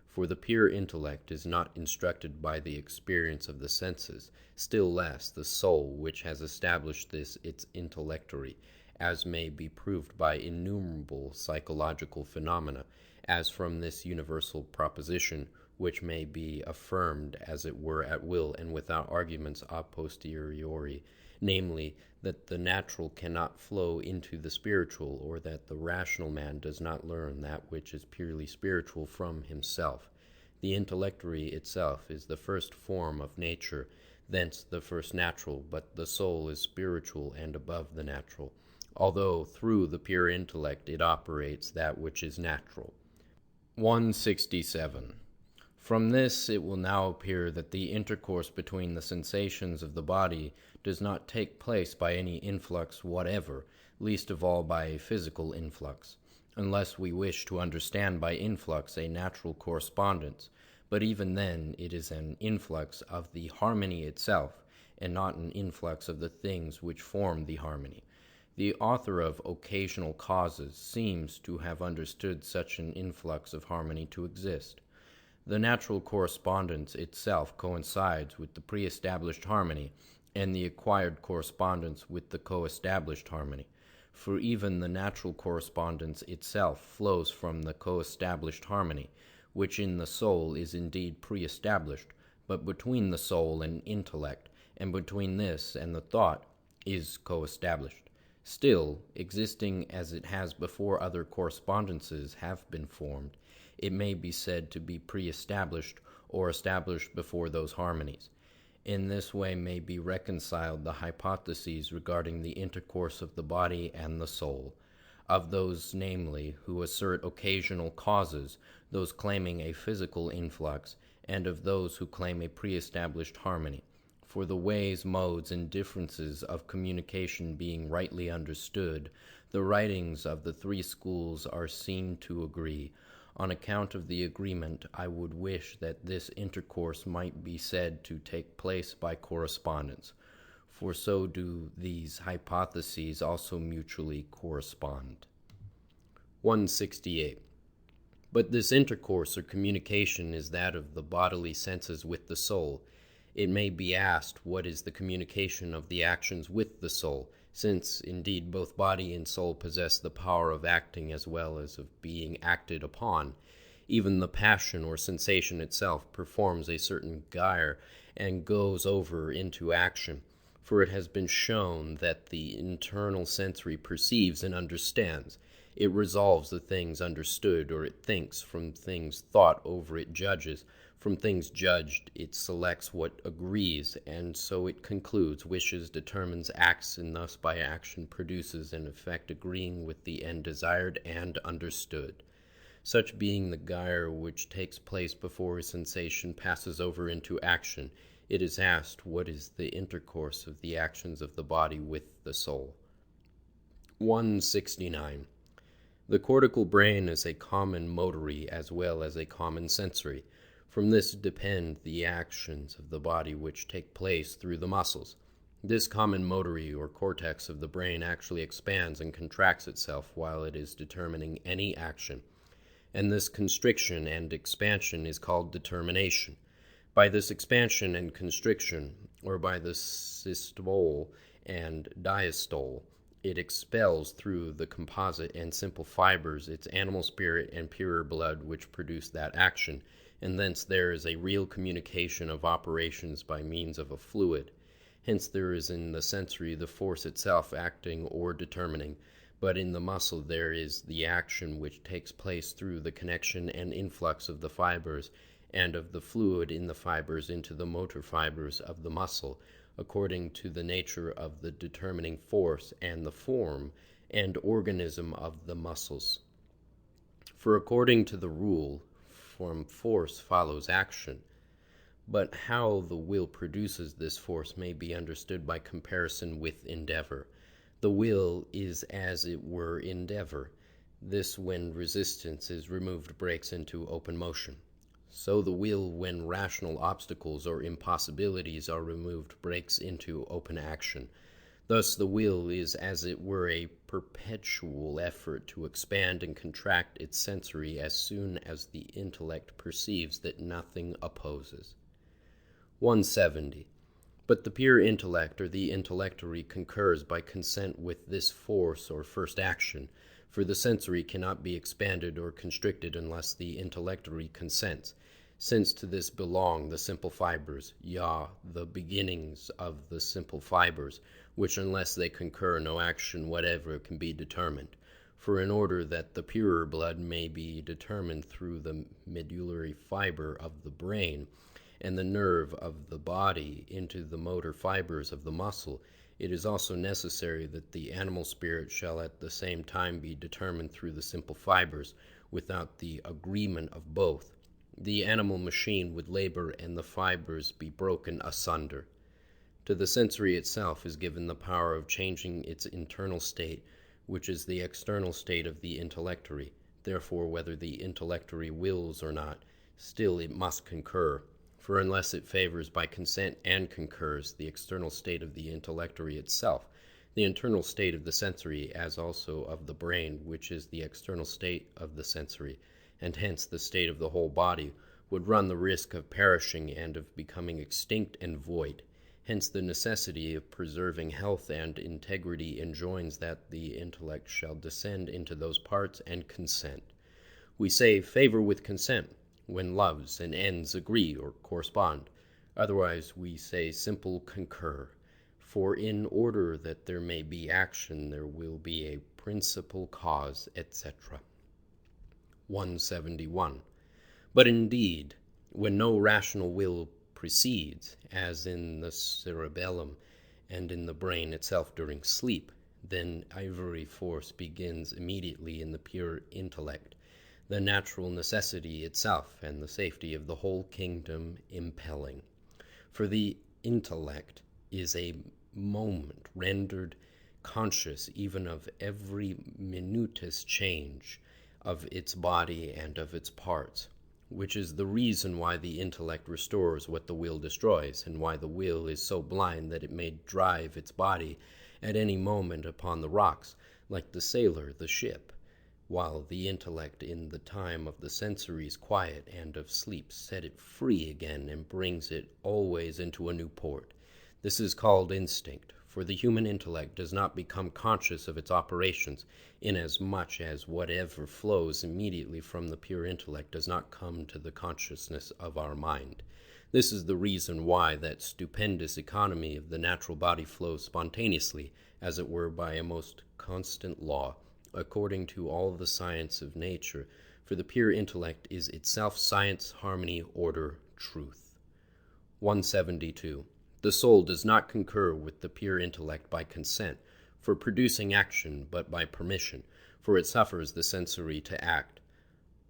For the pure intellect is not instructed by the experience of the senses, still less the soul which has established this its intellectory, as may be proved by innumerable psychological phenomena, as from this universal proposition, which may be affirmed as it were at will and without arguments a posteriori, namely, that the natural cannot flow into the spiritual, or that the rational man does not learn that which is purely spiritual from himself. The intellectory itself is the first form of nature, thence the first natural, but the soul is spiritual and above the natural, although through the pure intellect it operates that which is natural. 167. From this it will now appear that the intercourse between the sensations of the body does not take place by any influx whatever, least of all by a physical influx, unless we wish to understand by influx a natural correspondence, but even then it is an influx of the harmony itself, and not an influx of the things which form the harmony. The author of Occasional Causes seems to have understood such an influx of harmony to exist. The natural correspondence itself coincides with the pre-established harmony, and the acquired correspondence with the co-established harmony. For even the natural correspondence itself flows from the co-established harmony, which in the soul is indeed pre-established, but between the soul and intellect, and between this and the thought, is co-established. Still, existing as it has before other correspondences have been formed, it may be said to be pre-established or established before those harmonies. In this way may be reconciled the hypotheses regarding the intercourse of the body and the soul, of those, namely, who assert occasional causes, those claiming a physical influx, and of those who claim a pre-established harmony. For the ways, modes, and differences of communication being rightly understood, the writings of the three schools are seen to agree. On account of the agreement, I would wish that this intercourse might be said to take place by correspondence, for so do these hypotheses also mutually correspond. 168. But this intercourse or communication is that of the bodily senses with the soul. It may be asked, what is the communication of the actions with the soul, since, indeed, both body and soul possess the power of acting as well as of being acted upon. Even the passion or sensation itself performs a certain gyre and goes over into action, for it has been shown that the internal sensory perceives and understands. It resolves the things understood, or it thinks; from things thought over it judges; from things judged it selects what agrees, and so it concludes, wishes, determines, acts, and thus by action produces an effect agreeing with the end desired and understood. Such being the gyre which takes place before a sensation passes over into action, it is asked, what is the intercourse of the actions of the body with the soul? 169. The cortical brain is a common motory as well as a common sensory. From this depend the actions of the body which take place through the muscles. This common motory or cortex of the brain actually expands and contracts itself while it is determining any action, and this constriction and expansion is called determination. By this expansion and constriction, or by the systole and diastole, it expels through the composite and simple fibers its animal spirit and purer blood which produce that action, and thence there is a real communication of operations by means of a fluid. Hence there is in the sensory the force itself acting or determining, but in the muscle there is the action which takes place through the connection and influx of the fibers, and of the fluid in the fibers into the motor fibers of the muscle, according to the nature of the determining force and the form and organism of the muscles. For according to the rule, from force follows action. But how the will produces this force may be understood by comparison with endeavour. The will is as it were endeavour. This, when resistance is removed, breaks into open motion. So the will, when rational obstacles or impossibilities are removed, breaks into open action. Thus the will is as it were a perpetual effort to expand and contract its sensory as soon as the intellect perceives that nothing opposes. 170. But the pure intellect or the intellectory concurs by consent with this force or first action, for the sensory cannot be expanded or constricted unless the intellectory consents, since to this belong the simple fibers, the beginnings of the simple fibers, which unless they concur no action whatever can be determined. For in order that the purer blood may be determined through the medullary fiber of the brain, and the nerve of the body into the motor fibers of the muscle, it is also necessary that the animal spirit shall at the same time be determined through the simple fibers. Without the agreement of both, the animal machine would labor and the fibers be broken asunder. To the sensory itself is given the power of changing its internal state, which is the external state of the intellectory. Therefore, whether the intellectory wills or not, still it must concur. For unless it favors by consent and concurs the external state of the intellectory itself, the internal state of the sensory, as also of the brain, which is the external state of the sensory, and hence the state of the whole body, would run the risk of perishing and of becoming extinct and void. Hence the necessity of preserving health and integrity enjoins that the intellect shall descend into those parts and consent. We say favor with consent, when loves and ends agree or correspond. Otherwise we say simple concur. For in order that there may be action, there will be a principal cause, etc. 171. But indeed, when no rational will precedes, as in the cerebellum and in the brain itself during sleep, then every force begins immediately in the pure intellect, the natural necessity itself and the safety of the whole kingdom impelling. For the intellect is a moment rendered conscious even of every minutest change of its body and of its parts, which is the reason why the intellect restores what the will destroys, and why the will is so blind that it may drive its body at any moment upon the rocks, like the sailor the ship, while the intellect in the time of the sensory's quiet and of sleep set it free again and brings it always into a new port. This is called instinct, for the human intellect does not become conscious of its operations, inasmuch as whatever flows immediately from the pure intellect does not come to the consciousness of our mind. This is the reason why that stupendous economy of the natural body flows spontaneously, as it were by a most constant law, according to all the science of nature, for the pure intellect is itself science, harmony, order, truth. 172. The soul does not concur with the pure intellect by consent, for producing action, but by permission, for it suffers the sensory to act.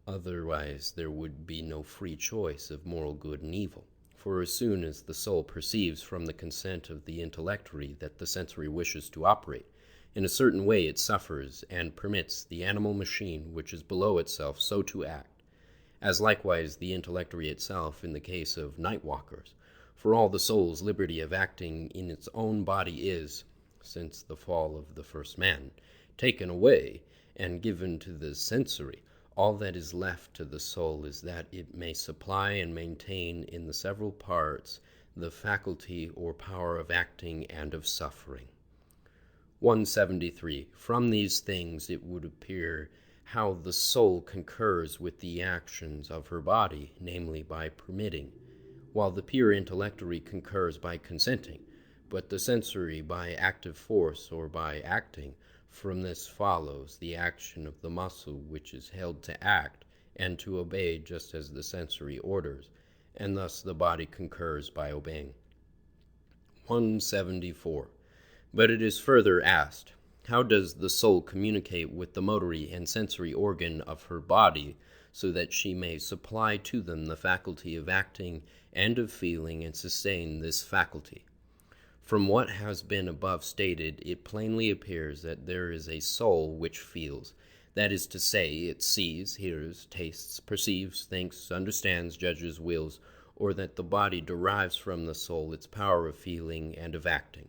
Otherwise there would be no free choice of moral good and evil. For as soon as the soul perceives from the consent of the intellectory that the sensory wishes to operate, in a certain way it suffers and permits the animal machine which is below itself so to act, as likewise the intellectory itself in the case of night walkers. For all the soul's liberty of acting in its own body is, since the fall of the first man, taken away and given to the sensory. All that is left to the soul is that it may supply and maintain in the several parts the faculty or power of acting and of suffering. 173. From these things it would appear how the soul concurs with the actions of her body, namely by permitting, while the pure intellectory concurs by consenting, but the sensory by active force or by acting. From this follows the action of the muscle which is held to act and to obey just as the sensory orders, and thus the body concurs by obeying. 174. But it is further asked, how does the soul communicate with the motory and sensory organ of her body, so that she may supply to them the faculty of acting and of feeling and sustain this faculty? From what has been above stated, it plainly appears that there is a soul which feels, that is to say, it sees, hears, tastes, perceives, thinks, understands, judges, wills, or that the body derives from the soul its power of feeling and of acting.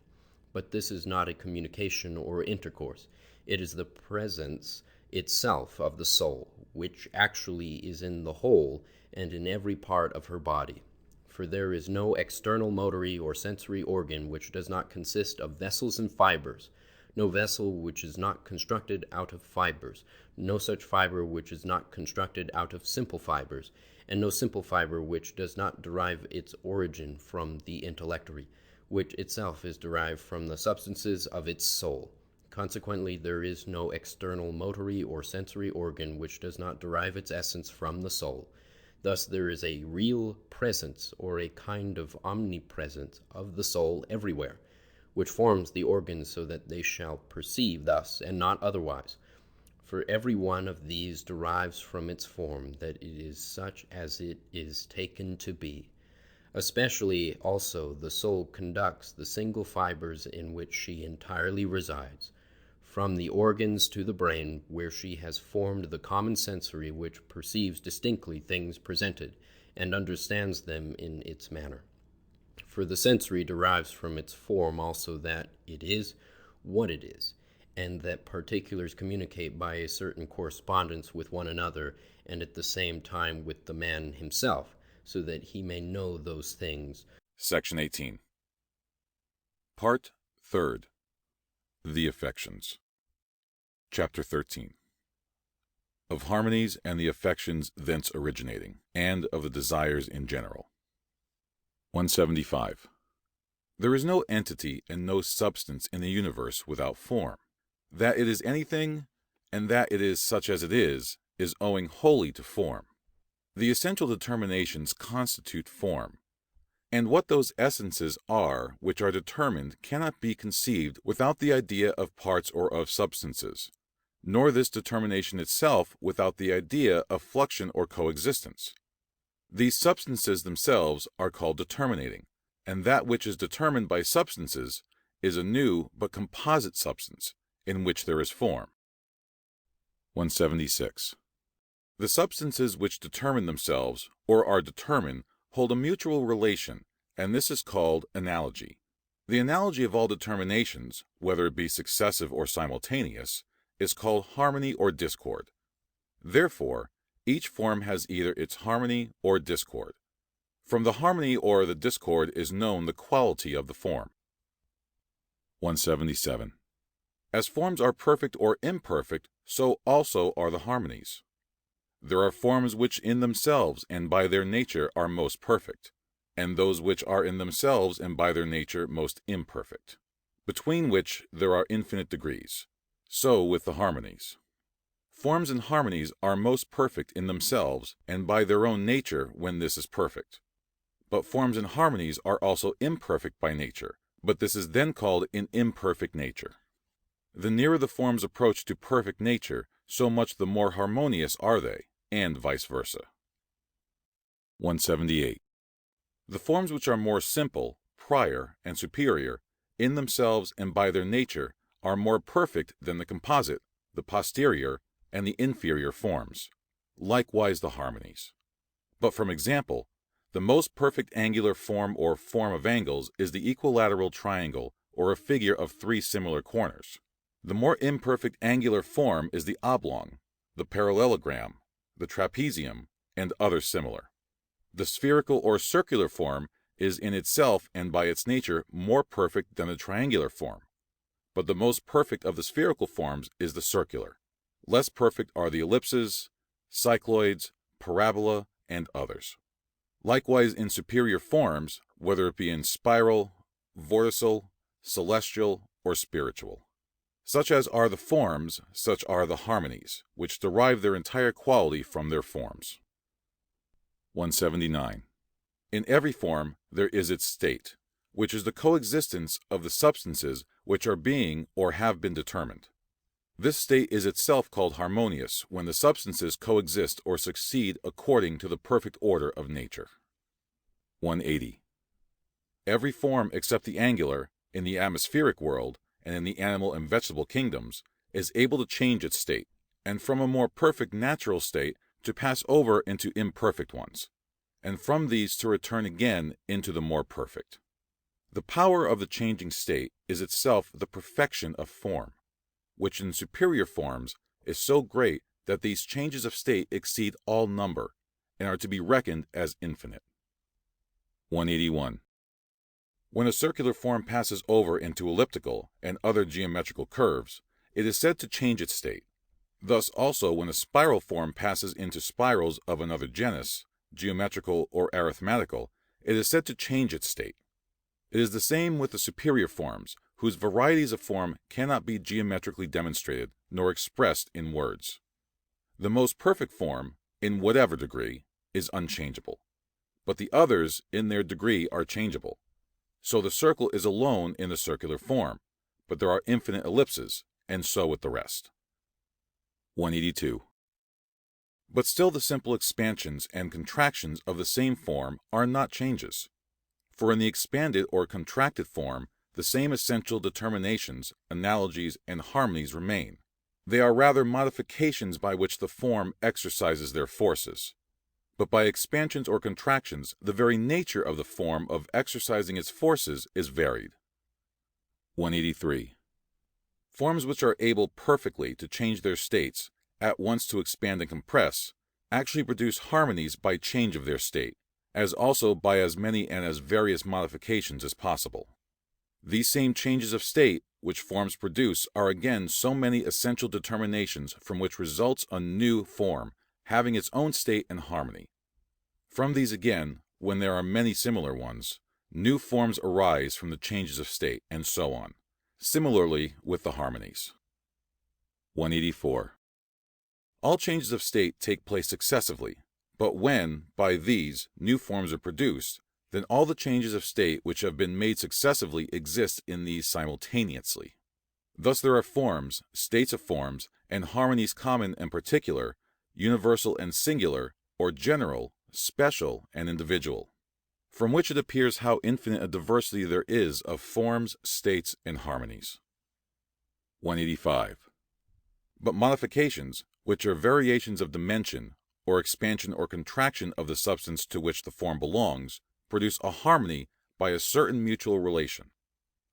But this is not a communication or intercourse. It is the presence itself of the soul, which actually is in the whole and in every part of her body. For there is no external motory or sensory organ which does not consist of vessels and fibers, no vessel which is not constructed out of fibers, no such fiber which is not constructed out of simple fibers, and no simple fiber which does not derive its origin from the intellectory, which itself is derived from the substances of its soul. Consequently, there is no external motory or sensory organ which does not derive its essence from the soul. Thus there is a real presence, or a kind of omnipresence, of the soul everywhere, which forms the organs so that they shall perceive thus and not otherwise. For every one of these derives from its form that it is such as it is taken to be. Especially also the soul conducts the single fibers in which she entirely resides, from the organs to the brain, where she has formed the common sensory which perceives distinctly things presented, and understands them in its manner. For the sensory derives from its form also that it is what it is, and that particulars communicate by a certain correspondence with one another, and at the same time with the man himself, so that he may know those things. Section 18. Part 3rd. The Affections. Chapter 13. Of harmonies and the affections thence originating, and of the desires in general. 175. There is no entity and no substance in the universe without form. That it is anything, and that it is such as it is owing wholly to form. The essential determinations constitute form, and what those essences are which are determined cannot be conceived without the idea of parts or of substances, nor this determination itself without the idea of fluxion or coexistence. These substances themselves are called determinating, and that which is determined by substances is a new but composite substance, in which there is form. 176. The substances which determine themselves, or are determined, hold a mutual relation, and this is called analogy. The analogy of all determinations, whether it be successive or simultaneous, is called harmony or discord. Therefore, each form has either its harmony or discord. From the harmony or the discord is known the quality of the form. 177. As forms are perfect or imperfect, so also are the harmonies. There are forms which in themselves and by their nature are most perfect, and those which are in themselves and by their nature most imperfect, between which there are infinite degrees. So with the harmonies. Forms and harmonies are most perfect in themselves and by their own nature when this is perfect. But forms and harmonies are also imperfect by nature, but this is then called an imperfect nature. The nearer the forms approach to perfect nature, so much the more harmonious are they, and vice versa. 178. The forms which are more simple, prior, and superior, in themselves and by their nature, are more perfect than the composite, the posterior, and the inferior forms. Likewise the harmonies. But from example, the most perfect angular form or form of angles is the equilateral triangle, or a figure of 3 similar corners. The more imperfect angular form is the oblong, the parallelogram, the trapezium, and others similar. The spherical or circular form is in itself and by its nature more perfect than the triangular form. But the most perfect of the spherical forms is the circular. Less perfect are the ellipses, cycloids, parabola, and others. Likewise in superior forms, whether it be in spiral, vortical, celestial, or spiritual. Such as are the forms, such are the harmonies, which derive their entire quality from their forms. 179. In every form there is its state, which is the coexistence of the substances which are being or have been determined. This state is itself called harmonious when the substances coexist or succeed according to the perfect order of nature. 180. Every form except the angular, in the atmospheric world and in the animal and vegetable kingdoms, is able to change its state, and from a more perfect natural state to pass over into imperfect ones, and from these to return again into the more perfect. The power of the changing state is itself the perfection of form, which in superior forms is so great that these changes of state exceed all number, and are to be reckoned as infinite. 181. When a circular form passes over into elliptical and other geometrical curves, it is said to change its state. Thus also when a spiral form passes into spirals of another genus, geometrical or arithmetical, it is said to change its state. It is the same with the superior forms, whose varieties of form cannot be geometrically demonstrated nor expressed in words. The most perfect form, in whatever degree, is unchangeable, but the others in their degree are changeable. So the circle is alone in the circular form, but there are infinite ellipses, and so with the rest. 182. But still the simple expansions and contractions of the same form are not changes. For in the expanded or contracted form, the same essential determinations, analogies, and harmonies remain. They are rather modifications by which the form exercises their forces. But by expansions or contractions, the very nature of the form of exercising its forces is varied. 183. Forms which are able perfectly to change their states, at once to expand and compress, actually produce harmonies by change of their state, as also by as many and as various modifications as possible. These same changes of state which forms produce are again so many essential determinations from which results a new form, having its own state and harmony. From these again, when there are many similar ones, new forms arise from the changes of state, and so on. Similarly with the harmonies. 184. All changes of state take place successively, but when, by these, new forms are produced, then all the changes of state which have been made successively exist in these simultaneously. Thus there are forms, states of forms, and harmonies common and particular, universal and singular, or general, special, and individual, from which it appears how infinite a diversity there is of forms, states, and harmonies. 185. But modifications, which are variations of dimension, or expansion or contraction of the substance to which the form belongs, produce a harmony by a certain mutual relation.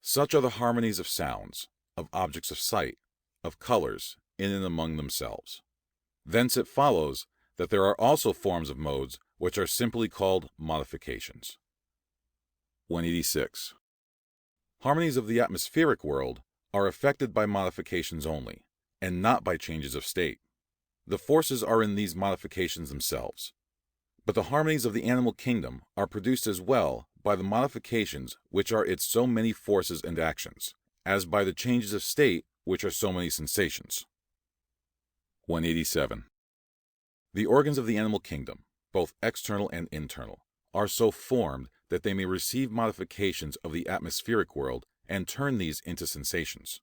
Such are the harmonies of sounds, of objects of sight, of colors, in and among themselves. Thence it follows that there are also forms of modes which are simply called modifications. 186. Harmonies of the atmospheric world are affected by modifications only, and not by changes of state. The forces are in these modifications themselves. But the harmonies of the animal kingdom are produced as well by the modifications which are its so many forces and actions, as by the changes of state which are so many sensations. 187. The organs of the animal kingdom, both external and internal, are so formed that they may receive modifications of the atmospheric world and turn these into sensations.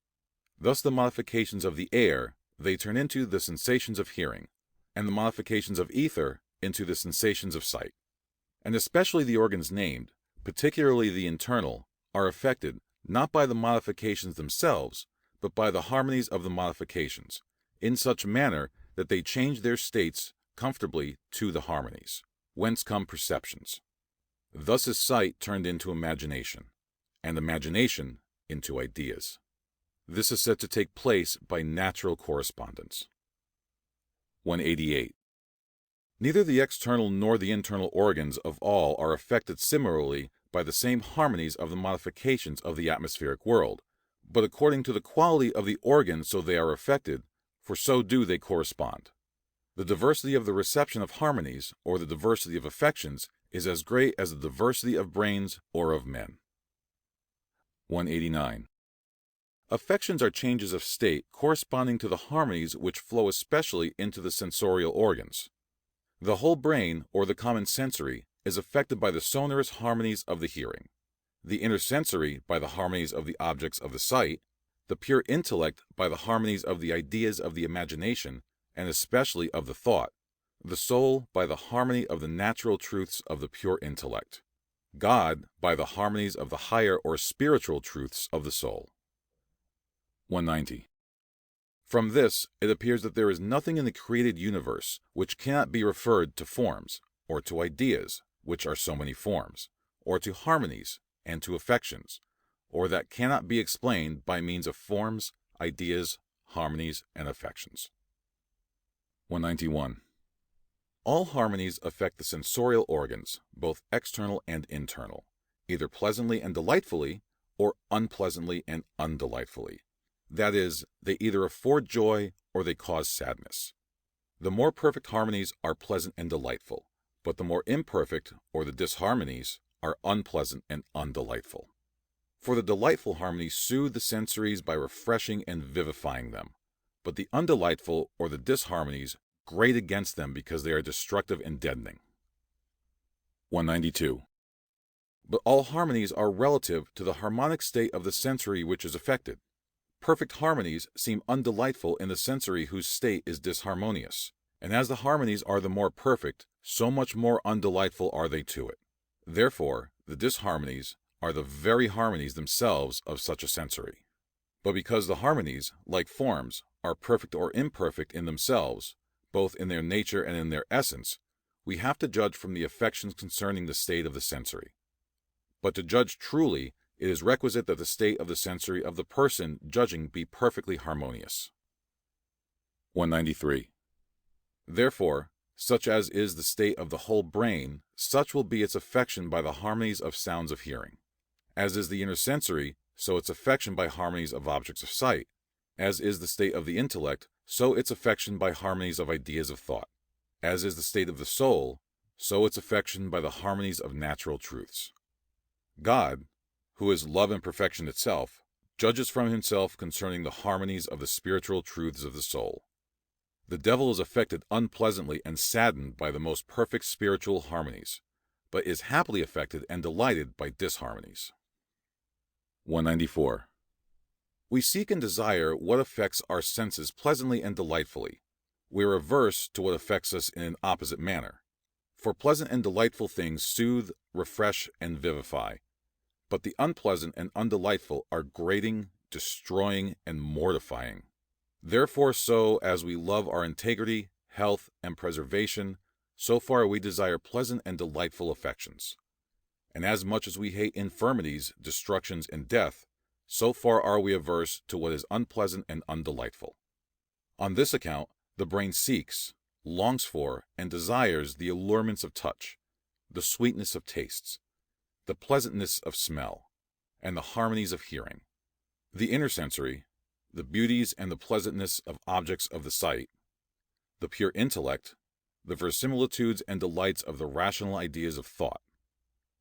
Thus the modifications of the air they turn into the sensations of hearing, and the modifications of ether into the sensations of sight. And especially the organs named, particularly the internal, are affected not by the modifications themselves, but by the harmonies of the modifications, in such manner that they change their states comfortably to the harmonies, whence come perceptions. Thus is sight turned into imagination, and imagination into ideas. This is said to take place by natural correspondence. 188. Neither the external nor the internal organs of all are affected similarly by the same harmonies of the modifications of the atmospheric world, but according to the quality of the organ so they are affected, for so do they correspond. The diversity of the reception of harmonies, or the diversity of affections, is as great as the diversity of brains or of men. 189. Affections are changes of state corresponding to the harmonies which flow especially into the sensorial organs. The whole brain, or the common sensory, is affected by the sonorous harmonies of the hearing, the intersensory by the harmonies of the objects of the sight, the pure intellect by the harmonies of the ideas of the imagination, and especially of the thought, the soul by the harmony of the natural truths of the pure intellect, God by the harmonies of the higher or spiritual truths of the soul. 190. From this, it appears that there is nothing in the created universe which cannot be referred to forms, or to ideas, which are so many forms, or to harmonies, and to affections, or that cannot be explained by means of forms, ideas, harmonies, and affections. 191. All harmonies affect the sensorial organs, both external and internal, either pleasantly and delightfully, or unpleasantly and undelightfully. That is, they either afford joy or they cause sadness. The more perfect harmonies are pleasant and delightful, but the more imperfect, or the disharmonies, are unpleasant and undelightful. For the delightful harmonies soothe the sensories by refreshing and vivifying them, but the undelightful, or the disharmonies, grate against them because they are destructive and deadening. 192. But all harmonies are relative to the harmonic state of the sensory which is affected. Perfect harmonies seem undelightful in the sensory whose state is disharmonious, and as the harmonies are the more perfect, so much more undelightful are they to it. Therefore, the disharmonies are the very harmonies themselves of such a sensory. But because the harmonies, like forms, are perfect or imperfect in themselves, both in their nature and in their essence, we have to judge from the affections concerning the state of the sensory. But to judge truly, it is requisite that the state of the sensory of the person judging be perfectly harmonious. 193. Therefore, such as is the state of the whole brain, such will be its affection by the harmonies of sounds of hearing. As is the inner sensory, so its affection by harmonies of objects of sight. As is the state of the intellect, so its affection by harmonies of ideas of thought. As is the state of the soul, so its affection by the harmonies of natural truths. God, who is love and perfection itself, judges from himself concerning the harmonies of the spiritual truths of the soul. The devil is affected unpleasantly and saddened by the most perfect spiritual harmonies, but is happily affected and delighted by disharmonies. 194. We seek and desire what affects our senses pleasantly and delightfully. We are averse to what affects us in an opposite manner. For pleasant and delightful things soothe, refresh, and vivify. But the unpleasant and undelightful are grating, destroying, and mortifying. Therefore, so as we love our integrity, health, and preservation, so far we desire pleasant and delightful affections. And as much as we hate infirmities, destructions, and death, so far are we averse to what is unpleasant and undelightful. On this account, the brain seeks, longs for, and desires the allurements of touch, the sweetness of tastes, the pleasantness of smell, and the harmonies of hearing. The inner sensory, the beauties and the pleasantness of objects of the sight, the pure intellect, the verisimilitudes and delights of the rational ideas of thought.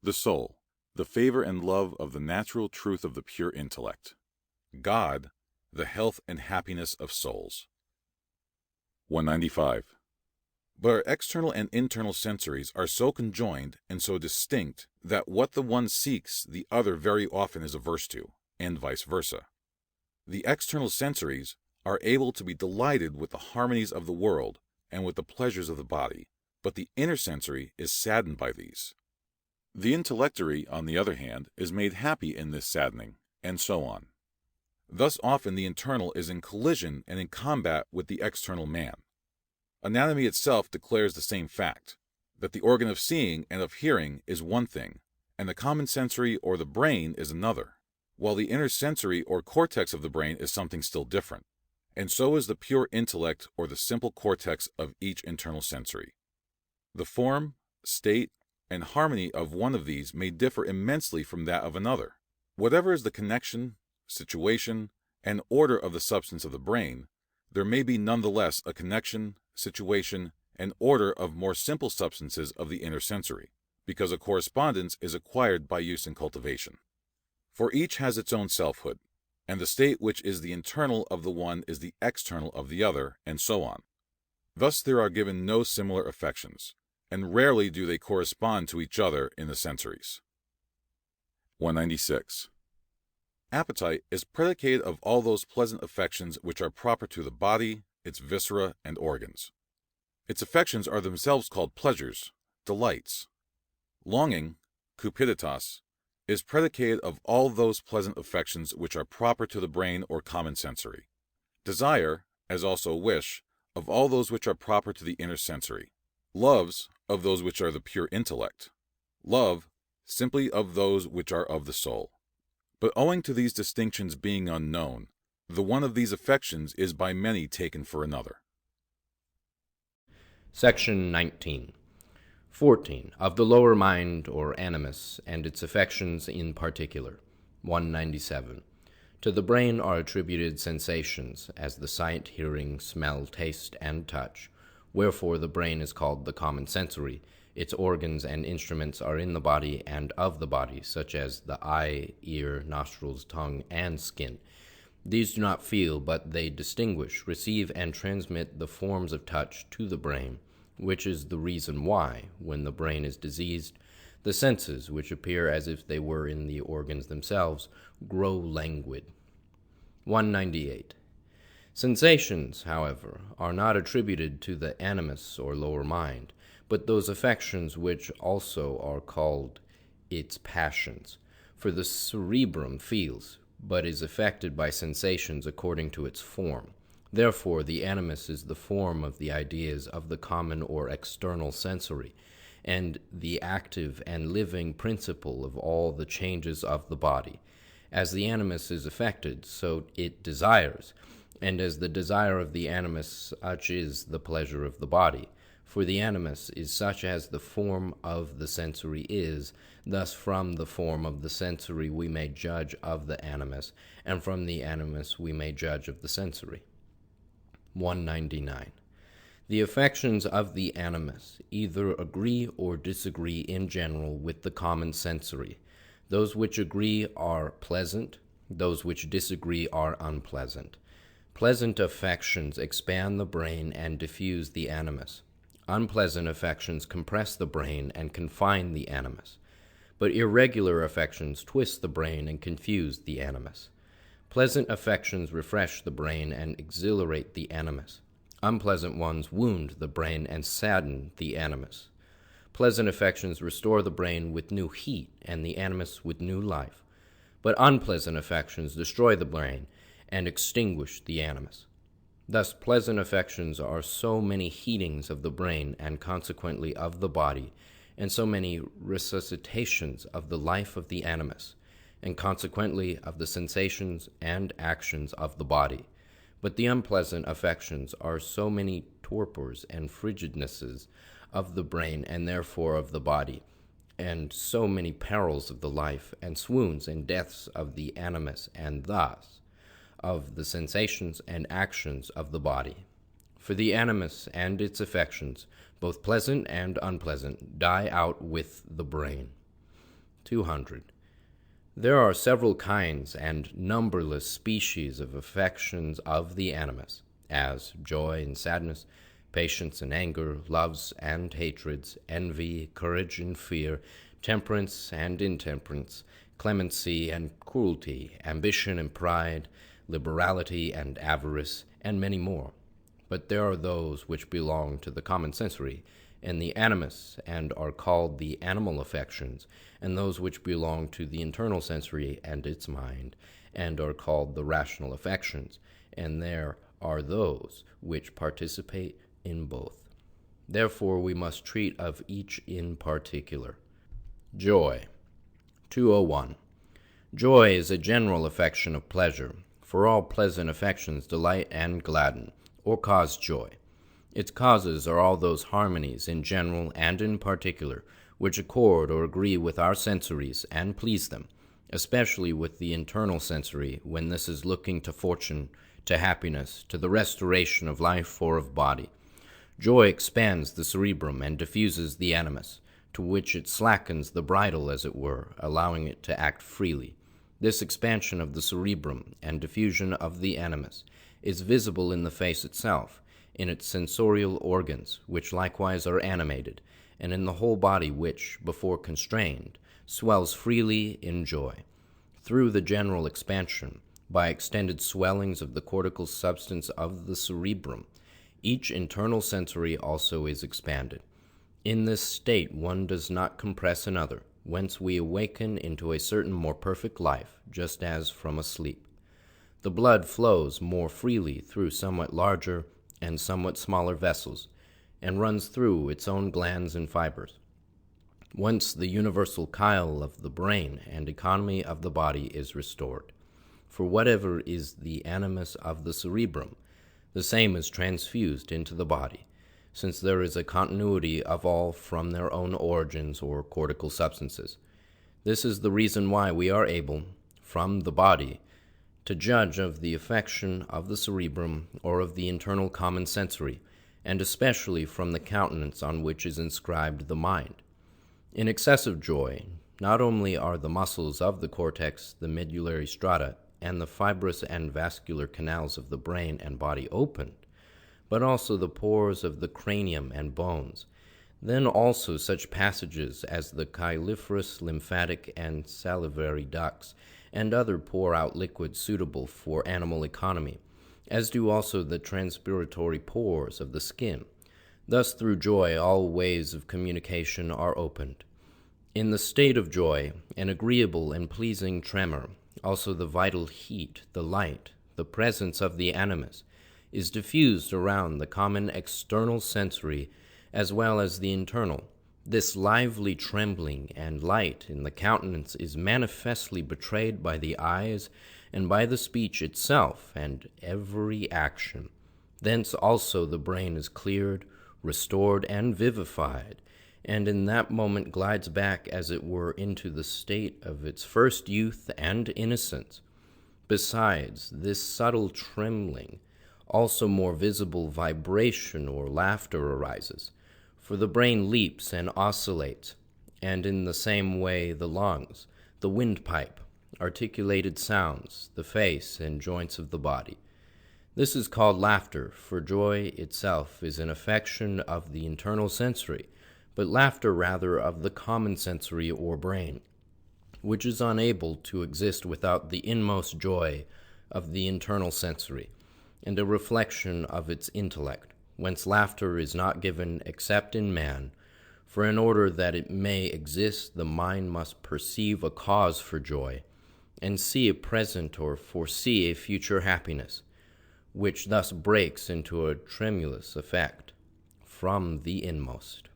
The soul, the favor and love of the natural truth of the pure intellect. God, the health and happiness of souls. 195. But our external and internal sensories are so conjoined and so distinct that what the one seeks the other very often is averse to, and vice versa. The external sensories are able to be delighted with the harmonies of the world and with the pleasures of the body, but the inner sensory is saddened by these. The intellectory, on the other hand, is made happy in this saddening, and so on. Thus often the internal is in collision and in combat with the external man. Anatomy itself declares the same fact, that the organ of seeing and of hearing is one thing, and the common sensory or the brain is another, while the inner sensory or cortex of the brain is something still different, and so is the pure intellect or the simple cortex of each internal sensory. The form, state, and harmony of one of these may differ immensely from that of another. Whatever is the connection, situation, and order of the substance of the brain, there may be none the less a connection, situation, and order of more simple substances of the inner sensory, because a correspondence is acquired by use and cultivation. For each has its own selfhood, and the state which is the internal of the one is the external of the other, and so on. Thus there are given no similar affections, and rarely do they correspond to each other in the sensories. 196. Appetite is predicated of all those pleasant affections which are proper to the body, its viscera, and organs. Its affections are themselves called pleasures, delights. Longing, cupiditas, is predicated of all those pleasant affections which are proper to the brain or common sensory. Desire, as also wish, of all those which are proper to the inner sensory. Loves, of those which are the pure intellect. Love, simply of those which are of the soul. But owing to these distinctions being unknown, the one of these affections is by many taken for another. Section 19. 14. Of the lower mind, or animus, and its affections in particular. 197. To the brain are attributed sensations, as the sight, hearing, smell, taste, and touch. Wherefore the brain is called the common sensory. Its organs and instruments are in the body and of the body, such as the eye, ear, nostrils, tongue, and skin. These do not feel, but they distinguish, receive, and transmit the forms of touch to the brain, which is the reason why, when the brain is diseased, the senses, which appear as if they were in the organs themselves, grow languid. 198. Sensations, however, are not attributed to the animus or lower mind, but those affections which also are called its passions. For the cerebrum feels, but is affected by sensations according to its form. Therefore the animus is the form of the ideas of the common or external sensory, and the active and living principle of all the changes of the body. As the animus is affected, so it desires, and as the desire of the animus, such is the pleasure of the body. For the animus is such as the form of the sensory is, thus from the form of the sensory we may judge of the animus, and from the animus we may judge of the sensory. 199. The affections of the animus either agree or disagree in general with the common sensory. Those which agree are pleasant, those which disagree are unpleasant. Pleasant affections expand the brain and diffuse the animus. Unpleasant affections compress the brain and confine the animus. But irregular affections twist the brain and confuse the animus. Pleasant affections refresh the brain and exhilarate the animus. Unpleasant ones wound the brain and sadden the animus. Pleasant affections restore the brain with new heat and the animus with new life. But unpleasant affections destroy the brain and extinguish the animus. Thus pleasant affections are so many heatings of the brain and consequently of the body, and so many resuscitations of the life of the animus, and consequently of the sensations and actions of the body. But the unpleasant affections are so many torpors and frigidnesses of the brain and therefore of the body, and so many perils of the life, and swoons and deaths of the animus, and thus of the sensations and actions of the body. For the animus and its affections, both pleasant and unpleasant, die out with the brain. 200. There are several kinds and numberless species of affections of the animus, as joy and sadness, patience and anger, loves and hatreds, envy, courage and fear, temperance and intemperance, clemency and cruelty, ambition and pride, liberality and avarice, and many more. But there are those which belong to the common sensory, and the animus, and are called the animal affections, and those which belong to the internal sensory and its mind, and are called the rational affections, and there are those which participate in both. Therefore we must treat of each in particular. Joy. 201. Joy is a general affection of pleasure, for all pleasant affections delight and gladden, or cause joy. Its causes are all those harmonies in general and in particular, which accord or agree with our sensories and please them, especially with the internal sensory, when this is looking to fortune, to happiness, to the restoration of life or of body. Joy expands the cerebrum and diffuses the animus, to which it slackens the bridle, as it were, allowing it to act freely. This expansion of the cerebrum and diffusion of the animus is visible in the face itself, in its sensorial organs, which likewise are animated, and in the whole body which, before constrained, swells freely in joy. Through the general expansion, by extended swellings of the cortical substance of the cerebrum, each internal sensory also is expanded. In this state one does not compress another, whence we awaken into a certain more perfect life, just as from a sleep. The blood flows more freely through somewhat larger and somewhat smaller vessels, and runs through its own glands and fibers. whence the universal chyle of the brain and economy of the body is restored. For whatever is the animus of the cerebrum, the same is transfused into the body, since there is a continuity of all from their own origins or cortical substances. This is the reason why we are able, from the body, to judge of the affection of the cerebrum or of the internal common sensory, and especially from the countenance on which is inscribed the mind. In excessive joy, not only are the muscles of the cortex, the medullary strata, and the fibrous and vascular canals of the brain and body opened, but also the pores of the cranium and bones, then also such passages as the chyliferous, lymphatic, and salivary ducts, and other pour out liquids suitable for animal economy, as do also the transpiratory pores of the skin. Thus through joy all ways of communication are opened. In the state of joy, an agreeable and pleasing tremor, also the vital heat, the light, the presence of the animus, is diffused around the common external sensory as well as the internal. This lively trembling and light in the countenance is manifestly betrayed by the eyes and by the speech itself and every action. Thence also the brain is cleared, restored, and vivified, and in that moment glides back as it were into the state of its first youth and innocence. Besides this subtle trembling, also more visible vibration or laughter arises, for the brain leaps and oscillates, and in the same way the lungs, the windpipe, articulated sounds, the face and joints of the body. This is called laughter, for joy itself is an affection of the internal sensory, but laughter rather of the common sensory or brain, which is unable to exist without the inmost joy of the internal sensory, and a reflection of its intellect, whence laughter is not given except in man, for in order that it may exist the mind must perceive a cause for joy, and see a present or foresee a future happiness, which thus breaks into a tremulous effect from the inmost.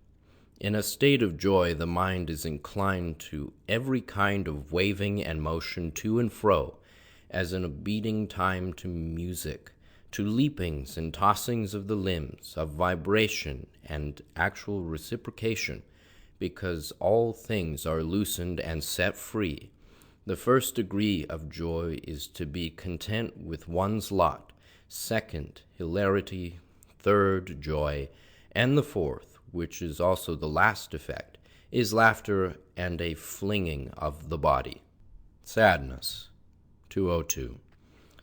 In a state of joy the mind is inclined to every kind of waving and motion to and fro, as in a beating time to music, to leapings and tossings of the limbs, of vibration and actual reciprocation, because all things are loosened and set free. The first degree of joy is to be content with one's lot, second, hilarity, third, joy, and the fourth, which is also the last effect, is laughter and a flinging of the body. Sadness. 202.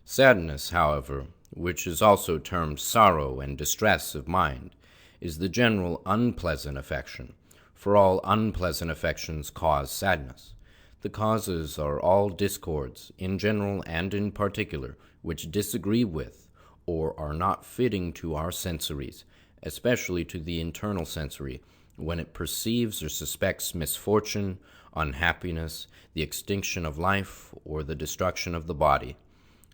Sadness, however, which is also termed sorrow and distress of mind, is the general unpleasant affection, for all unpleasant affections cause sadness. The causes are all discords, in general and in particular, which disagree with, or are not fitting to our sensories, especially to the internal sensory, when it perceives or suspects misfortune, unhappiness, the extinction of life, or the destruction of the body.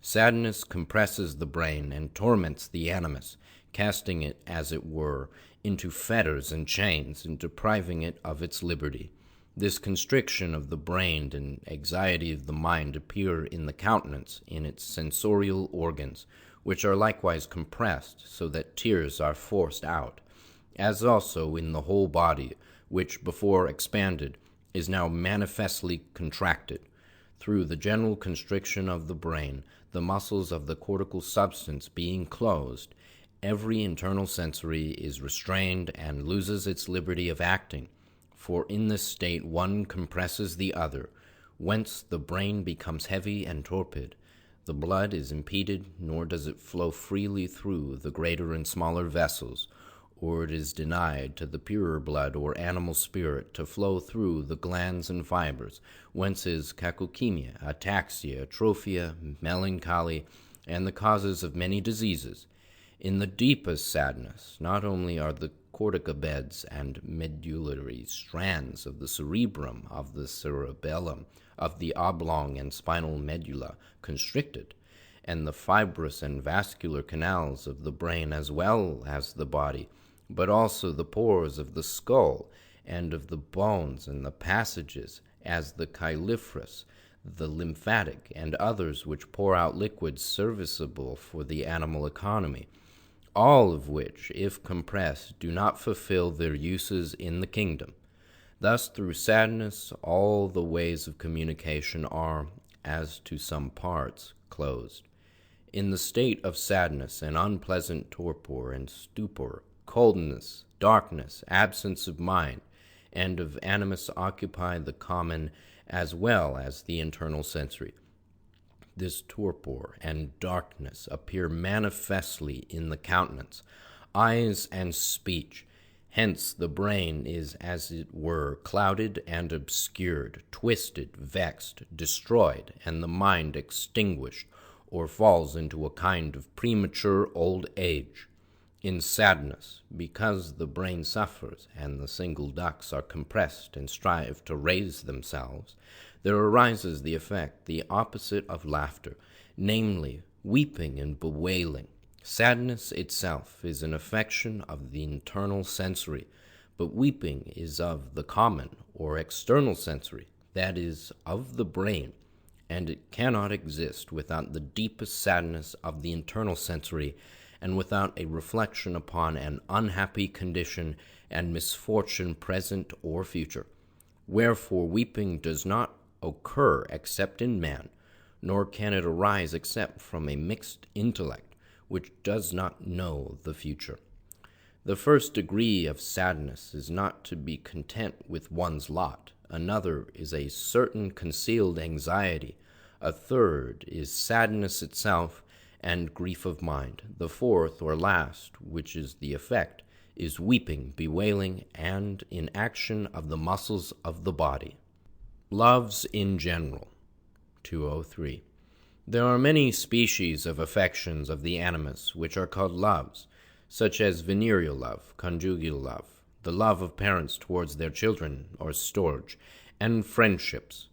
Sadness compresses the brain and torments the animus, casting it, as it were, into fetters and chains, and depriving it of its liberty. This constriction of the brain and anxiety of the mind appear in the countenance, in its sensorial organs, which are likewise compressed, so that tears are forced out, as also in the whole body, which before expanded is now manifestly contracted. Through the general constriction of the brain, the muscles of the cortical substance being closed, every internal sensory is restrained and loses its liberty of acting, for in this state one compresses the other, whence the brain becomes heavy and torpid. The blood is impeded, nor does it flow freely through the greater and smaller vessels, or it is denied to the purer blood or animal spirit to flow through the glands and fibers, whence is cacochemia, ataxia, atrophia, melancholy, and the causes of many diseases. In the deepest sadness, not only are the cortica beds and medullary strands of the cerebrum, of the cerebellum, of the oblong and spinal medulla constricted, and the fibrous and vascular canals of the brain as well as the body, but also the pores of the skull and of the bones and the passages, as the chyliferous, the lymphatic, and others which pour out liquids serviceable for the animal economy, all of which, if compressed, do not fulfill their uses in the kingdom. Thus, through sadness, all the ways of communication are, as to some parts, closed. In the state of sadness, an unpleasant torpor and stupor, coldness, darkness, absence of mind, and of animus occupy the common as well as the internal sensory. This torpor and darkness appear manifestly in the countenance, eyes, and speech. Hence the brain is as it were clouded and obscured, twisted, vexed, destroyed, and the mind extinguished, or falls into a kind of premature old age. In sadness, because the brain suffers, and the single ducts are compressed and strive to raise themselves, there arises the effect, the opposite of laughter, namely, weeping and bewailing. Sadness itself is an affection of the internal sensory, but weeping is of the common or external sensory, that is, of the brain, and it cannot exist without the deepest sadness of the internal sensory, and without a reflection upon an unhappy condition and misfortune present or future. Wherefore weeping does not occur except in man, nor can it arise except from a mixed intellect, which does not know the future. The first degree of sadness is not to be content with one's lot. Another is a certain concealed anxiety. A third is sadness itself and grief of mind. The fourth, or last, which is the effect, is weeping, bewailing, and inaction of the muscles of the body. Loves in general. 203. There are many species of affections of the animus which are called loves, such as venereal love, conjugal love, the love of parents towards their children, or storge, and friendships.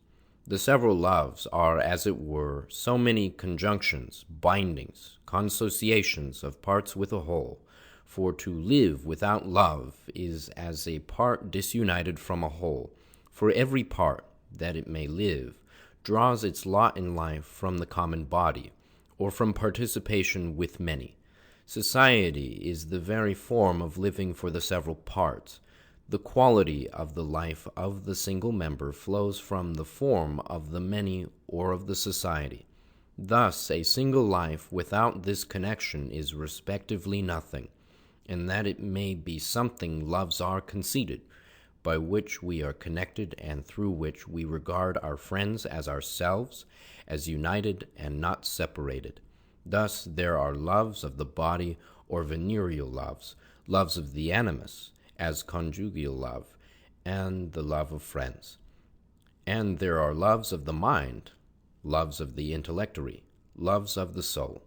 The several loves are, as it were, so many conjunctions, bindings, consociations of parts with a whole. For to live without love is as a part disunited from a whole. For every part, that it may live, draws its lot in life from the common body, or from participation with many. Society is the very form of living for the several parts. The quality of the life of the single member flows from the form of the many or of the society. Thus, a single life without this connection is respectively nothing, and that it may be something loves are conceited, by which we are connected and through which we regard our friends as ourselves, as united and not separated. Thus there are loves of the body, or venereal loves, loves of the animus, as conjugal love, and the love of friends. And there are loves of the mind, loves of the intellectory, loves of the soul.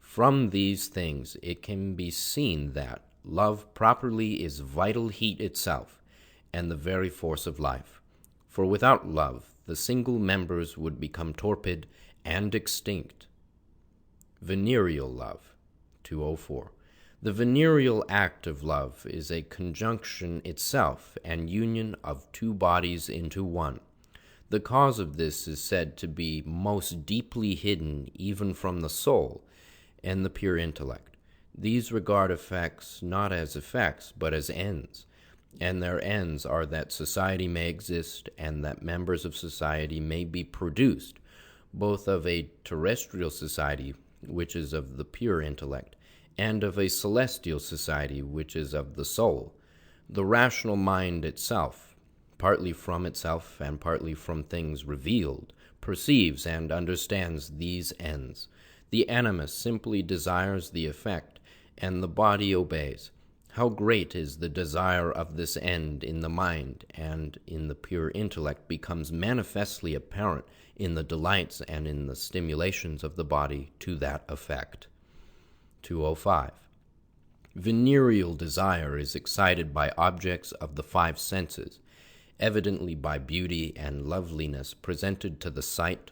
From these things it can be seen that love properly is vital heat itself, and the very force of life. For without love, the single members would become torpid and extinct. Venereal love. 204. The venereal act of love is a conjunction itself and union of two bodies into one. The cause of this is said to be most deeply hidden even from the soul and the pure intellect. These regard effects not as effects, but as ends, and their ends are that society may exist and that members of society may be produced, both of a terrestrial society, which is of the pure intellect, and of a celestial society, which is of the soul. The rational mind itself, partly from itself and partly from things revealed, perceives and understands these ends. The animus simply desires the effect, and the body obeys. How great is the desire of this end in the mind and in the pure intellect becomes manifestly apparent in the delights and in the stimulations of the body to that effect. 205. Venereal desire is excited by objects of the five senses, evidently by beauty and loveliness presented to the sight,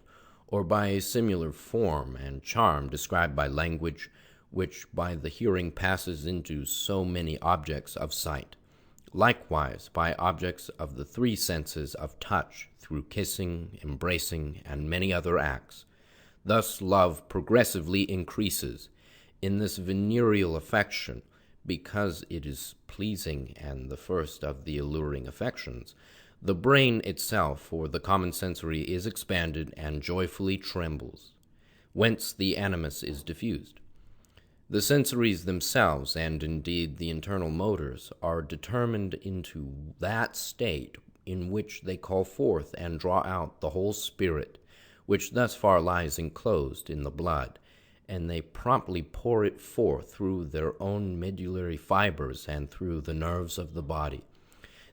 or by a similar form and charm described by language, which by the hearing passes into so many objects of sight. Likewise, by objects of the three senses of touch, through kissing, embracing, and many other acts. Thus love progressively increases. In this venereal affection, because it is pleasing and the first of the alluring affections, the brain itself, or the common sensory, is expanded and joyfully trembles, whence the animus is diffused. The sensories themselves, and indeed the internal motors, are determined into that state in which they call forth and draw out the whole spirit, which thus far lies enclosed in the blood, and they promptly pour it forth through their own medullary fibers and through the nerves of the body.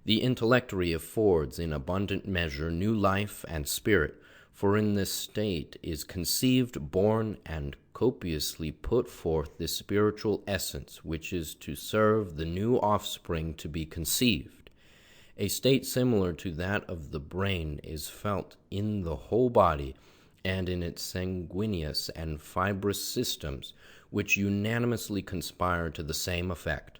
The intellectory affords in abundant measure new life and spirit, for in this state is conceived, born, and copiously put forth the spiritual essence, which is to serve the new offspring to be conceived. A state similar to that of the brain is felt in the whole body and in its sanguineous and fibrous systems, which unanimously conspire to the same effect.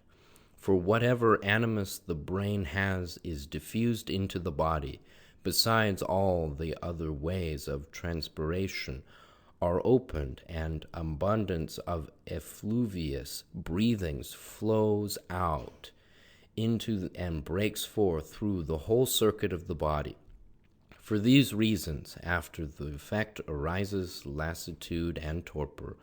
For whatever animus the brain has is diffused into the body, besides all the other ways of transpiration are opened, and abundance of effluvious breathings flows out into and breaks forth through the whole circuit of the body. For these reasons, after the effect arises lassitude and torpor,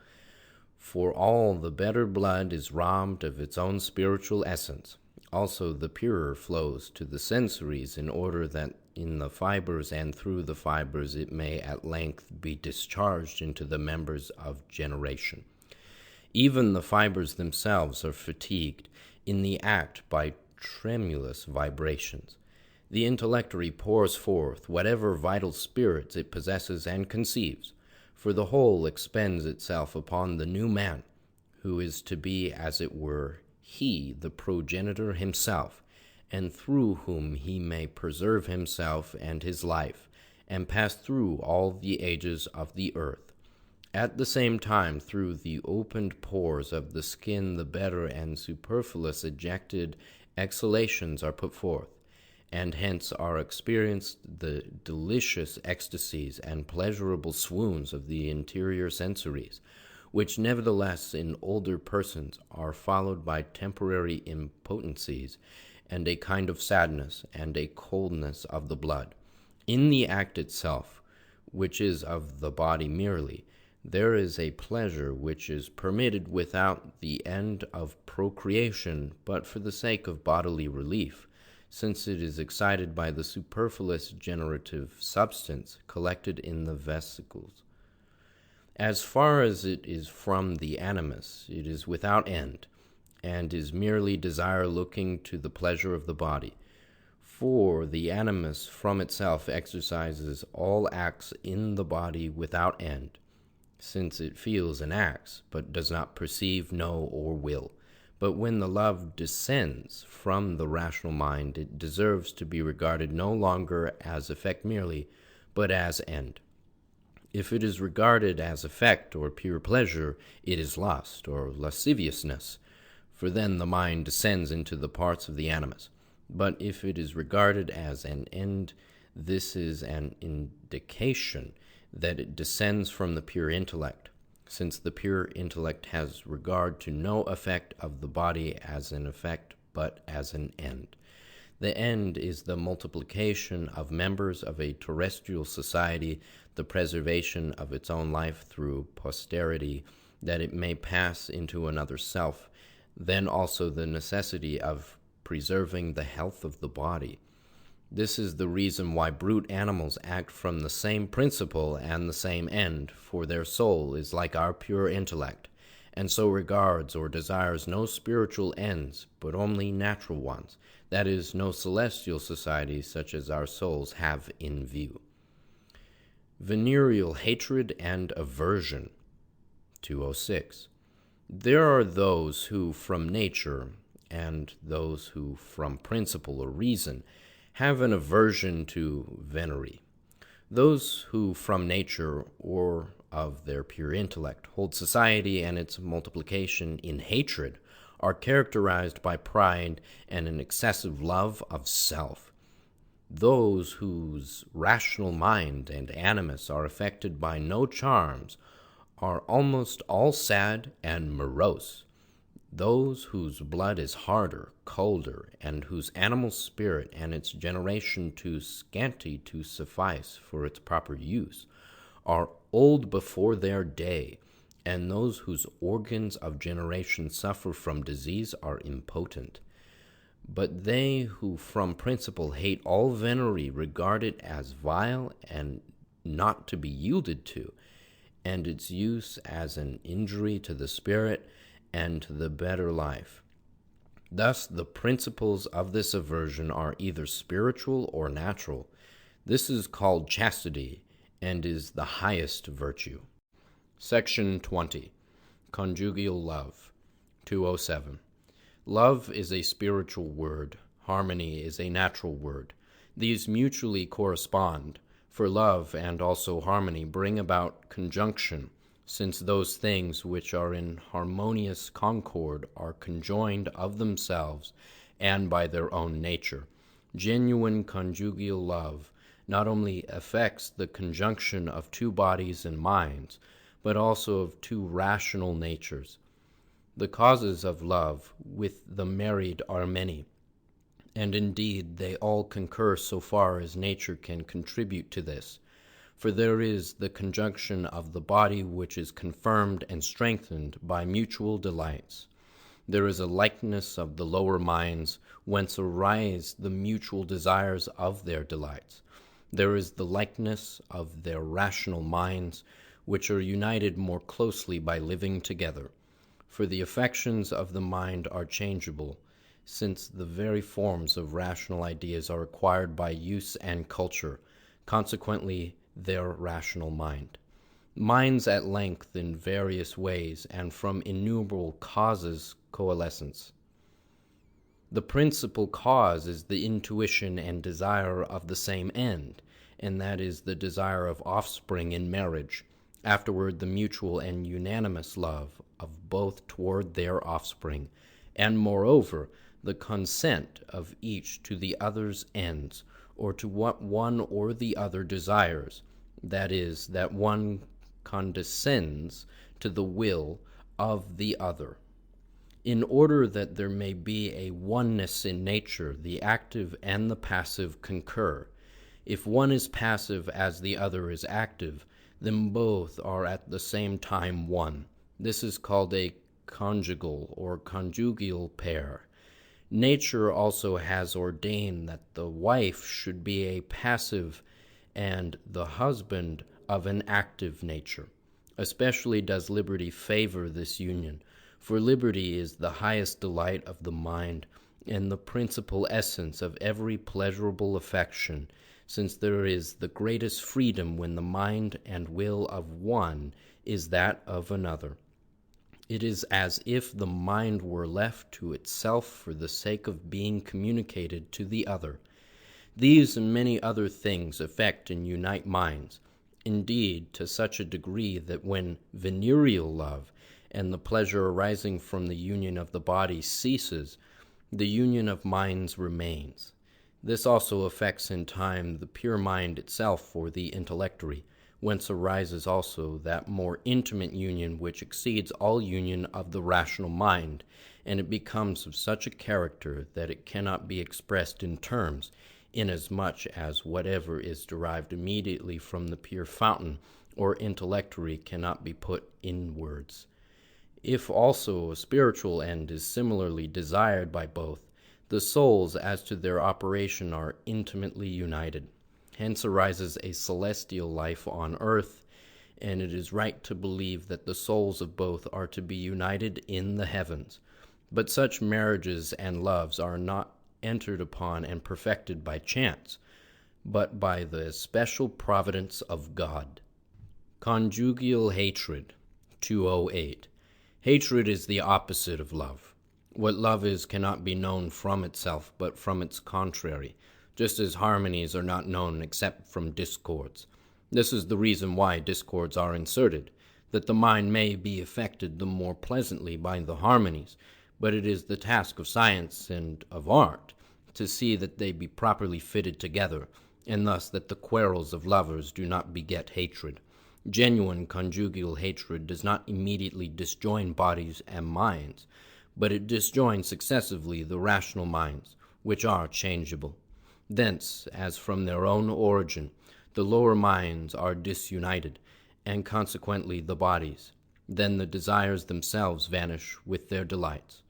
for all the better blood is robbed of its own spiritual essence. Also the purer flows to the sensories, in order that in the fibers and through the fibers it may at length be discharged into the members of generation. Even the fibers themselves are fatigued in the act by tremulous vibrations. The intellectory pours forth whatever vital spirits it possesses and conceives, for the whole expends itself upon the new man, who is to be, as it were, he, the progenitor himself, and through whom he may preserve himself and his life, and pass through all the ages of the earth. At the same time, through the opened pores of the skin, the better and superfluous ejected exhalations are put forth, and hence are experienced the delicious ecstasies and pleasurable swoons of the interior sensories, which nevertheless in older persons are followed by temporary impotencies, and a kind of sadness and a coldness of the blood. In the act itself, which is of the body merely, there is a pleasure which is permitted without the end of procreation, but for the sake of bodily relief, since it is excited by the superfluous generative substance collected in the vesicles. As far as it is from the animus, it is without end, and is merely desire looking to the pleasure of the body. For the animus from itself exercises all acts in the body without end, since it feels and acts, but does not perceive, know, or will. But when the love descends from the rational mind, it deserves to be regarded no longer as effect merely, but as end. If it is regarded as effect or pure pleasure, it is lust or lasciviousness, for then the mind descends into the parts of the animus. But if it is regarded as an end, this is an indication that it descends from the pure intellect, since the pure intellect has regard to no effect of the body as an effect, but as an end. The end is the multiplication of members of a terrestrial society, the preservation of its own life through posterity, that it may pass into another self, then also the necessity of preserving the health of the body. This is the reason why brute animals act from the same principle and the same end, for their soul is like our pure intellect, and so regards or desires no spiritual ends, but only natural ones, that is, no celestial society such as our souls have in view. Venereal hatred and aversion. 206. There are those who from nature, and those who from principle or reason, have an aversion to venery. Those who from nature or of their pure intellect hold society and its multiplication in hatred are characterized by pride and an excessive love of self. Those whose rational mind and animus are affected by no charms are almost all sad and morose. Those whose blood is harder, colder, and whose animal spirit and its generation too scanty to suffice for its proper use, are old before their day, and those whose organs of generation suffer from disease are impotent. But they who from principle hate all venery regard it as vile and not to be yielded to, and its use as an injury to the spirit and to the better life. Thus the principles of this aversion are either spiritual or natural. This is called chastity, and is the highest virtue. Section 20. Conjugal Love. 207. Love is a spiritual word. Harmony is a natural word. These mutually correspond, for love and also harmony bring about conjunction, since those things which are in harmonious concord are conjoined of themselves and by their own nature. Genuine conjugal love not only affects the conjunction of two bodies and minds, but also of two rational natures. The causes of love with the married are many, and indeed they all concur so far as nature can contribute to this. For there is the conjunction of the body which is confirmed and strengthened by mutual delights. There is a likeness of the lower minds, whence arise the mutual desires of their delights. There is the likeness of their rational minds, which are united more closely by living together. For the affections of the mind are changeable, since the very forms of rational ideas are acquired by use and culture, consequently their rational mind. Minds at length in various ways and from innumerable causes coalescence. The principal cause is the intuition and desire of the same end, and that is the desire of offspring in marriage, afterward the mutual and unanimous love of both toward their offspring, and moreover the consent of each to the other's ends, or to what one or the other desires, that is, that one condescends to the will of the other. In order that there may be a oneness in nature, the active and the passive concur. If one is passive as the other is active, then both are at the same time one. This is called a conjugal or conjugal pair. Nature also has ordained that the wife should be a passive and the husband of an active nature. Especially does liberty favor this union, for liberty is the highest delight of the mind and the principal essence of every pleasurable affection, since there is the greatest freedom when the mind and will of one is that of another. It is as if the mind were left to itself for the sake of being communicated to the other. These and many other things affect and unite minds, indeed to such a degree that when venereal love and the pleasure arising from the union of the body ceases, the union of minds remains. This also affects in time the pure mind itself or the intellectory, whence arises also that more intimate union which exceeds all union of the rational mind, and it becomes of such a character that it cannot be expressed in terms, inasmuch as whatever is derived immediately from the pure fountain or intellectory cannot be put in words. If also a spiritual end is similarly desired by both, the souls as to their operation are intimately united. Hence arises a celestial life on earth, and it is right to believe that the souls of both are to be united in the heavens. But such marriages and loves are not entered upon and perfected by chance, but by the special providence of God. Conjugal hatred. 208. Hatred is the opposite of love. What love is cannot be known from itself, but from its contrary, just as harmonies are not known except from discords. This is the reason why discords are inserted, that the mind may be affected the more pleasantly by the harmonies, but it is the task of science and of art to see that they be properly fitted together, and thus that the quarrels of lovers do not beget hatred. Genuine conjugal hatred does not immediately disjoin bodies and minds, but it disjoins successively the rational minds, which are changeable. Thence, as from their own origin, the lower minds are disunited, and consequently the bodies. Then the desires themselves vanish with their delights.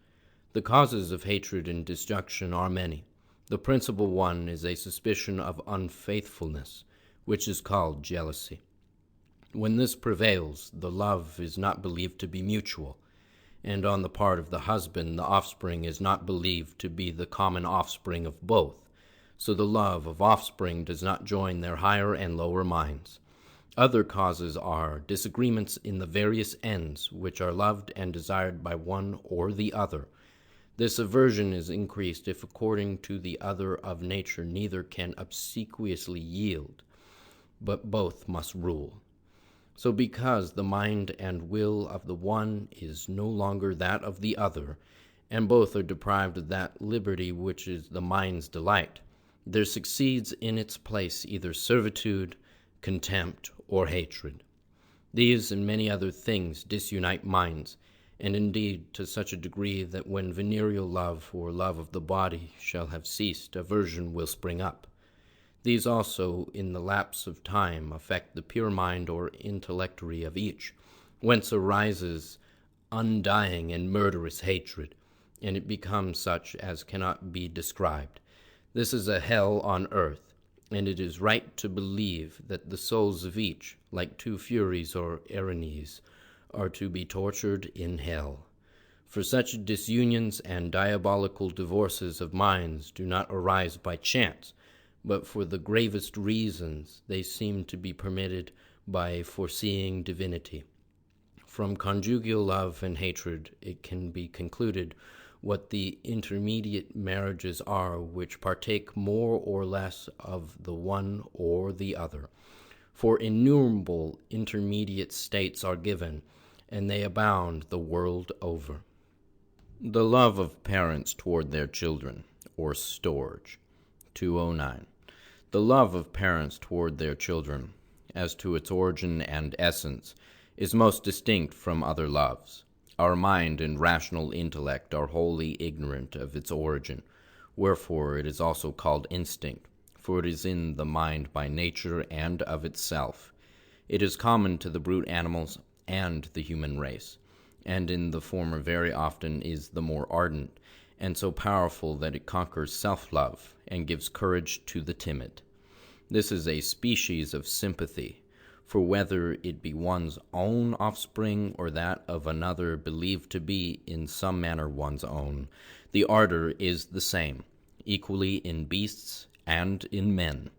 The causes of hatred and destruction are many. The principal one is a suspicion of unfaithfulness, which is called jealousy. When this prevails, the love is not believed to be mutual, and on the part of the husband the offspring is not believed to be the common offspring of both, so the love of offspring does not join their higher and lower minds. Other causes are disagreements in the various ends which are loved and desired by one or the other. This aversion is increased if according to the other of nature neither can obsequiously yield, but both must rule. So because the mind and will of the one is no longer that of the other, and both are deprived of that liberty which is the mind's delight, there succeeds in its place either servitude, contempt, or hatred. These and many other things disunite minds, and indeed to such a degree that when venereal love or love of the body shall have ceased, aversion will spring up. These also, in the lapse of time, affect the pure mind or intellectory of each, whence arises undying and murderous hatred, and it becomes such as cannot be described. This is a hell on earth, and it is right to believe that the souls of each, like two Furies or Erinyes, are to be tortured in hell. For such disunions and diabolical divorces of minds do not arise by chance, but for the gravest reasons they seem to be permitted by a foreseeing divinity. From conjugal love and hatred it can be concluded what the intermediate marriages are which partake more or less of the one or the other. For innumerable intermediate states are given, and they abound the world over. The love of parents toward their children, or storge. 209. The love of parents toward their children, as to its origin and essence, is most distinct from other loves. Our mind and rational intellect are wholly ignorant of its origin, wherefore it is also called instinct, for it is in the mind by nature and of itself. It is common to the brute animals and the human race, and in the former very often is the more ardent, and so powerful that it conquers self-love and gives courage to the timid. This is a species of sympathy, for whether it be one's own offspring or that of another believed to be in some manner one's own, the ardour is the same, equally in beasts and in men,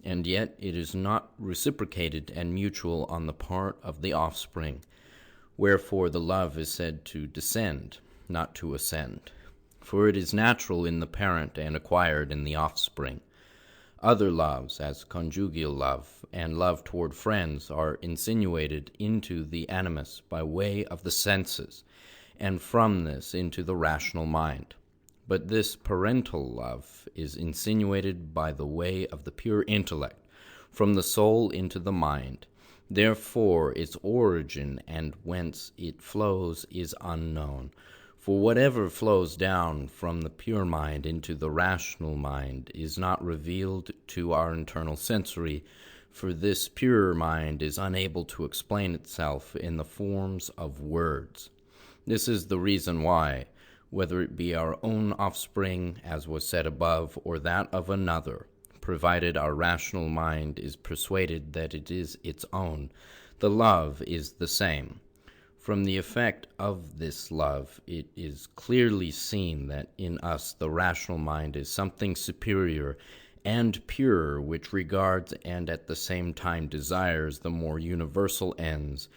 and yet it is not reciprocated and mutual on the part of the offspring, wherefore the love is said to descend, not to ascend. For it is natural in the parent and acquired in the offspring. Other loves, as conjugal love and love toward friends, are insinuated into the animus by way of the senses, and from this into the rational mind. But this parental love is insinuated by the way of the pure intellect, from the soul into the mind. Therefore its origin and whence it flows is unknown. For whatever flows down from the pure mind into the rational mind is not revealed to our internal sensory, for this purer mind is unable to explain itself in the forms of words. This is the reason why, whether it be our own offspring, as was said above, or that of another, provided our rational mind is persuaded that it is its own, the love is the same. From the effect of this love, it is clearly seen that in us the rational mind is something superior and purer, which regards and at the same time desires the more universal ends,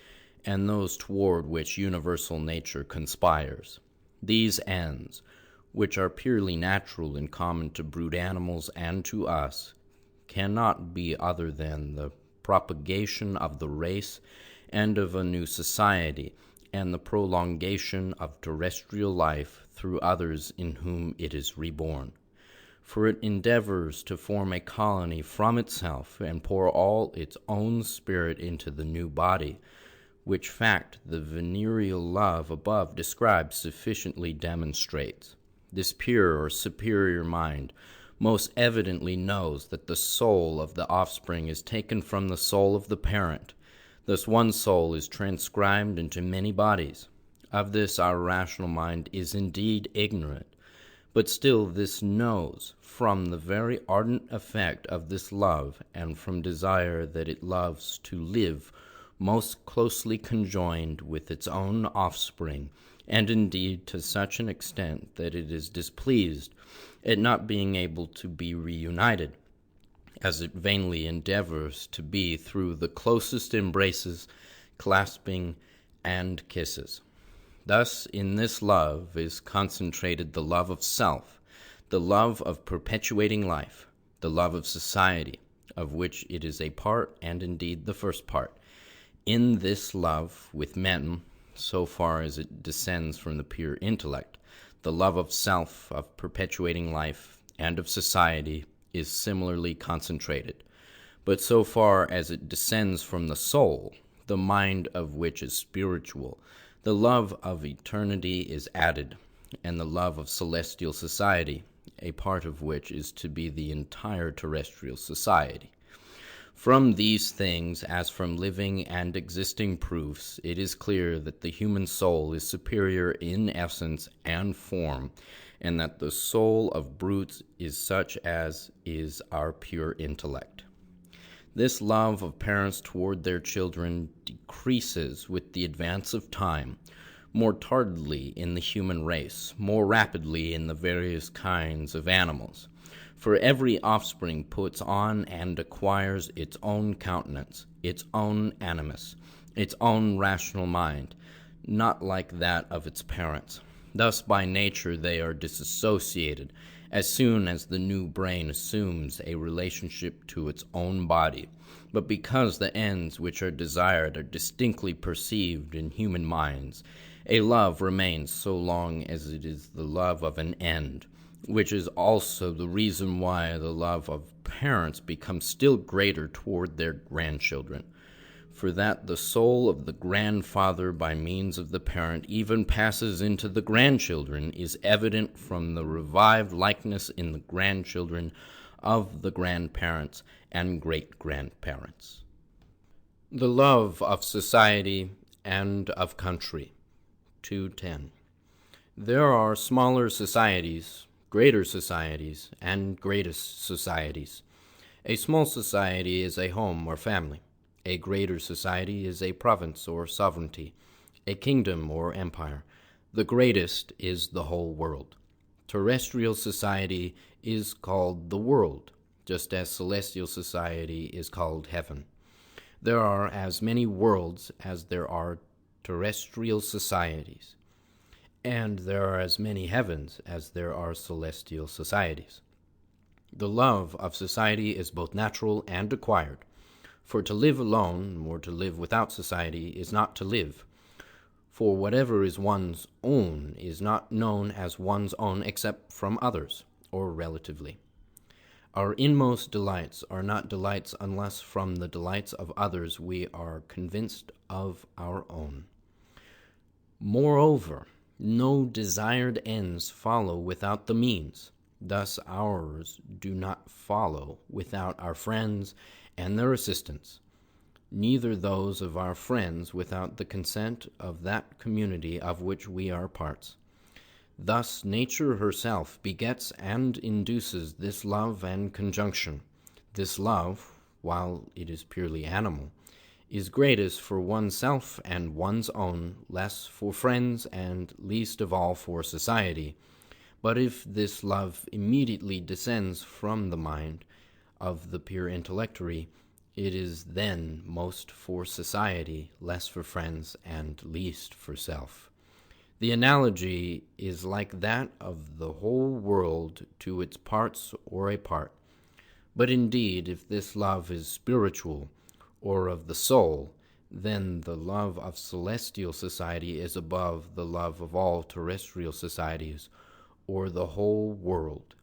and those toward which universal nature conspires. These ends, which are purely natural and common to brute animals and to us, cannot be other than the propagation of the race and of a new society, and the prolongation of terrestrial life through others in whom it is reborn. For it endeavours to form a colony from itself and pour all its own spirit into the new body, which fact the venereal love above described sufficiently demonstrates. This pure or superior mind most evidently knows that the soul of the offspring is taken from the soul of the parent. Thus one soul is transcribed into many bodies. Of this our rational mind is indeed ignorant, but still this knows, from the very ardent effect of this love, and from desire that it loves to live most closely conjoined with its own offspring, and indeed to such an extent that it is displeased at not being able to be reunited, as it vainly endeavours to be through the closest embraces, clasping, and kisses. Thus in this love is concentrated the love of self, the love of perpetuating life, the love of society, of which it is a part, and indeed the first part. In this love with men, so far as it descends from the pure intellect, the love of self, of perpetuating life, and of society is similarly concentrated. But so far as it descends from the soul, the mind of which is spiritual, the love of eternity is added, and the love of celestial society, a part of which is to be the entire terrestrial society. From these things, as from living and existing proofs, it is clear that the human soul is superior in essence and form, and that the soul of brutes is such as is our pure intellect. This love of parents toward their children decreases with the advance of time, more tardily in the human race, more rapidly in the various kinds of animals. For every offspring puts on and acquires its own countenance, its own animus, its own rational mind, not like that of its parents. Thus by nature they are disassociated as soon as the new brain assumes a relationship to its own body. But because the ends which are desired are distinctly perceived in human minds, a love remains so long as it is the love of an end, which is also the reason why the love of parents becomes still greater toward their grandchildren. For that the soul of the grandfather by means of the parent even passes into the grandchildren is evident from the revived likeness in the grandchildren of the grandparents and great-grandparents. The love of society and of country. 2:10. There are smaller societies, greater societies, and greatest societies. A small society is a home or family. A greater society is a province or sovereignty, a kingdom or empire. The greatest is the whole world. Terrestrial society is called the world, just as celestial society is called heaven. There are as many worlds as there are terrestrial societies, and there are as many heavens as there are celestial societies. The love of society is both natural and acquired. For to live alone, or to live without society, is not to live. For whatever is one's own is not known as one's own except from others, or relatively. Our inmost delights are not delights unless from the delights of others we are convinced of our own. Moreover, no desired ends follow without the means. Thus ours do not follow without our friends and their assistance, neither those of our friends without the consent of that community of which we are parts. Thus nature herself begets and induces this love and conjunction. This love, while it is purely animal, is greatest for oneself and one's own, less for friends, and least of all for society. But if this love immediately descends from the mind of the pure intellectuary, it is then most for society, less for friends, and least for self. The analogy is like that of the whole world to its parts or a part. But indeed, if this love is spiritual, or of the soul, then the love of celestial society is above the love of all terrestrial societies, or the whole world,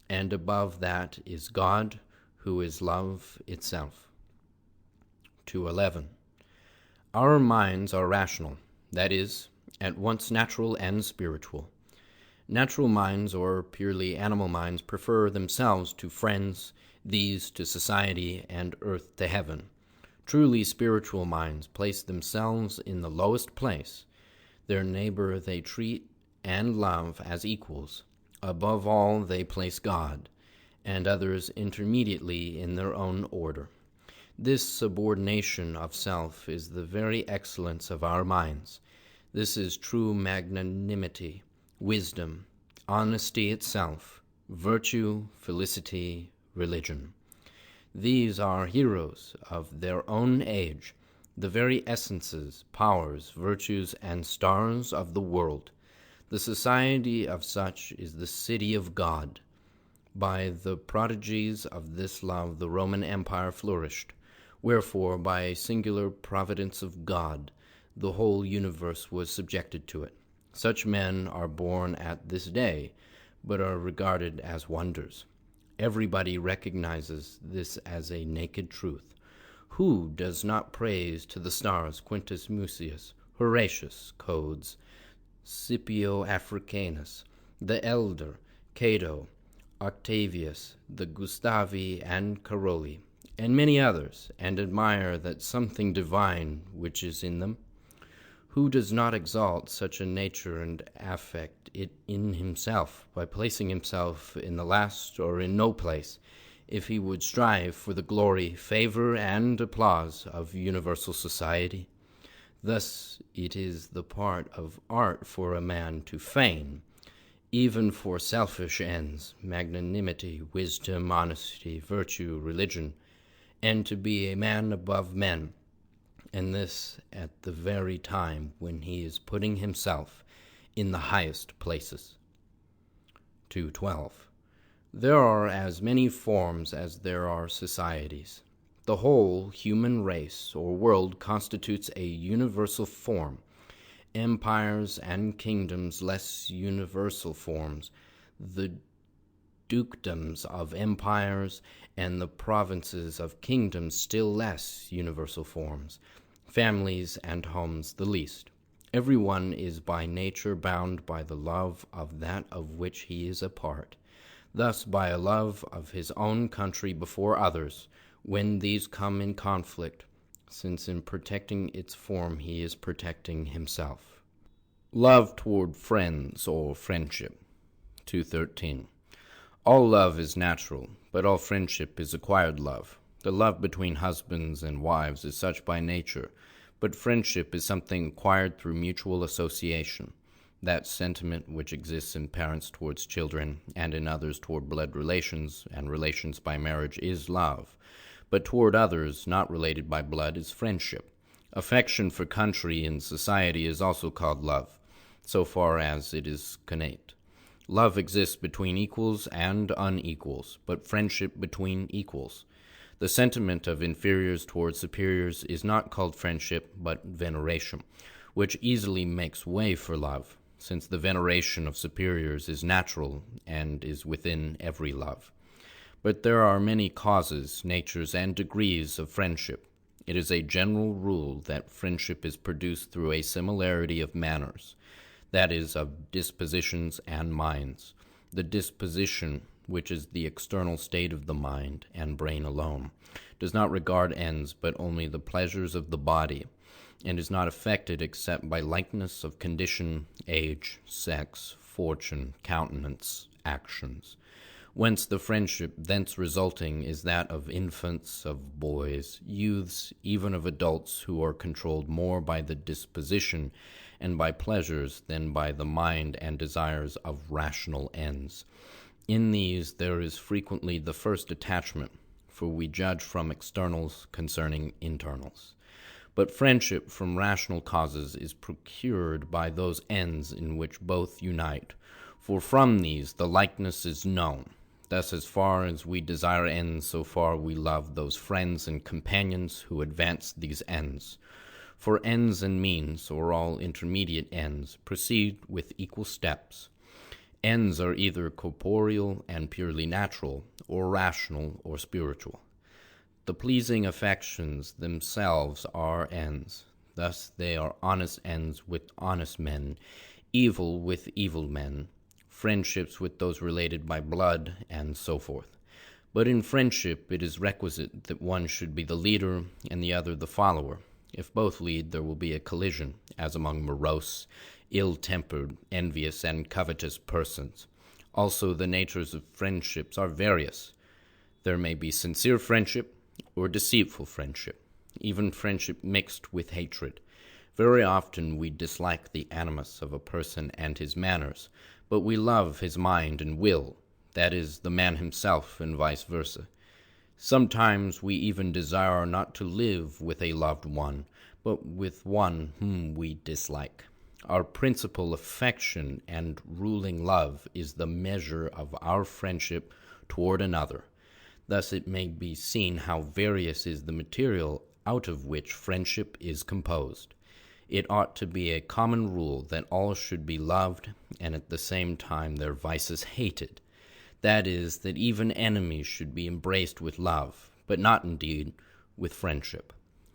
and above that is God, who is love itself. 2:11. Our minds are rational, that is, at once natural and spiritual. Natural minds, or purely animal minds, prefer themselves to friends, these to society, and earth to heaven. Truly spiritual minds place themselves in the lowest place. Their neighbor they treat and love as equals. Above all they place God, and others intermediately in their own order. This subordination of self is the very excellence of our minds. This is true magnanimity, wisdom, honesty itself, virtue, felicity, religion. These are heroes of their own age, the very essences, powers, virtues, and stars of the world. The society of such is the city of God. By the prodigies of this love the Roman Empire flourished. Wherefore, by a singular providence of God, the whole universe was subjected to it. Such men are born at this day, but are regarded as wonders. Everybody recognizes this as a naked truth. Who does not praise to the stars Quintus Mucius, Horatius Codes, Scipio Africanus, the elder, Cato, Octavius, the Gustavi and Caroli, and many others, and admire that something divine which is in them? Who does not exalt such a nature and affect it in himself, by placing himself in the last or in no place, if he would strive for the glory, favor, and applause of universal society? Thus it is the part of art for a man to feign, even for selfish ends, magnanimity, wisdom, honesty, virtue, religion, and to be a man above men, and this at the very time when he is putting himself in the highest places. 2:12. There are as many forms as there are societies. The whole human race or world constitutes a universal form. Empires and kingdoms less universal forms, the dukedoms of empires and the provinces of kingdoms still less universal forms, families and homes the least. Every one is by nature bound by the love of that of which he is a part, thus by a love of his own country before others, when these come in conflict, since in protecting its form he is protecting himself. Love toward friends or friendship. 2:13. All love is natural, but all friendship is acquired love. The love between husbands and wives is such by nature, but friendship is something acquired through mutual association. That sentiment which exists in parents towards children, and in others toward blood relations, and relations by marriage, is love. But toward others, not related by blood, is friendship. Affection for country and society is also called love, so far as it is connate. Love exists between equals and unequals, but friendship between equals. The sentiment of inferiors toward superiors is not called friendship, but veneration, which easily makes way for love, since the veneration of superiors is natural and is within every love. But there are many causes, natures, and degrees of friendship. It is a general rule that friendship is produced through a similarity of manners, that is, of dispositions and minds. The disposition, which is the external state of the mind and brain alone, does not regard ends but only the pleasures of the body, and is not affected except by likeness of condition, age, sex, fortune, countenance, actions. Whence the friendship thence resulting is that of infants, of boys, youths, even of adults, who are controlled more by the disposition and by pleasures than by the mind and desires of rational ends. In these there is frequently the first attachment, for we judge from externals concerning internals. But friendship from rational causes is procured by those ends in which both unite, for from these the likeness is known. Thus, as far as we desire ends, so far we love those friends and companions who advance these ends. For ends and means, or all intermediate ends, proceed with equal steps. Ends are either corporeal and purely natural, or rational or spiritual. The pleasing affections themselves are ends. Thus they are honest ends with honest men, evil with evil men, friendships with those related by blood, and so forth. But in friendship it is requisite that one should be the leader and the other the follower. If both lead, there will be a collision, as among morose, ill-tempered, envious, and covetous persons. Also, the natures of friendships are various. There may be sincere friendship or deceitful friendship, even friendship mixed with hatred. Very often we dislike the animus of a person and his manners, but we love his mind and will, that is, the man himself, and vice versa. Sometimes we even desire not to live with a loved one, but with one whom we dislike. Our principal affection and ruling love is the measure of our friendship toward another. Thus it may be seen how various is the material out of which friendship is composed. It ought to be a common rule that all should be loved, and at the same time their vices hated. That is, that even enemies should be embraced with love, but not indeed with friendship.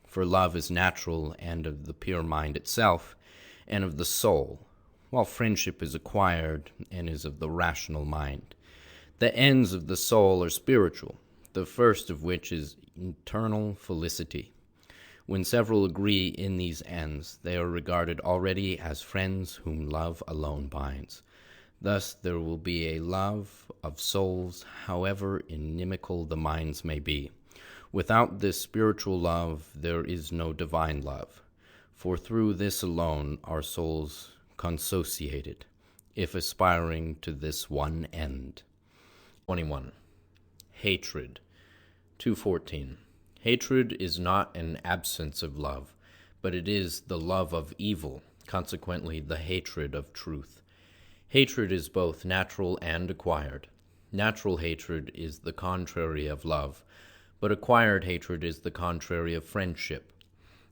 For love is natural and of the pure mind itself, and of the soul, while friendship is acquired and is of the rational mind. The ends of the soul are spiritual, the first of which is eternal felicity. When several agree in these ends, they are regarded already as friends whom love alone binds. Thus there will be a love of souls, however inimical the minds may be. Without this spiritual love there is no divine love, for through this alone are souls consociated, if aspiring to this one end. 21. Hatred. 2:14. Hatred is not an absence of love, but it is the love of evil, consequently the hatred of truth. Hatred is both natural and acquired. Natural hatred is the contrary of love, but acquired hatred is the contrary of friendship.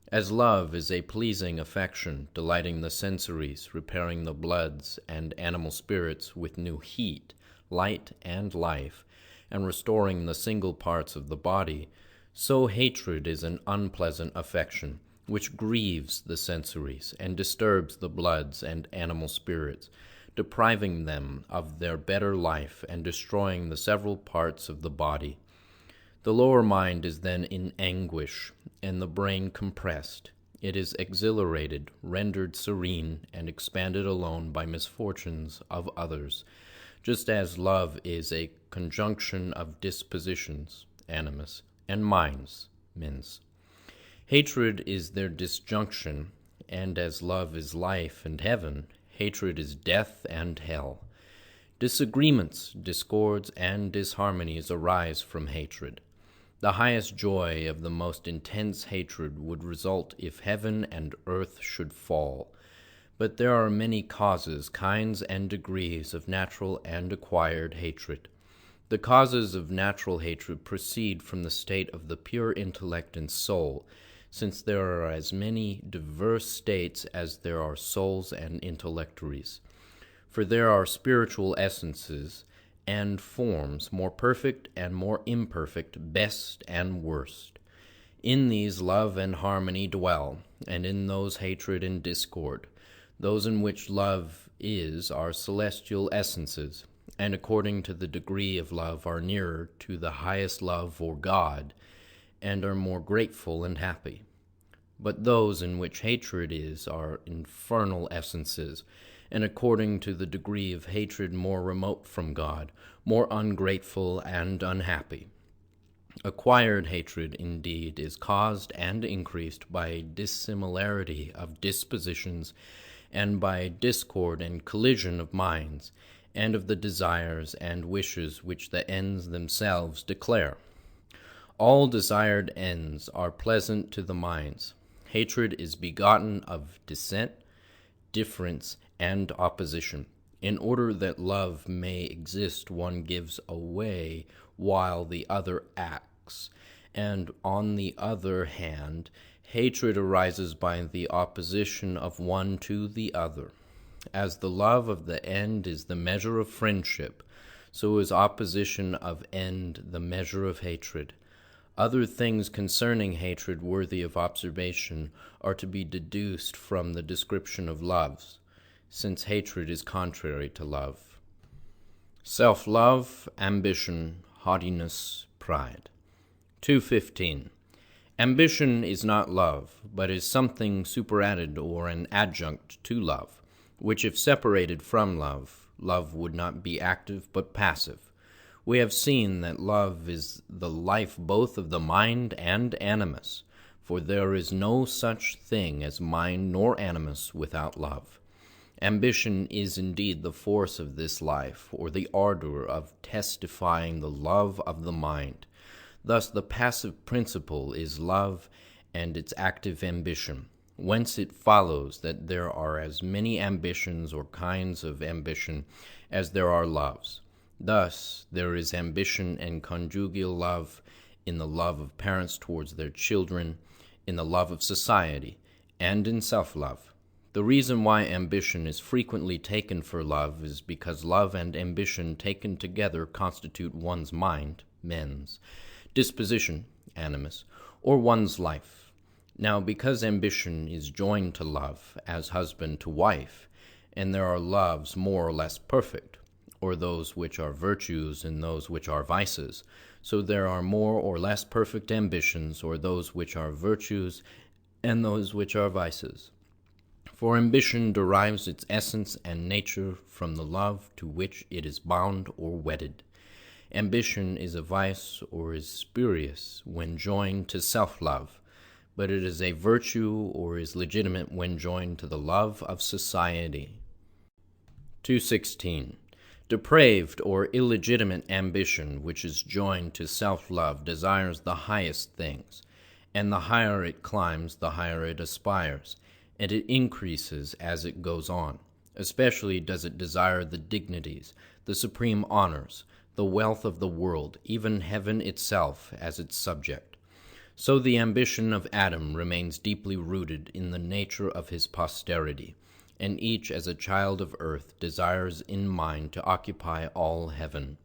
As love is a pleasing affection, delighting the sensories, repairing the bloods and animal spirits with new heat, light, and life, and restoring the single parts of the body, so hatred is an unpleasant affection, which grieves the sensories, and disturbs the bloods and animal spirits, depriving them of their better life, and destroying the several parts of the body. The lower mind is then in anguish, and the brain compressed. It is exhilarated, rendered serene, and expanded alone by misfortunes of others, just as love is a conjunction of dispositions, animus, and minds, mens. Hatred is their disjunction, and as love is life and heaven, hatred is death and hell. Disagreements, discords, and disharmonies arise from hatred. The highest joy of the most intense hatred would result if heaven and earth should fall. But there are many causes, kinds, and degrees of natural and acquired hatred. The causes of natural hatred proceed from the state of the pure intellect and soul, since there are as many diverse states as there are souls and intellectories. For there are spiritual essences and forms, more perfect and more imperfect, best and worst. In these love and harmony dwell, and in those hatred and discord. Those in which love is are celestial essences, and according to the degree of love are nearer to the highest love or God, and are more grateful and happy. But those in which hatred is are infernal essences, and according to the degree of hatred more remote from God, more ungrateful and unhappy. Acquired hatred, indeed, is caused and increased by dissimilarity of dispositions, and by discord and collision of minds, and of the desires and wishes which the ends themselves declare. All desired ends are pleasant to the minds. Hatred is begotten of dissent, difference, and opposition. In order that love may exist, one gives away while the other acts, and on the other hand, Hatred arises by the opposition of one to the other. As the love of the end is the measure of friendship, so is opposition of end the measure of hatred. Other things concerning hatred worthy of observation are to be deduced from the description of loves, since hatred is contrary to love. Self-love, ambition, haughtiness, pride. 2:15. Ambition is not love, but is something superadded or an adjunct to love, which if separated from love, love would not be active but passive. We have seen that love is the life both of the mind and animus, for there is no such thing as mind nor animus without love. Ambition is indeed the force of this life, or the ardour of testifying the love of the mind. Thus the passive principle is love and its active ambition, whence it follows that there are as many ambitions or kinds of ambition as there are loves. Thus there is ambition and conjugal love in the love of parents towards their children, in the love of society, and in self-love. The reason why ambition is frequently taken for love is because love and ambition taken together constitute one's mind, mens, disposition, animus, or one's life. Now, because ambition is joined to love, as husband to wife, and there are loves more or less perfect, or those which are virtues and those which are vices, so there are more or less perfect ambitions, or those which are virtues and those which are vices. For ambition derives its essence and nature from the love to which it is bound or wedded. Ambition is a vice or is spurious when joined to self-love, but it is a virtue or is legitimate when joined to the love of society. 2:16. Depraved or illegitimate ambition, which is joined to self-love, desires the highest things, and the higher it climbs, the higher it aspires, and it increases as it goes on. Especially does it desire the dignities, the supreme honors, the wealth of the world, even heaven itself as its subject. So the ambition of Adam remains deeply rooted in the nature of his posterity, and each as a child of earth desires in mind to occupy all heaven.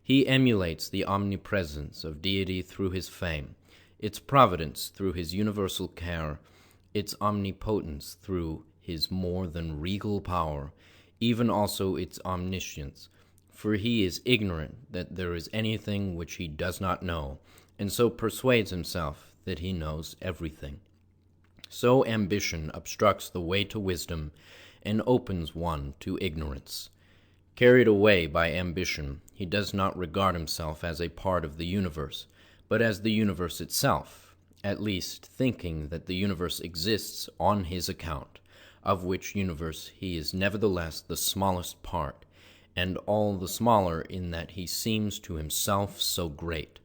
He emulates the omnipresence of deity through his fame, its providence through his universal care, its omnipotence through his more than regal power, even also its omniscience, for he is ignorant that there is anything which he does not know, and so persuades himself that he knows everything. So ambition obstructs the way to wisdom and opens one to ignorance. Carried away by ambition, he does not regard himself as a part of the universe, but as the universe itself, at least thinking that the universe exists on his account, of which universe he is nevertheless the smallest part, and all the smaller in that he seems to himself so great.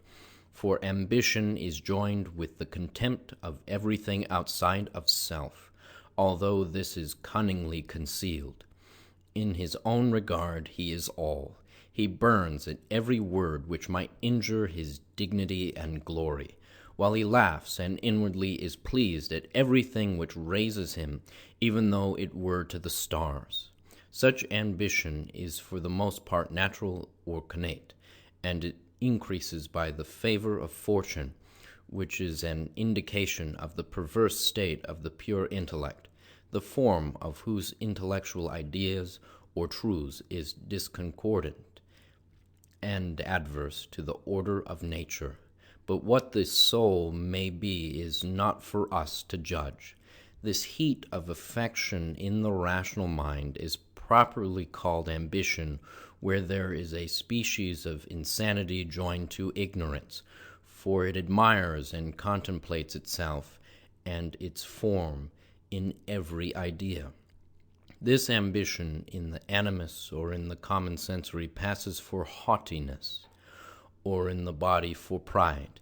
For ambition is joined with the contempt of everything outside of self, although this is cunningly concealed. In his own regard he is all. He burns at every word which might injure his dignity and glory, while he laughs and inwardly is pleased at everything which raises him, even though it were to the stars. Such ambition is for the most part natural or connate, and it increases by the favor of fortune, which is an indication of the perverse state of the pure intellect, the form of whose intellectual ideas or truths is discordant and adverse to the order of nature. But what this soul may be is not for us to judge. This heat of affection in the rational mind is properly called ambition, where there is a species of insanity joined to ignorance, for it admires and contemplates itself and its form in every idea. This ambition in the animus or in the common sensory passes for haughtiness, or in the body for pride,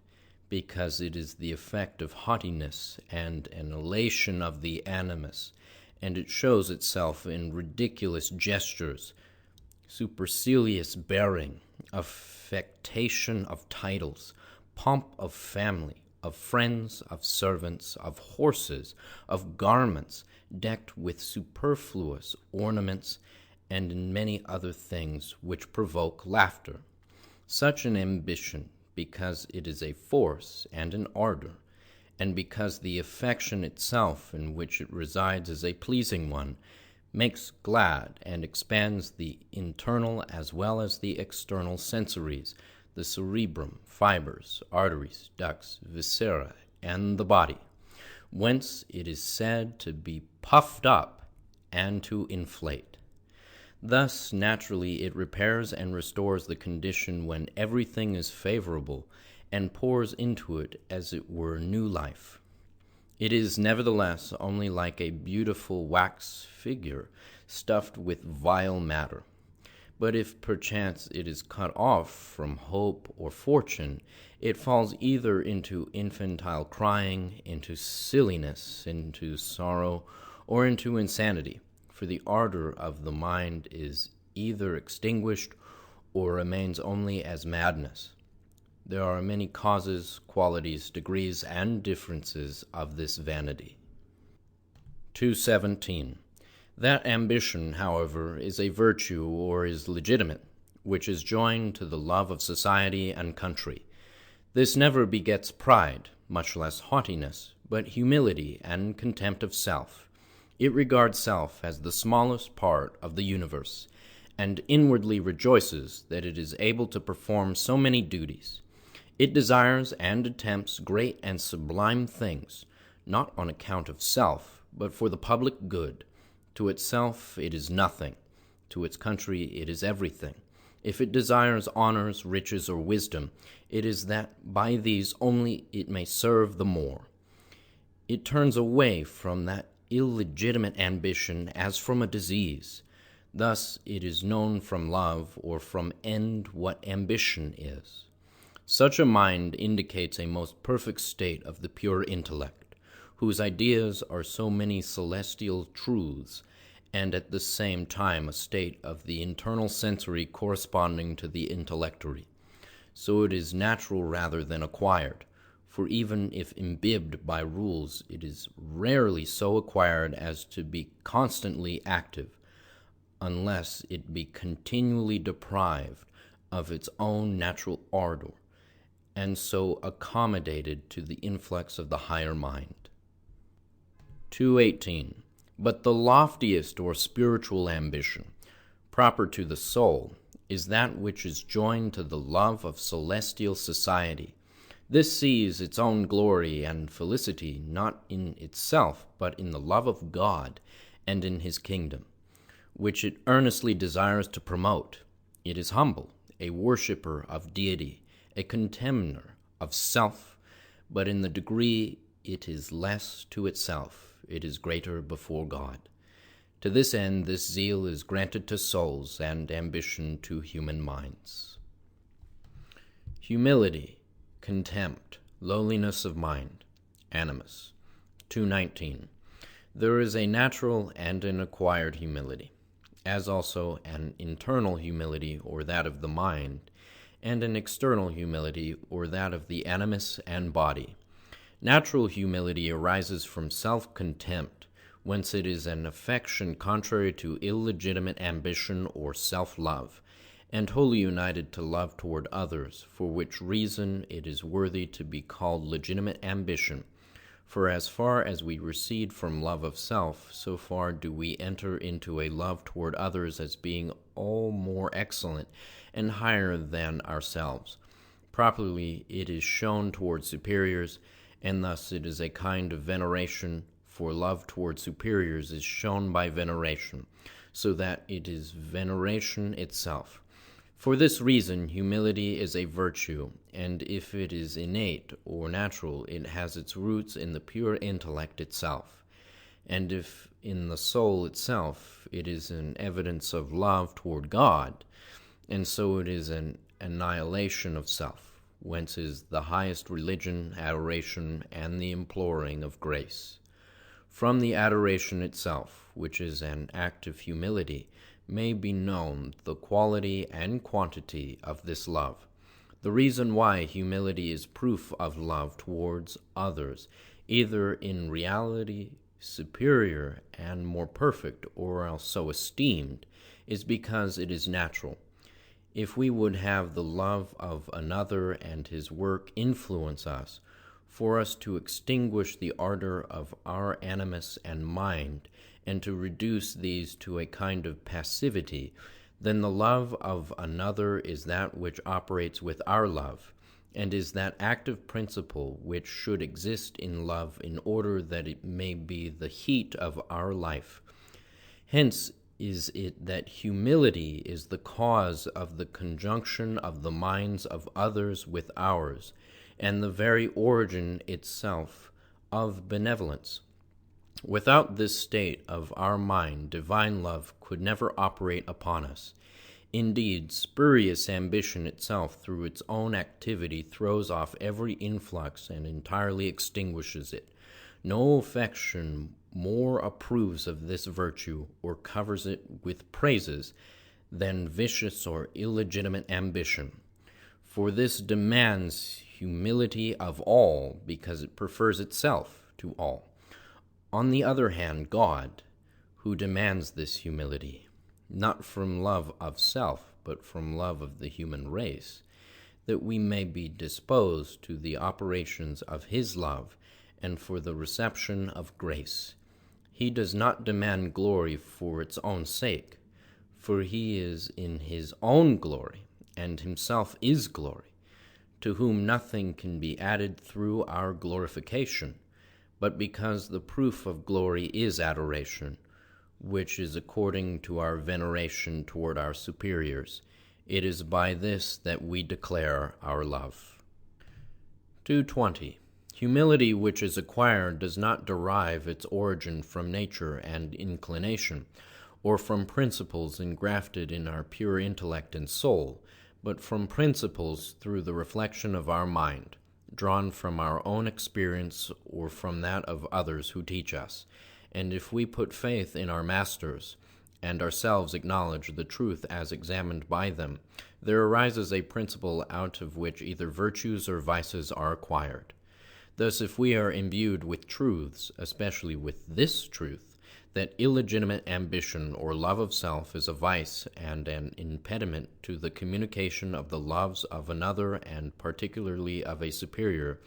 because it is the effect of haughtiness and an elation of the animus, and it shows itself in ridiculous gestures, supercilious bearing, affectation of titles, pomp of family, of friends, of servants, of horses, of garments, decked with superfluous ornaments, and in many other things which provoke laughter. Such an ambition, because it is a force and an ardour, and because the affection itself in which it resides is a pleasing one, makes glad and expands the internal as well as the external sensories, the cerebrum, fibers, arteries, ducts, viscera, and the body, whence it is said to be puffed up and to inflate. Thus, naturally, it repairs and restores the condition when everything is favorable, and pours into it, as it were, new life. It is nevertheless only like a beautiful wax figure stuffed with vile matter. But if perchance it is cut off from hope or fortune, it falls either into infantile crying, into silliness, into sorrow, or into insanity, for the ardour of the mind is either extinguished or remains only as madness. There are many causes, qualities, degrees, and differences of this vanity. 217. That ambition, however, is a virtue or is legitimate, which is joined to the love of society and country. This never begets pride, much less haughtiness, but humility and contempt of self. It regards self as the smallest part of the universe, and inwardly rejoices that it is able to perform so many duties. It desires and attempts great and sublime things, not on account of self, but for the public good. To itself it is nothing. To its country it is everything. If it desires honors, riches, or wisdom, it is that by these only it may serve the more. It turns away from that illegitimate ambition as from a disease. Thus it is known from love or from end what ambition is. Such a mind indicates a most perfect state of the pure intellect, whose ideas are so many celestial truths, and at the same time a state of the internal sensory corresponding to the intellectory. So it is natural rather than acquired, for even if imbibed by rules, it is rarely so acquired as to be constantly active, unless it be continually deprived of its own natural ardour, and so accommodated to the influx of the higher mind. 218. But the loftiest or spiritual ambition, proper to the soul, is that which is joined to the love of celestial society. This sees its own glory and felicity not in itself, but in the love of God and in his kingdom, which it earnestly desires to promote. It is humble, a worshipper of deity, a contemner of self, but in the degree it is less to itself, it is greater before God. To this end, this zeal is granted to souls and ambition to human minds. Humility, contempt, lowliness of mind, Animus. 219. There is a natural and an acquired humility, as also an internal humility or that of the mind, and an external humility, or that of the animus and body. Natural humility arises from self-contempt, whence it is an affection contrary to illegitimate ambition or self-love, and wholly united to love toward others, for which reason it is worthy to be called legitimate ambition. For as far as we recede from love of self, so far do we enter into a love toward others as being all more excellent and higher than ourselves. Properly it is shown toward superiors, and thus it is a kind of veneration, for love toward superiors is shown by veneration, so that it is veneration itself. For this reason, humility is a virtue, and if it is innate or natural, it has its roots in the pure intellect itself. And if in the soul itself, it is an evidence of love toward God, and so it is an annihilation of self, whence is the highest religion, adoration, and the imploring of grace. From the adoration itself, which is an act of humility, may be known the quality and quantity of this love. The reason why humility is proof of love towards others, either in reality superior and more perfect, or else so esteemed, is because it is natural. If we would have the love of another and his work influence us, for us to extinguish the ardour of our animus and mind, and to reduce these to a kind of passivity, then the love of another is that which operates with our love, and is that active principle which should exist in love in order that it may be the heat of our life. Hence is it that humility is the cause of the conjunction of the minds of others with ours, and the very origin itself of benevolence. Without this state of our mind, divine love could never operate upon us. Indeed, spurious ambition itself, through its own activity, throws off every influx and entirely extinguishes it. No affection more approves of this virtue, or covers it with praises, than vicious or illegitimate ambition. For this demands humility of all, because it prefers itself to all. On the other hand, God, who demands this humility, not from love of self, but from love of the human race, that we may be disposed to the operations of his love, and for the reception of grace. He does not demand glory for its own sake, for he is in his own glory, and himself is glory, to whom nothing can be added through our glorification, but because the proof of glory is adoration, which is according to our veneration toward our superiors. It is by this that we declare our love. 220. Humility which is acquired does not derive its origin from nature and inclination, or from principles engrafted in our pure intellect and soul, but from principles through the reflection of our mind, drawn from our own experience or from that of others who teach us. And if we put faith in our masters, and ourselves acknowledge the truth as examined by them, there arises a principle out of which either virtues or vices are acquired. Thus, if we are imbued with truths, especially with this truth, that illegitimate ambition or love of self is a vice and an impediment to the communication of the loves of another and particularly of a superior,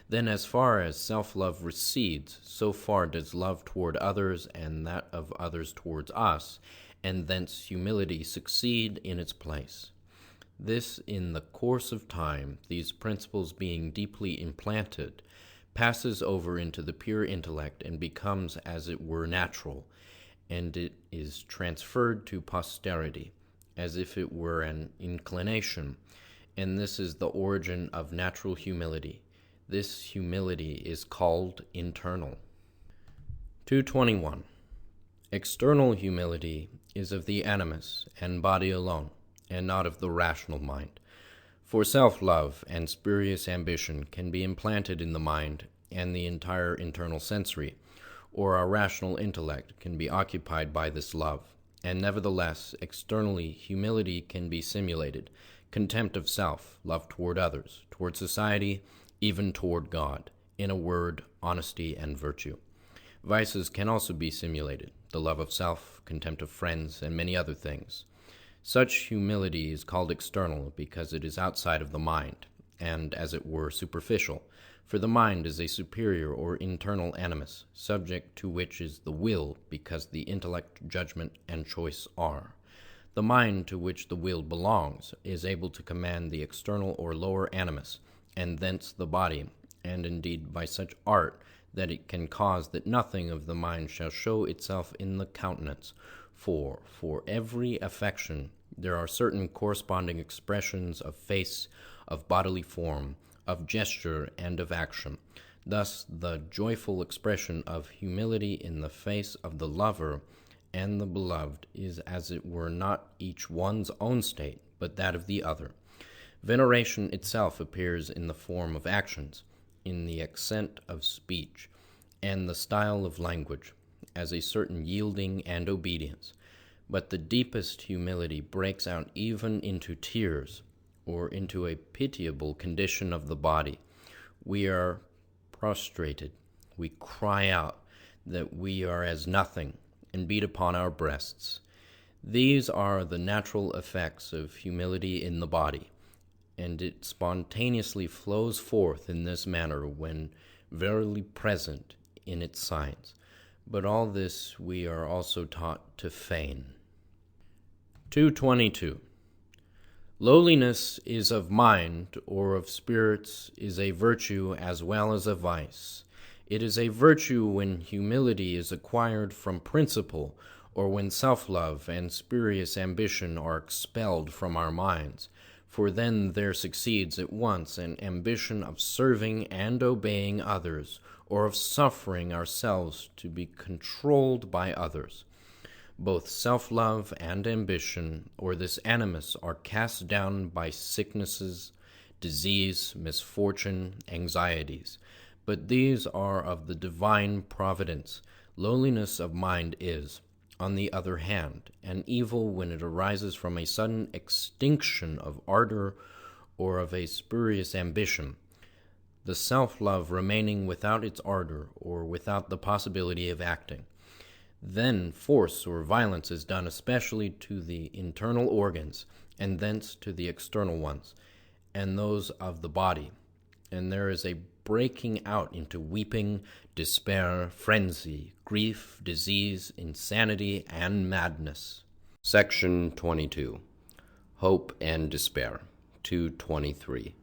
then as far as self-love recedes, so far does love toward others and that of others towards us, and thence humility succeed in its place. This, in the course of time, these principles being deeply implanted, passes over into the pure intellect and becomes as it were natural, and it is transferred to posterity, as if it were an inclination, and this is the origin of natural humility. This humility is called internal. 221. External humility is of the animus and body alone, and not of the rational mind. For self-love and spurious ambition can be implanted in the mind and the entire internal sensory, or our rational intellect can be occupied by this love, and nevertheless, externally, humility can be simulated, contempt of self, love toward others, toward society, even toward God, in a word, honesty and virtue. Vices can also be simulated, the love of self, contempt of friends, and many other things. Such humility is called external because it is outside of the mind, and, as it were, superficial, for the mind is a superior or internal animus, subject to which is the will, because the intellect, judgment, and choice are. The mind to which the will belongs is able to command the external or lower animus, and thence the body, and indeed by such art that it can cause that nothing of the mind shall show itself in the countenance. For every affection there are certain corresponding expressions of face, of bodily form, of gesture, and of action. Thus the joyful expression of humility in the face of the lover and the beloved is as it were not each one's own state, but that of the other. Veneration itself appears in the form of actions, in the accent of speech, and the style of language, as a certain yielding and obedience. But the deepest humility breaks out even into tears, or into a pitiable condition of the body. We are prostrated. We cry out that we are as nothing, and beat upon our breasts. These are the natural effects of humility in the body, and it spontaneously flows forth in this manner when verily present in its signs. But all this we are also taught to feign. 222. Lowliness is of mind or of spirits is a virtue as well as a vice. It is a virtue when humility is acquired from principle, or when self-love and spurious ambition are expelled from our minds, for then there succeeds at once an ambition of serving and obeying others, or of suffering ourselves to be controlled by others. Both self-love and ambition, or this animus, are cast down by sicknesses, disease, misfortune, anxieties. But these are of the divine providence. Lowliness of mind is, on the other hand, an evil when it arises from a sudden extinction of ardour or of a spurious ambition, the self-love remaining without its ardour or without the possibility of acting. Then force or violence is done especially to the internal organs, and thence to the external ones, and those of the body, and there is a breaking out into weeping, despair, frenzy, grief, disease, insanity, and madness. Section 22. Hope and Despair. 223.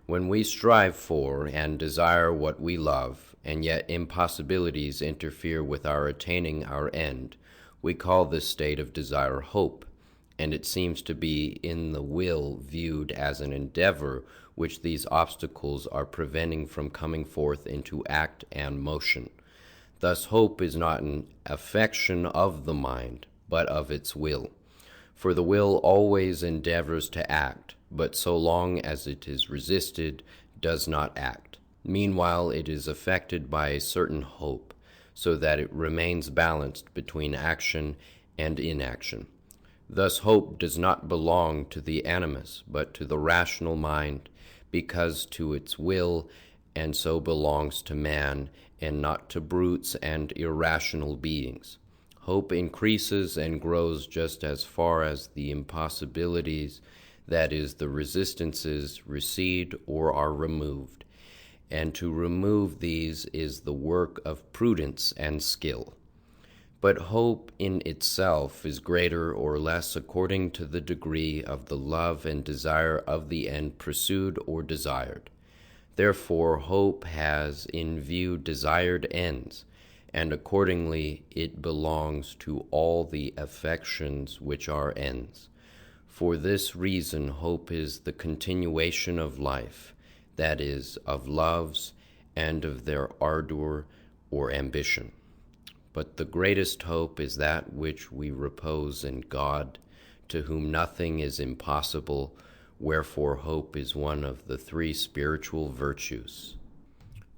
When we strive for and desire what we love, and yet impossibilities interfere with our attaining our end, we call this state of desire hope, and it seems to be in the will viewed as an endeavour which these obstacles are preventing from coming forth into act and motion. Thus hope is not an affection of the mind, but of its will. For the will always endeavours to act, but so long as it is resisted, does not act. Meanwhile it is affected by a certain hope, so that it remains balanced between action and inaction. Thus hope does not belong to the animus, but to the rational mind, because to its will, and so belongs to man, and not to brutes and irrational beings. Hope increases and grows just as far as the impossibilities, that is, the resistances, recede or are removed, and to remove these is the work of prudence and skill. But hope in itself is greater or less according to the degree of the love and desire of the end pursued or desired. Therefore hope has in view desired ends, and accordingly it belongs to all the affections which are ends. For this reason hope is the continuation of life, that is, of loves, and of their ardour or ambition. But the greatest hope is that which we repose in God, to whom nothing is impossible, wherefore hope is one of the three spiritual virtues.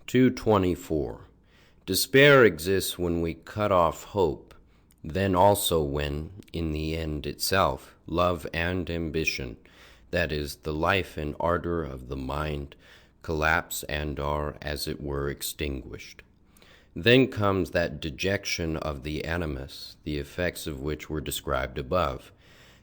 224. Despair exists when we cut off hope, then also when, in the end itself, love and ambition, that is, the life and ardour of the mind, collapse and are, as it were, extinguished. Then comes that dejection of the animus, the effects of which were described above.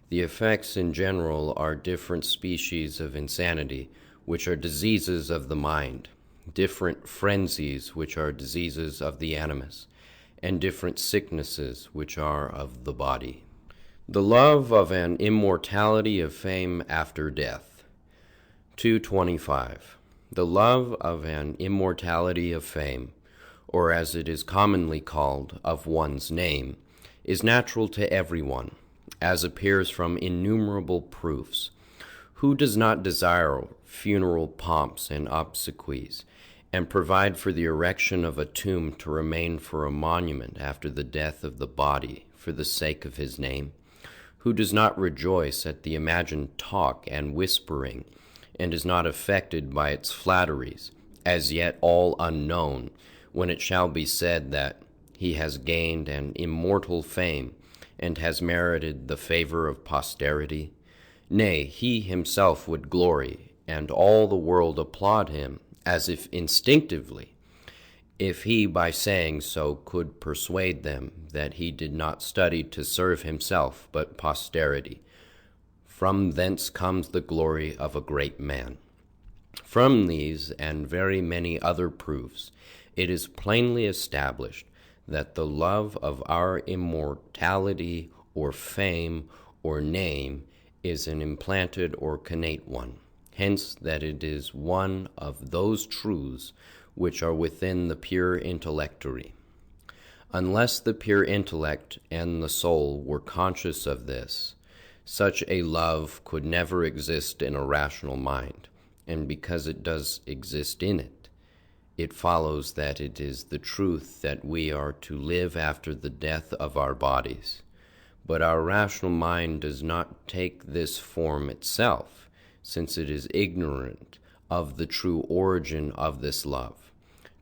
The effects in general are different species of insanity, which are diseases of the mind, different frenzies, which are diseases of the animus, and different sicknesses, which are of the body. The love of an immortality of fame after death. 225. The love of an immortality of fame, or as it is commonly called, of one's name, is natural to everyone, as appears from innumerable proofs. Who does not desire funeral pomps and obsequies, and provide for the erection of a tomb to remain for a monument after the death of the body, for the sake of his name? Who does not rejoice at the imagined talk and whispering, and is not affected by its flatteries, as yet all unknown, when it shall be said that he has gained an immortal fame, and has merited the favor of posterity? Nay, he himself would glory, and all the world applaud him, as if instinctively, if he by saying so could persuade them that he did not study to serve himself, but posterity. From thence comes the glory of a great man. From these and very many other proofs, it is plainly established that the love of our immortality or fame or name is an implanted or connate one. Hence that it is one of those truths which are within the pure intellectory. Unless the pure intellect and the soul were conscious of this, such a love could never exist in a rational mind, and because it does exist in it, it follows that it is the truth that we are to live after the death of our bodies. But our rational mind does not take this form itself, since it is ignorant of the true origin of this love,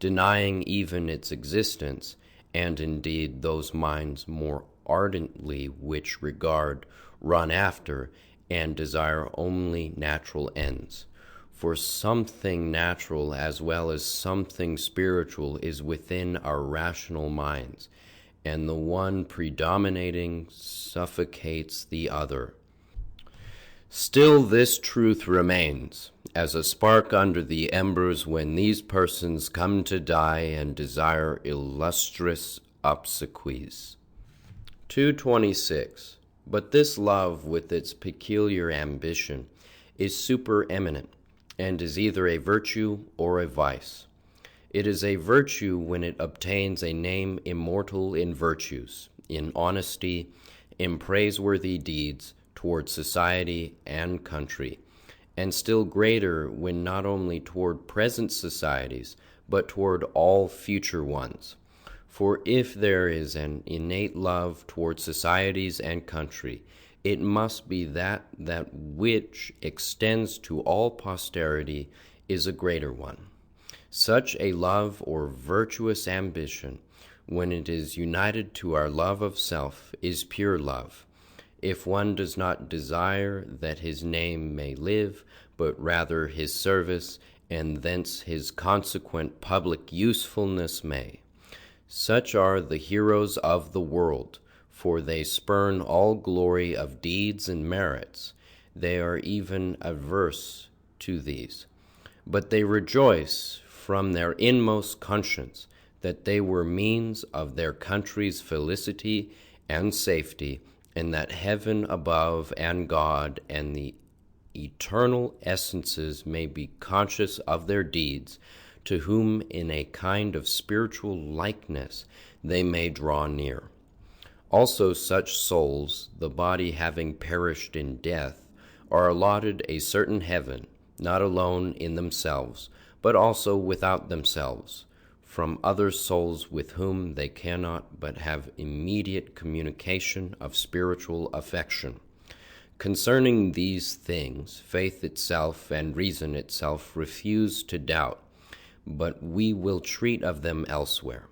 denying even its existence, and indeed those minds more ardently which regard, run after, and desire only natural ends. For something natural as well as something spiritual is within our rational minds, and the one predominating suffocates the other. Still this truth remains, as a spark under the embers when these persons come to die and desire illustrious obsequies. 226. But this love, with its peculiar ambition, is supereminent, and is either a virtue or a vice. It is a virtue when it obtains a name immortal in virtues, in honesty, in praiseworthy deeds toward society and country, and still greater when not only toward present societies, but toward all future ones. For if there is an innate love toward societies and country, it must be that which extends to all posterity is a greater one. Such a love or virtuous ambition, when it is united to our love of self, is pure love. If one does not desire that his name may live, but rather his service, and thence his consequent public usefulness may. Such are the heroes of the world, for they spurn all glory of deeds and merits. They are even averse to these. But they rejoice from their inmost conscience that they were means of their country's felicity and safety, and that heaven above and God and the eternal essences may be conscious of their deeds, to whom in a kind of spiritual likeness they may draw near. Also such souls, the body having perished in death, are allotted a certain heaven, not alone in themselves, but also without themselves, from other souls with whom they cannot but have immediate communication of spiritual affection. Concerning these things, faith itself and reason itself refuse to doubt, but we will treat of them elsewhere.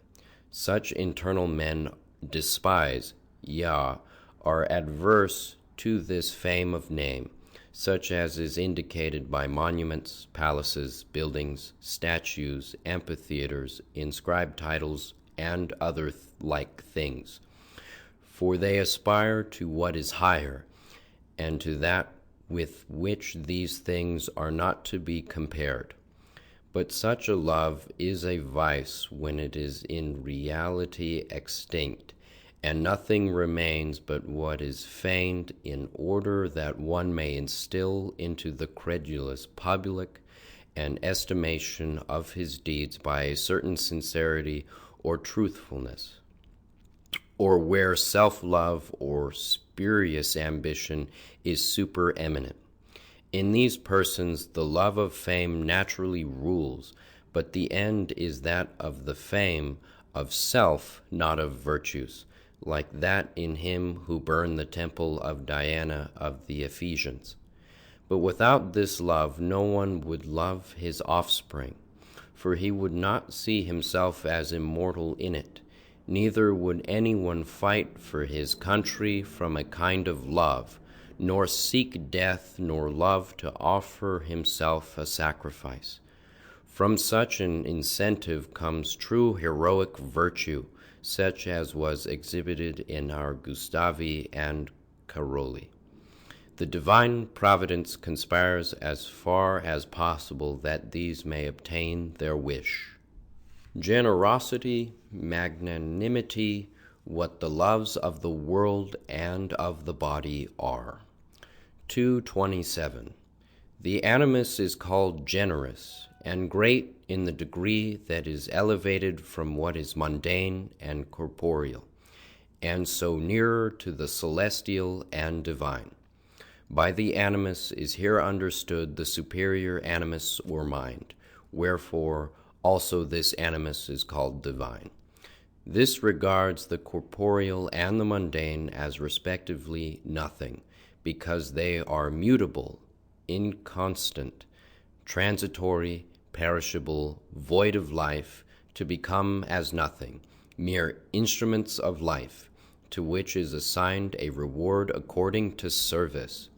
Such internal men despise, are adverse to this fame of name, such as is indicated by monuments, palaces, buildings, statues, amphitheaters, inscribed titles, and other like things. For they aspire to what is higher, and to that with which these things are not to be compared. But such a love is a vice when it is in reality extinct, and nothing remains but what is feigned, in order that one may instill into the credulous public an estimation of his deeds by a certain sincerity or truthfulness, or where self-love or spurious ambition is supereminent. In these persons the love of fame naturally rules, but the end is that of the fame of self, not of virtues, like that in him who burned the temple of Diana of the Ephesians. But without this love no one would love his offspring, for he would not see himself as immortal in it, neither would anyone fight for his country from a kind of love, nor seek death, nor love to offer himself a sacrifice. From such an incentive comes true heroic virtue, such as was exhibited in our Gustavi and Caroli. The divine providence conspires as far as possible that these may obtain their wish. Generosity, magnanimity, what the loves of the world and of the body are. 227. The Animus is called generous, and great in the degree that is elevated from what is mundane and corporeal, and so nearer to the celestial and divine. By the Animus is here understood the superior animus or mind, wherefore also this Animus is called divine. This regards the corporeal and the mundane as respectively nothing, because they are mutable, inconstant, transitory, perishable, void of life, to become as nothing, mere instruments of life, to which is assigned a reward according to service.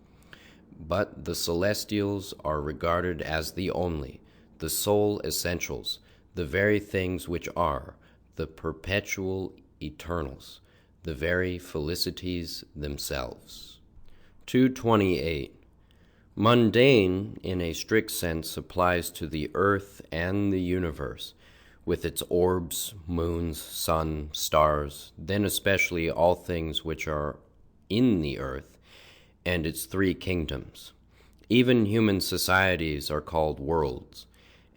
But the celestials are regarded as the only, the sole essentials, the very things which are, the perpetual eternals, the very felicities themselves. 228. Mundane, in a strict sense, applies to the earth and the universe, with its orbs, moons, sun, stars, then especially all things which are in the earth, and its three kingdoms. Even human societies are called worlds,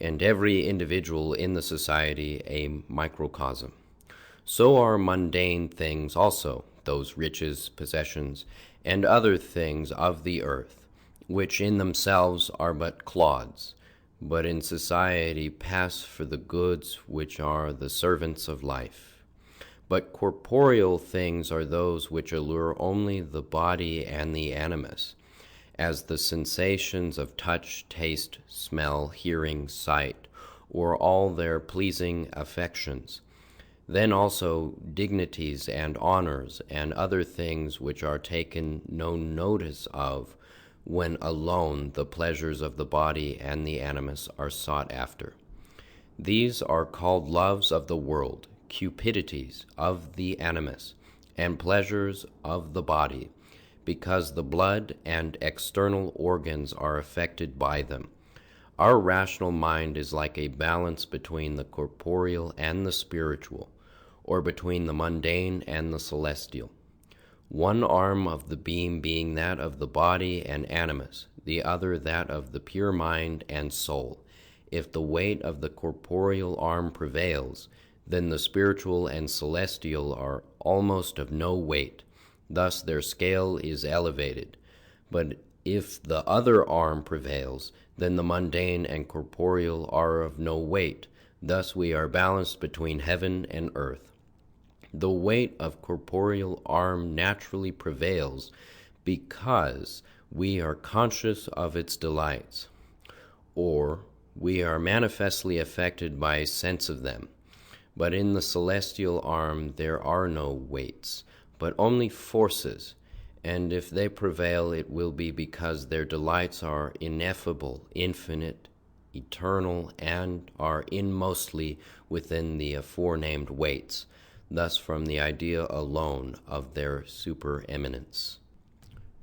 and every individual in the society a microcosm. So are mundane things also, those riches, possessions, and other things of the earth, which in themselves are but clods, but in society pass for the goods which are the servants of life. But corporeal things are those which allure only the body and the animus, as the sensations of touch, taste, smell, hearing, sight, or all their pleasing affections. Then also dignities and honors and other things which are taken no notice of when alone the pleasures of the body and the animus are sought after. These are called loves of the world, cupidities of the animus, and pleasures of the body, because the blood and external organs are affected by them. Our rational mind is like a balance between the corporeal and the spiritual, or between the mundane and the celestial. One arm of the beam being that of the body and animus, the other that of the pure mind and soul. If the weight of the corporeal arm prevails, then the spiritual and celestial are almost of no weight. Thus their scale is elevated. But if the other arm prevails, then the mundane and corporeal are of no weight. Thus we are balanced between heaven and earth. The weight of corporeal arm naturally prevails because we are conscious of its delights, or we are manifestly affected by a sense of them. But in the celestial arm there are no weights, but only forces, and if they prevail it will be because their delights are ineffable, infinite, eternal, and are inmostly within the aforenamed weights, thus from the idea alone of their supereminence.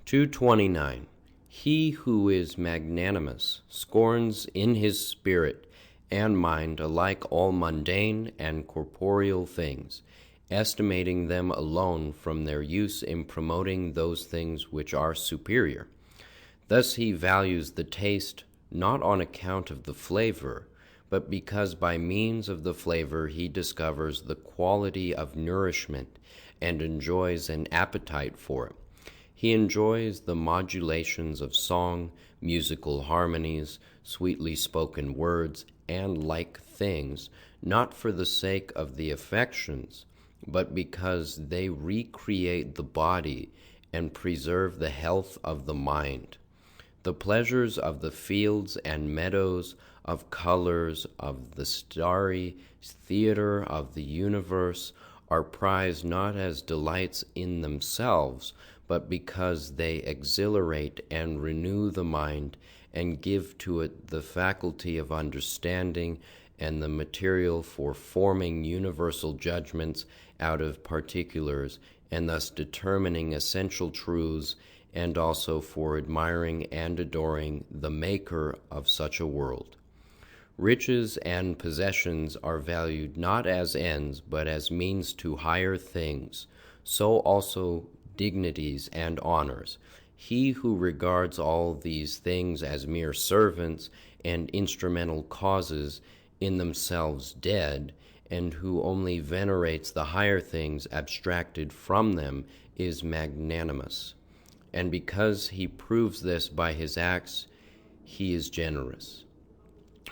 229. He who is magnanimous scorns in his spirit and mind alike all mundane and corporeal things, estimating them alone from their use in promoting those things which are superior. Thus he values the taste not on account of the flavor, but because by means of the flavor he discovers the quality of nourishment and enjoys an appetite for it. He enjoys the modulations of song, musical harmonies, sweetly spoken words, and like things, not for the sake of the affections, but because they recreate the body and preserve the health of the mind. The pleasures of the fields and meadows, of colors, of the starry theater of the universe, are prized not as delights in themselves, but because they exhilarate and renew the mind and give to it the faculty of understanding and the material for forming universal judgments out of particulars, and thus determining essential truths, and also for admiring and adoring the Maker of such a world. Riches and possessions are valued not as ends, but as means to higher things, so also dignities and honors. He who regards all these things as mere servants and instrumental causes in themselves dead, and who only venerates the higher things abstracted from them, is magnanimous. And because he proves this by his acts, he is generous.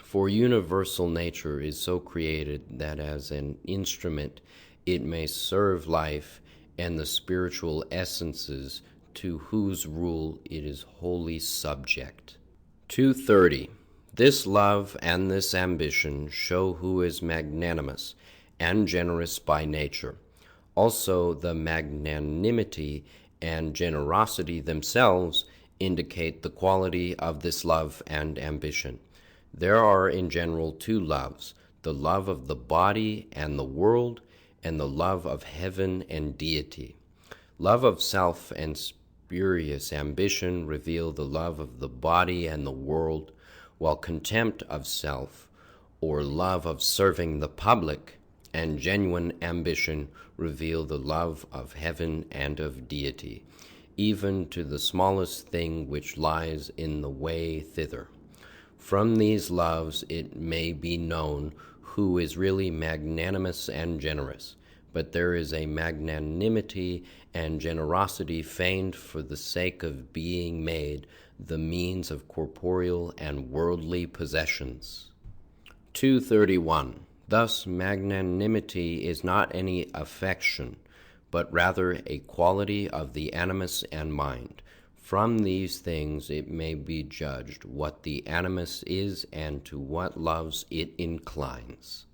For universal nature is so created that as an instrument it may serve life and the spiritual essences to whose rule it is wholly subject. 230. This love and this ambition show who is magnanimous and generous by nature. Also the magnanimity and generosity themselves indicate the quality of this love and ambition. There are in general two loves, the love of the body and the world, and the love of heaven and deity. Love of self and spurious ambition reveal the love of the body and the world, while contempt of self, or love of serving the public, and genuine ambition reveal the love of heaven and of deity, even to the smallest thing which lies in the way thither. From these loves it may be known who is really magnanimous and generous, but there is a magnanimity and generosity feigned for the sake of being made the means of corporeal and worldly possessions. 231. Thus magnanimity is not any affection, but rather a quality of the animus and mind. From these things it may be judged what the animus is and to what loves it inclines.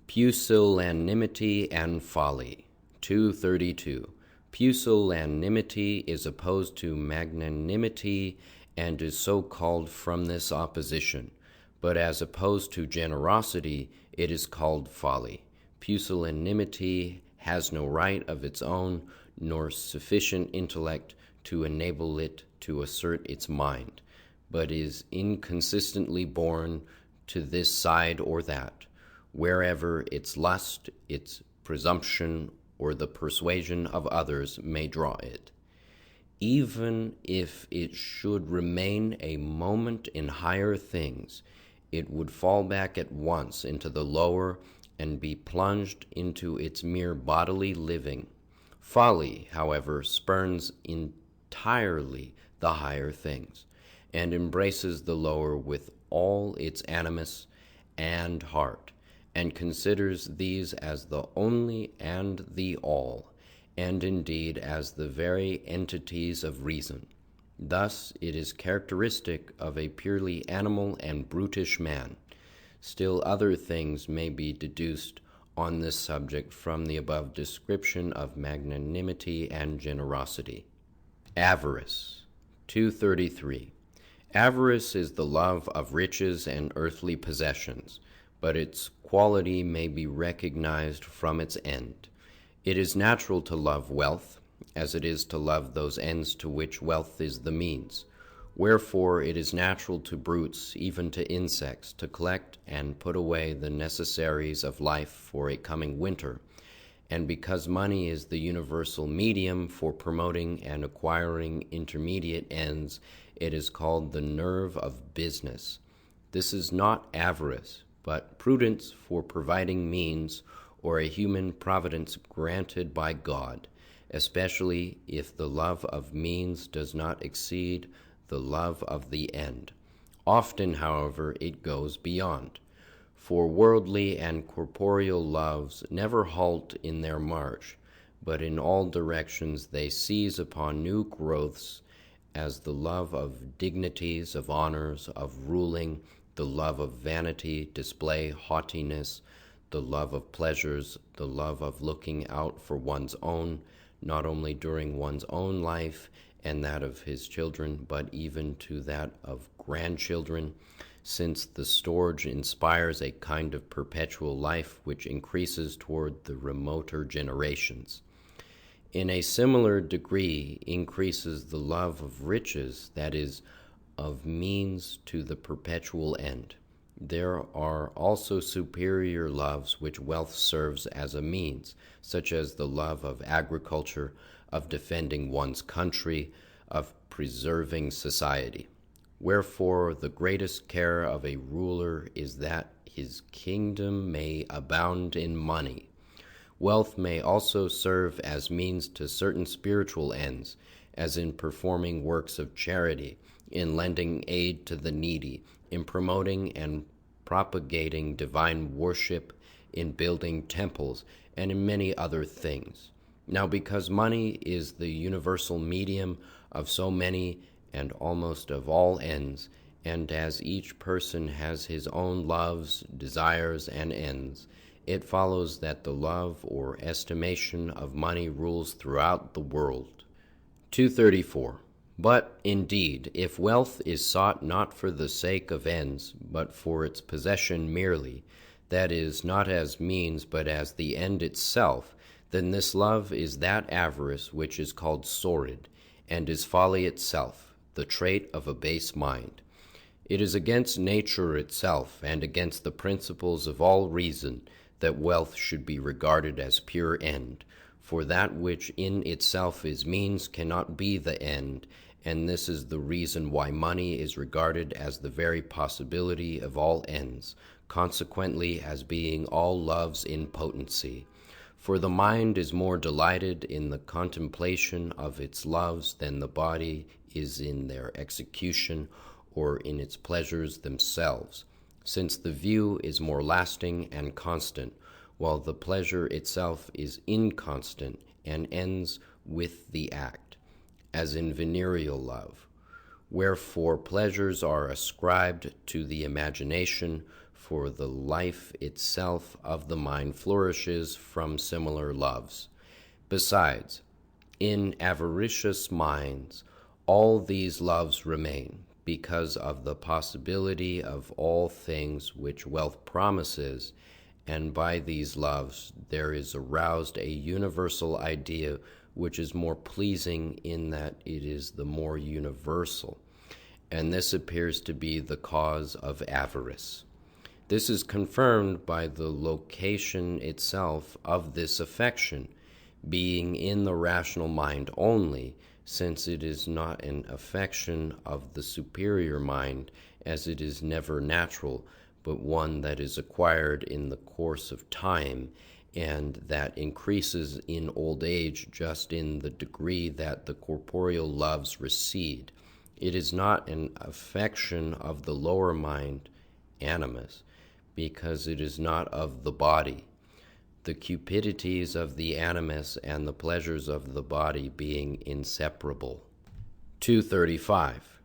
Pusillanimity and folly. 232. Pusillanimity is opposed to magnanimity and is so called from this opposition, but as opposed to generosity it is called folly. Pusillanimity has no right of its own, nor sufficient intellect to enable it to assert its mind, but is inconsistently borne to this side or that, wherever its lust, its presumption, or the persuasion of others may draw it. Even if it should remain a moment in higher things, it would fall back at once into the lower and be plunged into its mere bodily living. Folly, however, spurns entirely the higher things, and embraces the lower with all its animus and heart, and considers these as the only and the all, and indeed as the very entities of reason. Thus it is characteristic of a purely animal and brutish man. Still other things may be deduced on this subject from the above description of magnanimity and generosity. Avarice. 233. Avarice is the love of riches and earthly possessions, but its quality may be recognized from its end. It is natural to love wealth, as it is to love those ends to which wealth is the means. Wherefore it is natural to brutes, even to insects, to collect and put away the necessaries of life for a coming winter. And because money is the universal medium for promoting and acquiring intermediate ends, it is called the nerve of business. This is not avarice, but prudence for providing means, or a human providence granted by God, especially if the love of means does not exceed the love of the end. Often, however, it goes beyond. For worldly and corporeal loves never halt in their march, but in all directions they seize upon new growths, as the love of dignities, of honors, of ruling, the love of vanity, display, haughtiness, the love of pleasures, the love of looking out for one's own, not only during one's own life and that of his children, but even to that of grandchildren, since the storage inspires a kind of perpetual life which increases toward the remoter generations. In a similar degree increases the love of riches, that is, of means to the perpetual end. There are also superior loves which wealth serves as a means, such as the love of agriculture, of defending one's country, of preserving society. Wherefore the greatest care of a ruler is that his kingdom may abound in money. Wealth may also serve as means to certain spiritual ends, as in performing works of charity, in lending aid to the needy, in promoting and propagating divine worship, in building temples, and in many other things. Now, because money is the universal medium of so many and almost of all ends, and as each person has his own loves, desires, and ends, it follows that the love or estimation of money rules throughout the world. 234. But, indeed, if wealth is sought not for the sake of ends, but for its possession merely, that is, not as means, but as the end itself, then this love is that avarice which is called sordid, and is folly itself, the trait of a base mind. It is against nature itself, and against the principles of all reason, that wealth should be regarded as pure end, for that which in itself is means cannot be the end, and this is the reason why money is regarded as the very possibility of all ends, consequently as being all loves in potency. For the mind is more delighted in the contemplation of its loves than the body is in their execution or in its pleasures themselves, since the view is more lasting and constant, while the pleasure itself is inconstant and ends with the act, as in venereal love. Wherefore pleasures are ascribed to the imagination, for the life itself of the mind flourishes from similar loves. Besides, in avaricious minds all these loves remain, because of the possibility of all things which wealth promises, and by these loves there is aroused a universal idea which is more pleasing in that it is the more universal, and this appears to be the cause of avarice. This is confirmed by the location itself of this affection, being in the rational mind only, since it is not an affection of the superior mind, as it is never natural, but one that is acquired in the course of time, and that increases in old age just in the degree that the corporeal loves recede. It is not an affection of the lower mind, Animus, because it is not of the body, the cupidities of the animus and the pleasures of the body being inseparable. 235.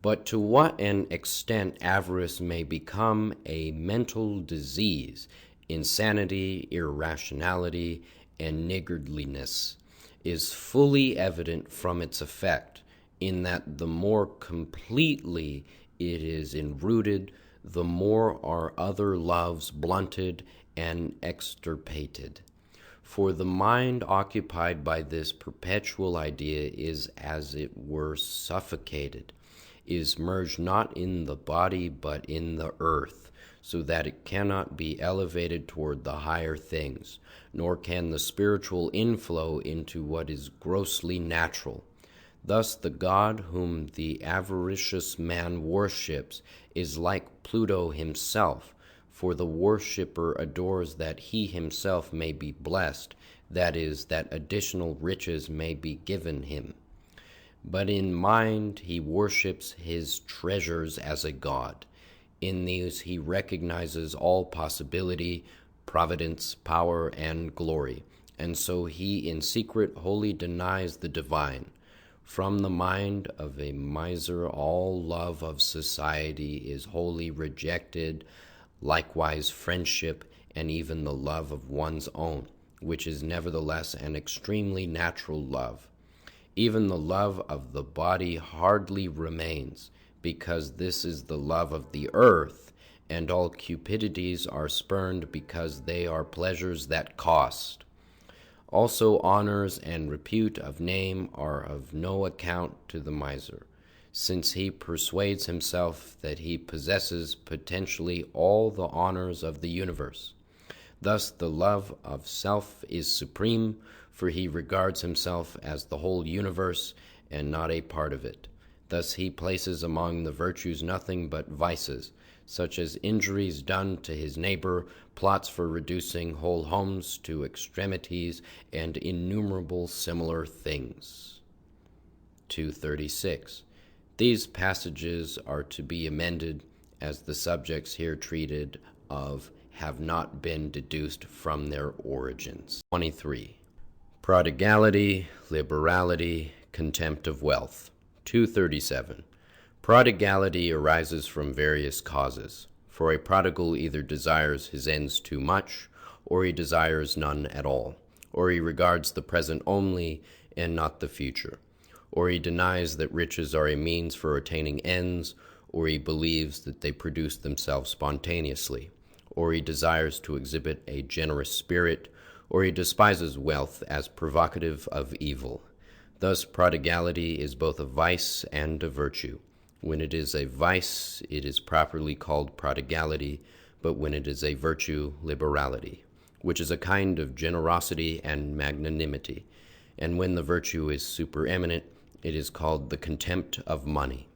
But to what an extent avarice may become a mental disease, insanity, irrationality, and niggardliness, is fully evident from its effect, in that the more completely it is enrooted, the more are other loves blunted and extirpated. For the mind occupied by this perpetual idea is as it were suffocated, is merged not in the body but in the earth, so that it cannot be elevated toward the higher things, nor can the spiritual inflow into what is grossly natural. Thus the God whom the avaricious man worships is like Pluto himself, for the worshipper adores that he himself may be blessed, that is, that additional riches may be given him. But in mind he worships his treasures as a god. In these he recognizes all possibility, providence, power, and glory, and so he in secret wholly denies the divine. From the mind of a miser all love of society is wholly rejected, likewise friendship, and even the love of one's own, which is nevertheless an extremely natural love. Even the love of the body hardly remains, because this is the love of the earth, and all cupidities are spurned because they are pleasures that cost. Also honors and repute of name are of no account to the miser, since he persuades himself that he possesses potentially all the honors of the universe. Thus the love of self is supreme, for he regards himself as the whole universe and not a part of it. Thus he places among the virtues nothing but vices, such as injuries done to his neighbor, plots for reducing whole homes to extremities, and innumerable similar things. 236. These passages are to be amended, as the subjects here treated of have not been deduced from their origins. 23. Prodigality, liberality, contempt of wealth. 237. Prodigality arises from various causes, for a prodigal either desires his ends too much, or he desires none at all, or he regards the present only and not the future, or he denies that riches are a means for attaining ends, or he believes that they produce themselves spontaneously, or he desires to exhibit a generous spirit, or he despises wealth as provocative of evil. Thus prodigality is both a vice and a virtue. When it is a vice, it is properly called prodigality, but when it is a virtue, liberality, which is a kind of generosity and magnanimity. And when the virtue is supereminent, it is called the contempt of money.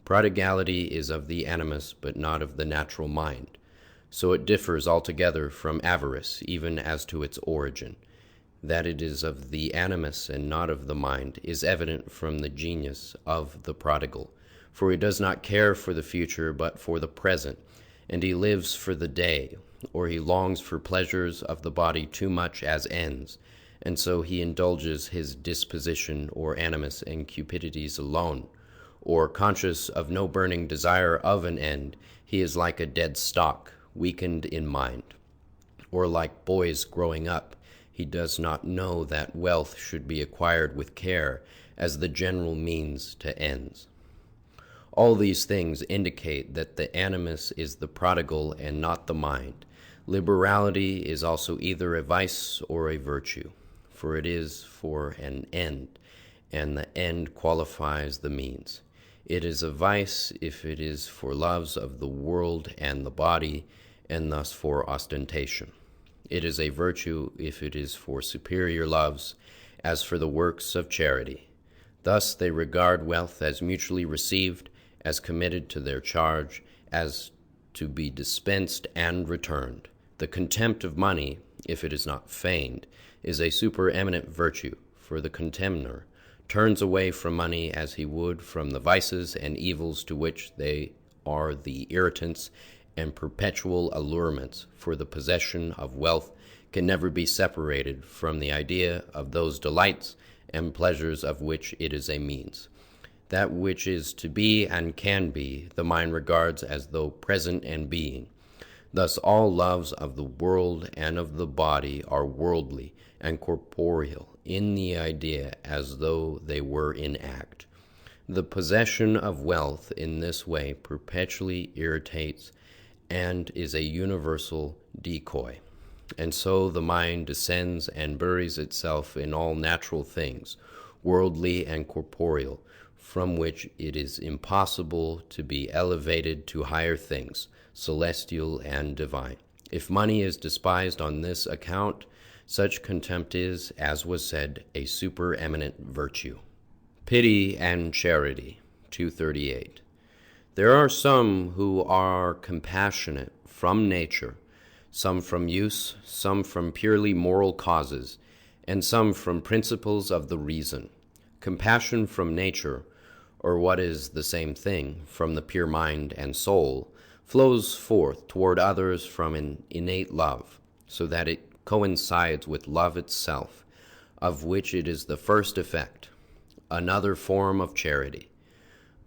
Prodigality is of the animus, but not of the natural mind. So it differs altogether from avarice, even as to its origin. That it is of the animus and not of the mind is evident from the genius of the prodigal, for he does not care for the future but for the present, and he lives for the day, or he longs for pleasures of the body too much as ends, and so he indulges his disposition or animus and cupidities alone, or conscious of no burning desire of an end, he is like a dead stock, weakened in mind, or like boys growing up, he does not know that wealth should be acquired with care as the general means to ends. All these things indicate that the animus is the prodigal and not the mind. Liberality is also either a vice or a virtue, for it is for an end, and the end qualifies the means. It is a vice if it is for loves of the world and the body, and thus for ostentation. It is a virtue if it is for superior loves, as for the works of charity. Thus they regard wealth as mutually received, as committed to their charge, as to be dispensed and returned. The contempt of money, if it is not feigned, is a supereminent virtue, for the contemner turns away from money as he would from the vices and evils to which they are the irritants and perpetual allurements, for the possession of wealth can never be separated from the idea of those delights and pleasures of which it is a means. That which is to be and can be, the mind regards as though present and being. Thus all loves of the world and of the body are worldly and corporeal in the idea as though they were in act. The possession of wealth in this way perpetually irritates and is a universal decoy. And so the mind descends and buries itself in all natural things, worldly and corporeal, from which it is impossible to be elevated to higher things, celestial and divine. If money is despised on this account, such contempt is, as was said, a supereminent virtue. Pity and charity. 238. There are some who are compassionate from nature, some from use, some from purely moral causes, and some from principles of the reason. Compassion from nature, or what is the same thing, from the pure mind and soul, flows forth toward others from an innate love, so that it coincides with love itself, of which it is the first effect, another form of charity.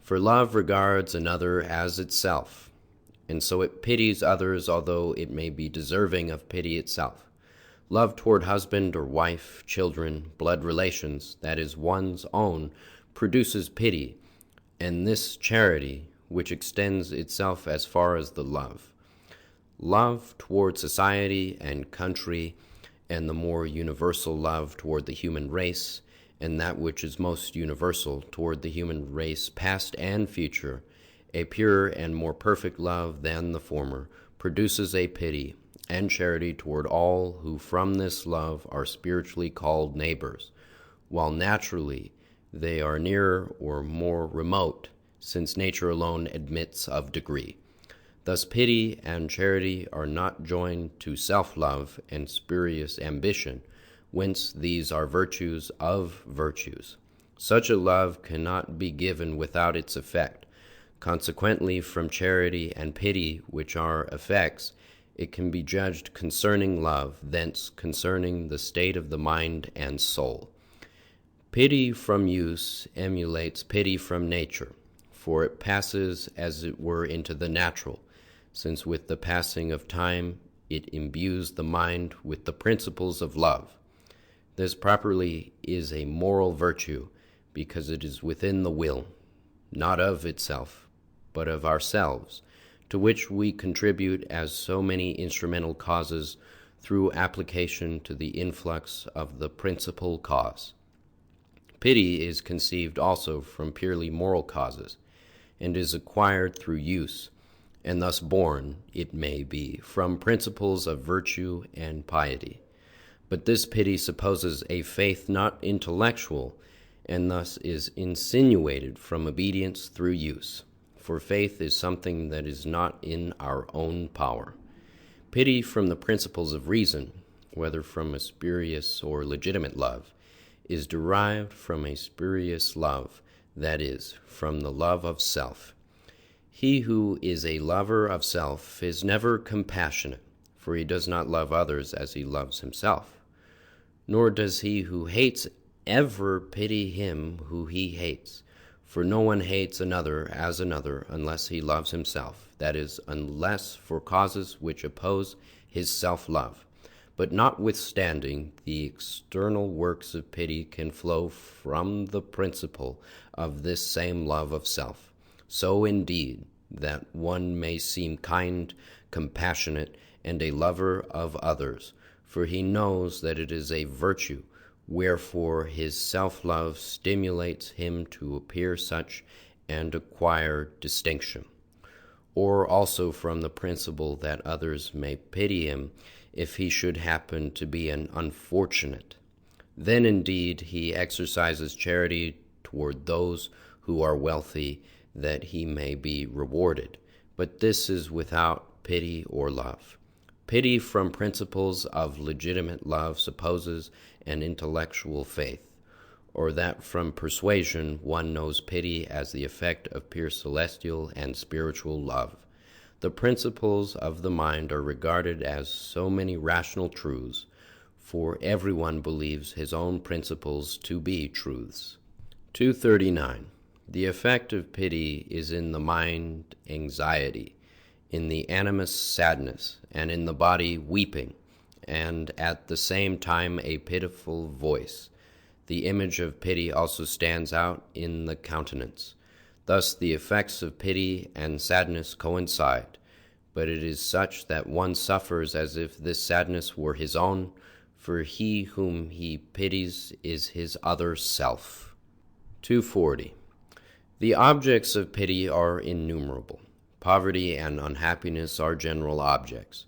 For love regards another as itself, and so it pities others although it may be deserving of pity itself. Love toward husband or wife, children, blood relations, that is one's own, produces pity, and this charity, which extends itself as far as the love. Love toward society and country, and the more universal love toward the human race, and that which is most universal toward the human race, past and future, a purer and more perfect love than the former, produces a pity and charity toward all who from this love are spiritually called neighbors, while naturally they are nearer or more remote, since nature alone admits of degree. Thus pity and charity are not joined to self-love and spurious ambition, whence these are virtues of virtues. Such a love cannot be given without its effect. Consequently, from charity and pity, which are effects, it can be judged concerning love, thence concerning the state of the mind and soul. Pity from use emulates pity from nature, for it passes as it were into the natural, since with the passing of time it imbues the mind with the principles of love. This properly is a moral virtue, because it is within the will, not of itself, but of ourselves, to which we contribute as so many instrumental causes through application to the influx of the principal cause. Pity is conceived also from purely moral causes, and is acquired through use, and thus born, it may be, from principles of virtue and piety. But this pity supposes a faith not intellectual, and thus is insinuated from obedience through use, for faith is something that is not in our own power. Pity from the principles of reason, whether from a spurious or legitimate love, is derived from a spurious love, that is, from the love of self. He who is a lover of self is never compassionate, for he does not love others as he loves himself. Nor does he who hates ever pity him who he hates, for no one hates another as another unless he loves himself, that is, unless for causes which oppose his self-love. But notwithstanding, the external works of pity can flow from the principle of this same love of self. So indeed, that one may seem kind, compassionate, and a lover of others, for he knows that it is a virtue, wherefore his self-love stimulates him to appear such and acquire distinction. Or also from the principle that others may pity him if he should happen to be an unfortunate. Then indeed he exercises charity toward those who are wealthy, that he may be rewarded. But this is without pity or love. Pity from principles of legitimate love supposes an intellectual faith, or that from persuasion one knows pity as the effect of pure celestial and spiritual love. The principles of the mind are regarded as so many rational truths, for everyone believes his own principles to be truths. 239. The effect of pity is in the mind anxiety, in the animus sadness, and in the body weeping, and at the same time a pitiful voice. The image of pity also stands out in the countenance. Thus the effects of pity and sadness coincide, but it is such that one suffers as if this sadness were his own, for he whom he pities is his other self. 240. The objects of pity are innumerable. Poverty and unhappiness are general objects.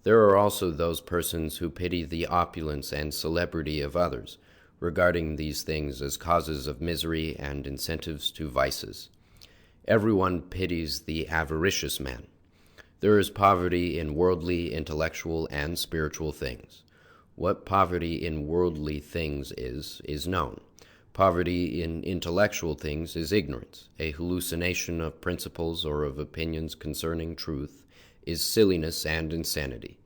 There are also those persons who pity the opulence and celebrity of others, regarding these things as causes of misery and incentives to vices. Everyone pities the avaricious man. There is poverty in worldly, intellectual, and spiritual things. What poverty in worldly things is known. Poverty in intellectual things is ignorance. A hallucination of principles or of opinions concerning truth is silliness and insanity.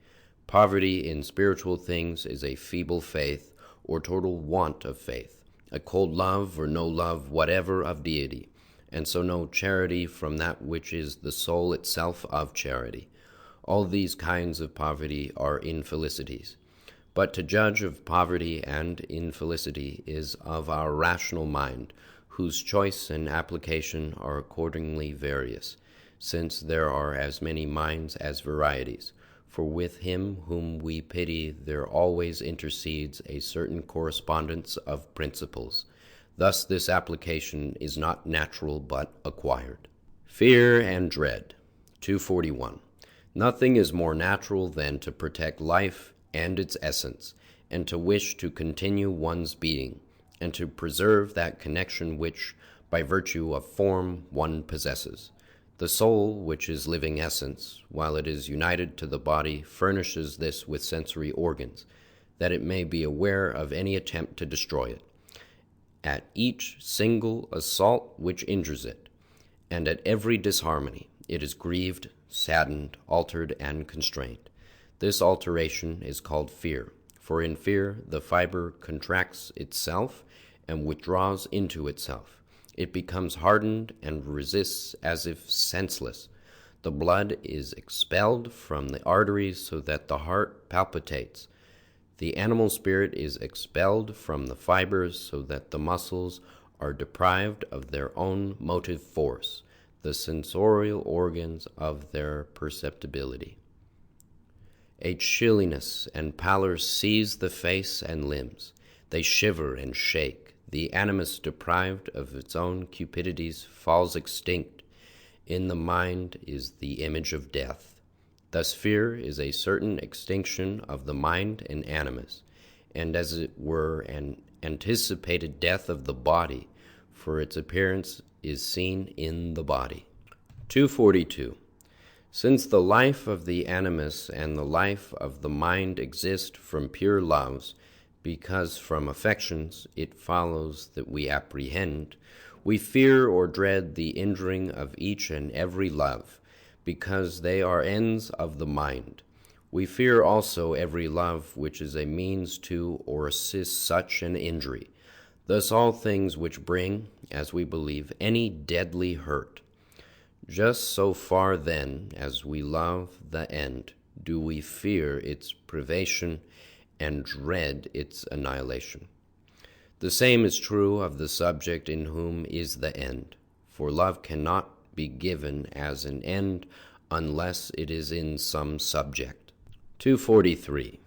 Poverty in spiritual things is a feeble faith or total want of faith, a cold love or no love whatever of deity, and so no charity from that which is the soul itself of charity. All these kinds of poverty are infelicities. But to judge of poverty and infelicity is of our rational mind, whose choice and application are accordingly various, since there are as many minds as varieties. For with him whom we pity there always intercedes a certain correspondence of principles. Thus this application is not natural but acquired. Fear and dread. 241. Nothing is more natural than to protect life and its essence, and to wish to continue one's being, and to preserve that connection which, by virtue of form, one possesses. The soul, which is living essence, while it is united to the body, furnishes this with sensory organs, that it may be aware of any attempt to destroy it, at each single assault which injures it, and at every disharmony. It is grieved, saddened, altered, and constrained. This alteration is called fear, for in fear the fibre contracts itself and withdraws into itself. It becomes hardened and resists as if senseless. The blood is expelled from the arteries so that the heart palpitates. The animal spirit is expelled from the fibers so that the muscles are deprived of their own motive force, the sensorial organs of their perceptibility. A chilliness and pallor seize the face and limbs. They shiver and shake. The animus, deprived of its own cupidities, falls extinct. In the mind is the image of death. Thus fear is a certain extinction of the mind and animus, and as it were an anticipated death of the body, for its appearance is seen in the body. 242. Since the life of the animus and the life of the mind exist from pure loves, because from affections it follows that we apprehend, we fear or dread the injuring of each and every love, because they are ends of the mind. We fear also every love which is a means to or assists such an injury. Thus all things which bring, as we believe, any deadly hurt. Just so far then as we love the end, do we fear its privation and dread its annihilation. The same is true of the subject in whom is the end, for love cannot be given as an end unless it is in some subject. 243.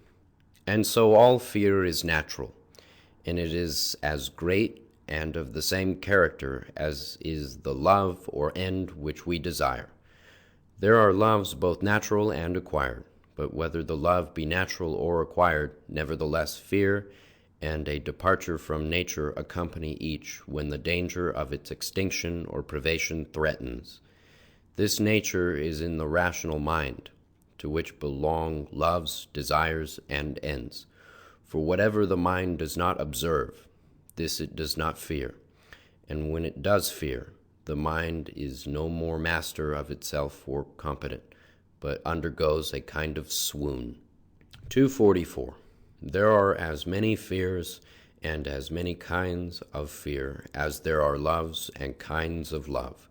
And so all fear is natural, and it is as great and of the same character as is the love or end which we desire. There are loves both natural and acquired, but whether the love be natural or acquired, nevertheless fear and a departure from nature accompany each when the danger of its extinction or privation threatens. This nature is in the rational mind, to which belong loves, desires, and ends. For whatever the mind does not observe, this it does not fear, and when it does fear, the mind is no more master of itself or competent, but undergoes a kind of swoon. 244. There are as many fears and as many kinds of fear as there are loves and kinds of love.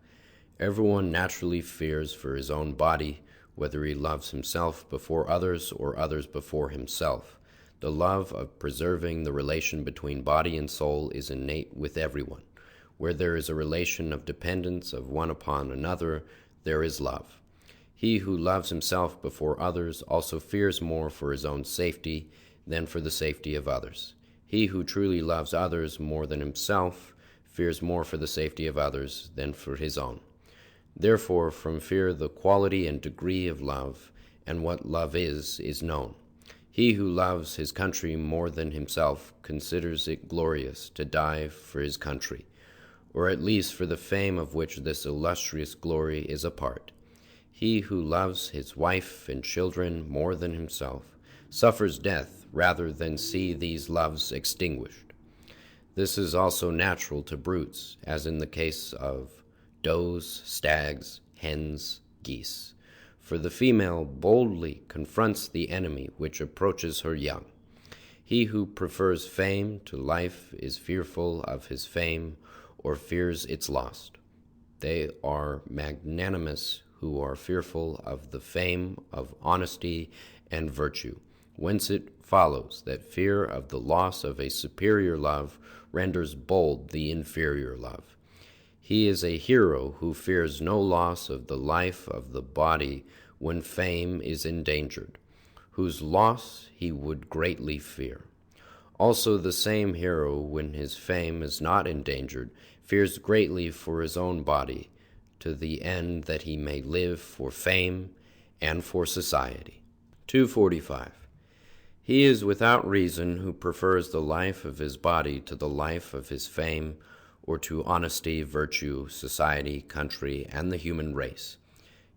Everyone naturally fears for his own body, whether he loves himself before others or others before himself. The love of preserving the relation between body and soul is innate with everyone. Where there is a relation of dependence of one upon another, there is love. He who loves himself before others also fears more for his own safety than for the safety of others. He who truly loves others more than himself fears more for the safety of others than for his own. Therefore, from fear the quality and degree of love, and what love is known. He who loves his country more than himself considers it glorious to die for his country, or at least for the fame of which this illustrious glory is a part. He who loves his wife and children more than himself suffers death rather than see these loves extinguished. This is also natural to brutes, as in the case of does, stags, hens, geese. For the female boldly confronts the enemy which approaches her young. He who prefers fame to life is fearful of his fame or fears its loss. They are magnanimous who are fearful of the fame of honesty and virtue, whence it follows that fear of the loss of a superior love renders bold the inferior love. He is a hero who fears no loss of the life of the body when fame is endangered, whose loss he would greatly fear. Also the same hero, when his fame is not endangered, fears greatly for his own body, to the end that he may live for fame and for society. 245. He is without reason who prefers the life of his body to the life of his fame, or to honesty, virtue, society, country, and the human race.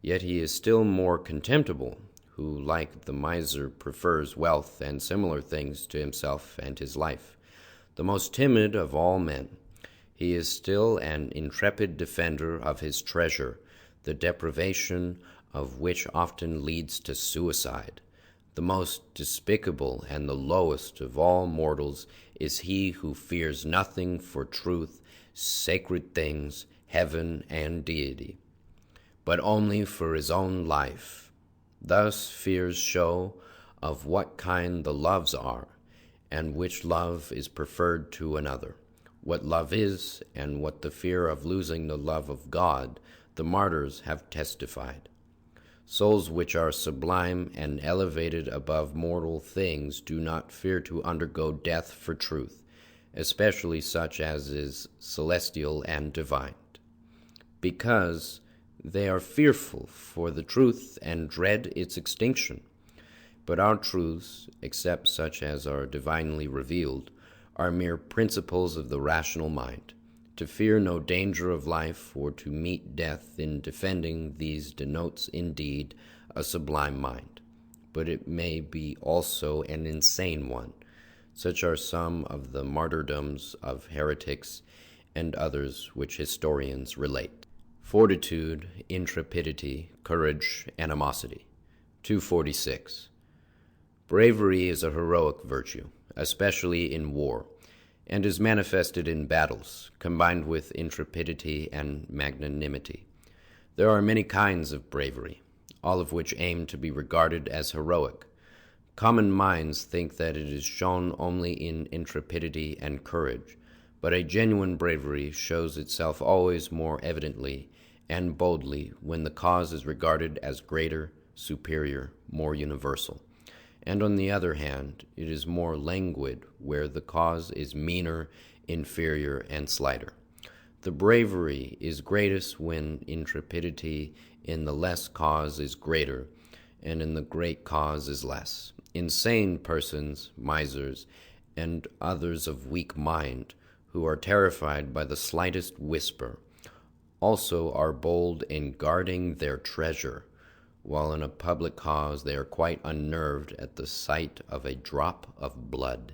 Yet he is still more contemptible who, like the miser, prefers wealth and similar things to himself and his life. The most timid of all men, he is still an intrepid defender of his treasure, the deprivation of which often leads to suicide. The most despicable and the lowest of all mortals is he who fears nothing for truth, sacred things, heaven, and deity, but only for his own life. Thus fears show of what kind the loves are, and which love is preferred to another. What love is, and what the fear of losing the love of God, the martyrs have testified. Souls which are sublime and elevated above mortal things do not fear to undergo death for truth, especially such as is celestial and divine, because they are fearful for the truth and dread its extinction. But our truths, except such as are divinely revealed, are mere principles of the rational mind. To fear no danger of life or to meet death in defending these denotes indeed a sublime mind, but it may be also an insane one. Such are some of the martyrdoms of heretics and others which historians relate. Fortitude, intrepidity, courage, animosity. 246. Bravery is a heroic virtue, especially in war, and is manifested in battles, combined with intrepidity and magnanimity. There are many kinds of bravery, all of which aim to be regarded as heroic. Common minds think that it is shown only in intrepidity and courage, but a genuine bravery shows itself always more evidently and boldly when the cause is regarded as greater, superior, more universal. And on the other hand, it is more languid where the cause is meaner, inferior, and slighter. The bravery is greatest when intrepidity in the less cause is greater, and in the great cause is less. Insane persons, misers, and others of weak mind, who are terrified by the slightest whisper, also are bold in guarding their treasure, while in a public cause they are quite unnerved at the sight of a drop of blood.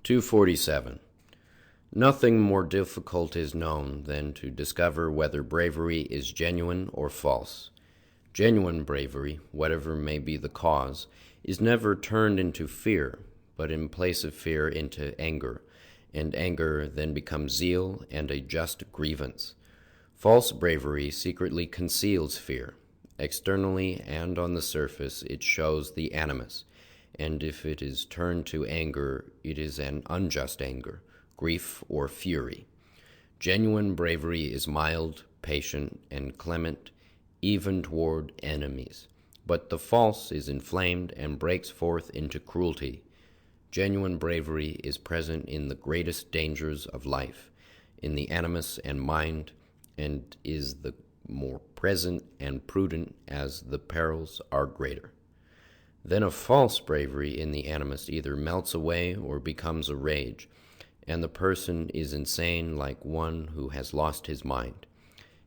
247. Nothing more difficult is known than to discover whether bravery is genuine or false. Genuine bravery, whatever may be the cause, is never turned into fear, but in place of fear into anger, and anger then becomes zeal and a just grievance. False bravery secretly conceals fear. Externally and on the surface it shows the animus, and if it is turned to anger, it is an unjust anger, grief, or fury. Genuine bravery is mild, patient, and clement, even toward enemies, but the false is inflamed and breaks forth into cruelty. Genuine bravery is present in the greatest dangers of life, in the animus and mind, and is the more present and prudent as the perils are greater. Then a false bravery in the animus either melts away or becomes a rage, and the person is insane like one who has lost his mind.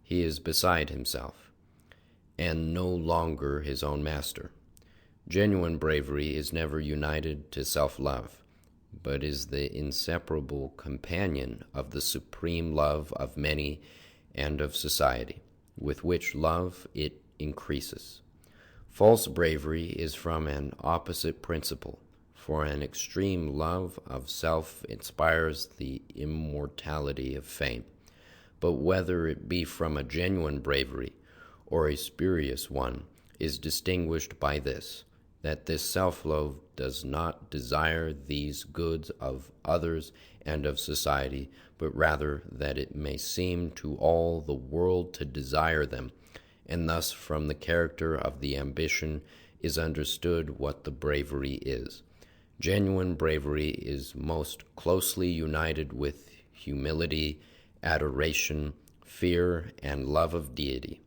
He is beside himself, and no longer his own master. Genuine bravery is never united to self-love, but is the inseparable companion of the supreme love of many and of society, with which love it increases. False bravery is from an opposite principle, for an extreme love of self inspires the immortality of fame. But whether it be from a genuine bravery or a spurious one is distinguished by this, that this self-love does not desire these goods of others and of society, but rather that it may seem to all the world to desire them, and thus from the character of the ambition is understood what the bravery is. Genuine bravery is most closely united with humility, adoration, fear, and love of deity.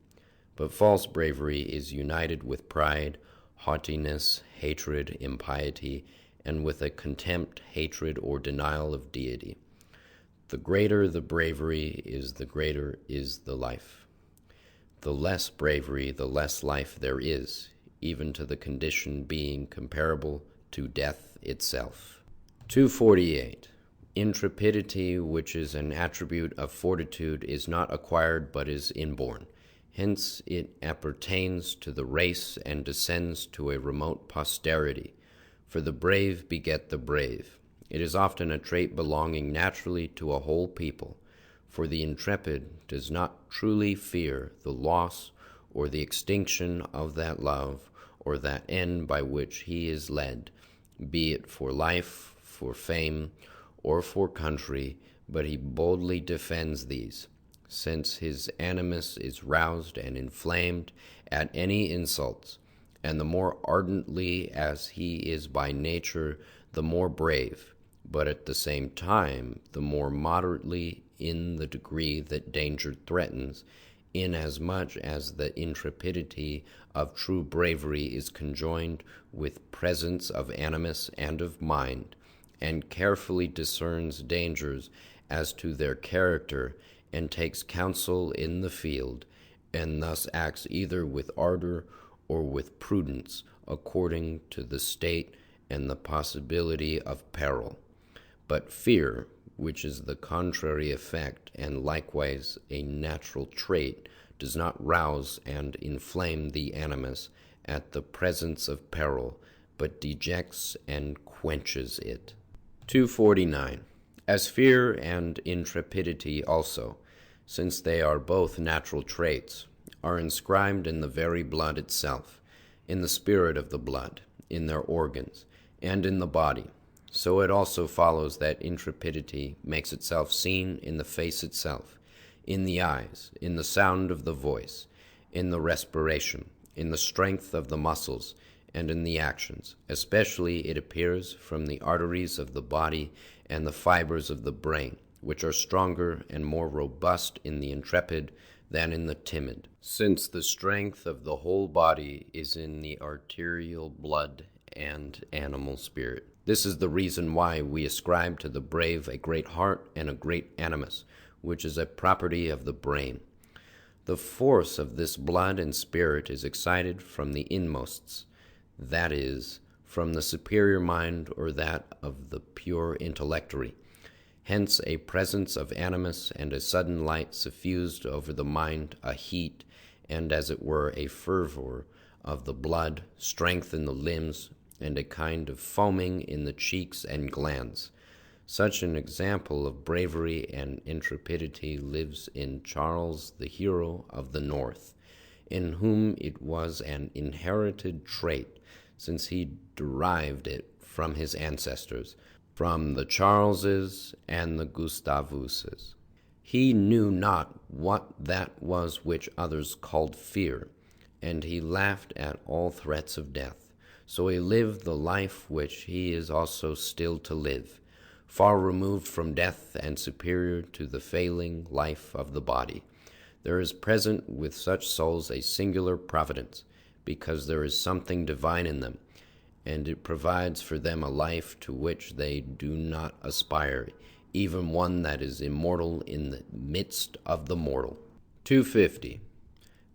But false bravery is united with pride, haughtiness, hatred, impiety, and with a contempt, hatred, or denial of deity. The greater the bravery is, the greater is the life. The less bravery, the less life there is, even to the condition being comparable to death itself. 248. Intrepidity, which is an attribute of fortitude, is not acquired but is inborn. Hence it appertains to the race and descends to a remote posterity. For the brave beget the brave. It is often a trait belonging naturally to a whole people. For the intrepid does not truly fear the loss or the extinction of that love or that end by which he is led, be it for life, for fame, or for country, but he boldly defends these, since his animus is roused and inflamed at any insults, and the more ardently as he is by nature, the more brave, but at the same time the more moderately in the degree that danger threatens, inasmuch as the intrepidity of true bravery is conjoined with presence of animus and of mind, and carefully discerns dangers as to their character, and takes counsel in the field, and thus acts either with ardour or with prudence, according to the state and the possibility of peril. But fear, which is the contrary effect, and likewise a natural trait, does not rouse and inflame the animus at the presence of peril, but dejects and quenches it. 249. As fear and intrepidity also, since they are both natural traits, are inscribed in the very blood itself, in the spirit of the blood, in their organs, and in the body, so it also follows that intrepidity makes itself seen in the face itself, in the eyes, in the sound of the voice, in the respiration, in the strength of the muscles, and in the actions. Especially it appears from the arteries of the body and the fibers of the brain, which are stronger and more robust in the intrepid than in the timid, since the strength of the whole body is in the arterial blood and animal spirit. This is the reason why we ascribe to the brave a great heart and a great animus, which is a property of the brain. The force of this blood and spirit is excited from the inmosts, that is, from the superior mind or that of the pure intellectory. Hence a presence of animus and a sudden light suffused over the mind, a heat, and as it were a fervor of the blood, strength in the limbs, and a kind of foaming in the cheeks and glands. Such an example of bravery and intrepidity lives in Charles, the hero of the North, in whom it was an inherited trait, since he derived it from his ancestors, from the Charleses and the Gustavuses. He knew not what that was which others called fear, and he laughed at all threats of death. So he lived the life which he is also still to live, far removed from death and superior to the failing life of the body. There is present with such souls a singular providence, because there is something divine in them, and it provides for them a life to which they do not aspire, even one that is immortal in the midst of the mortal. 250.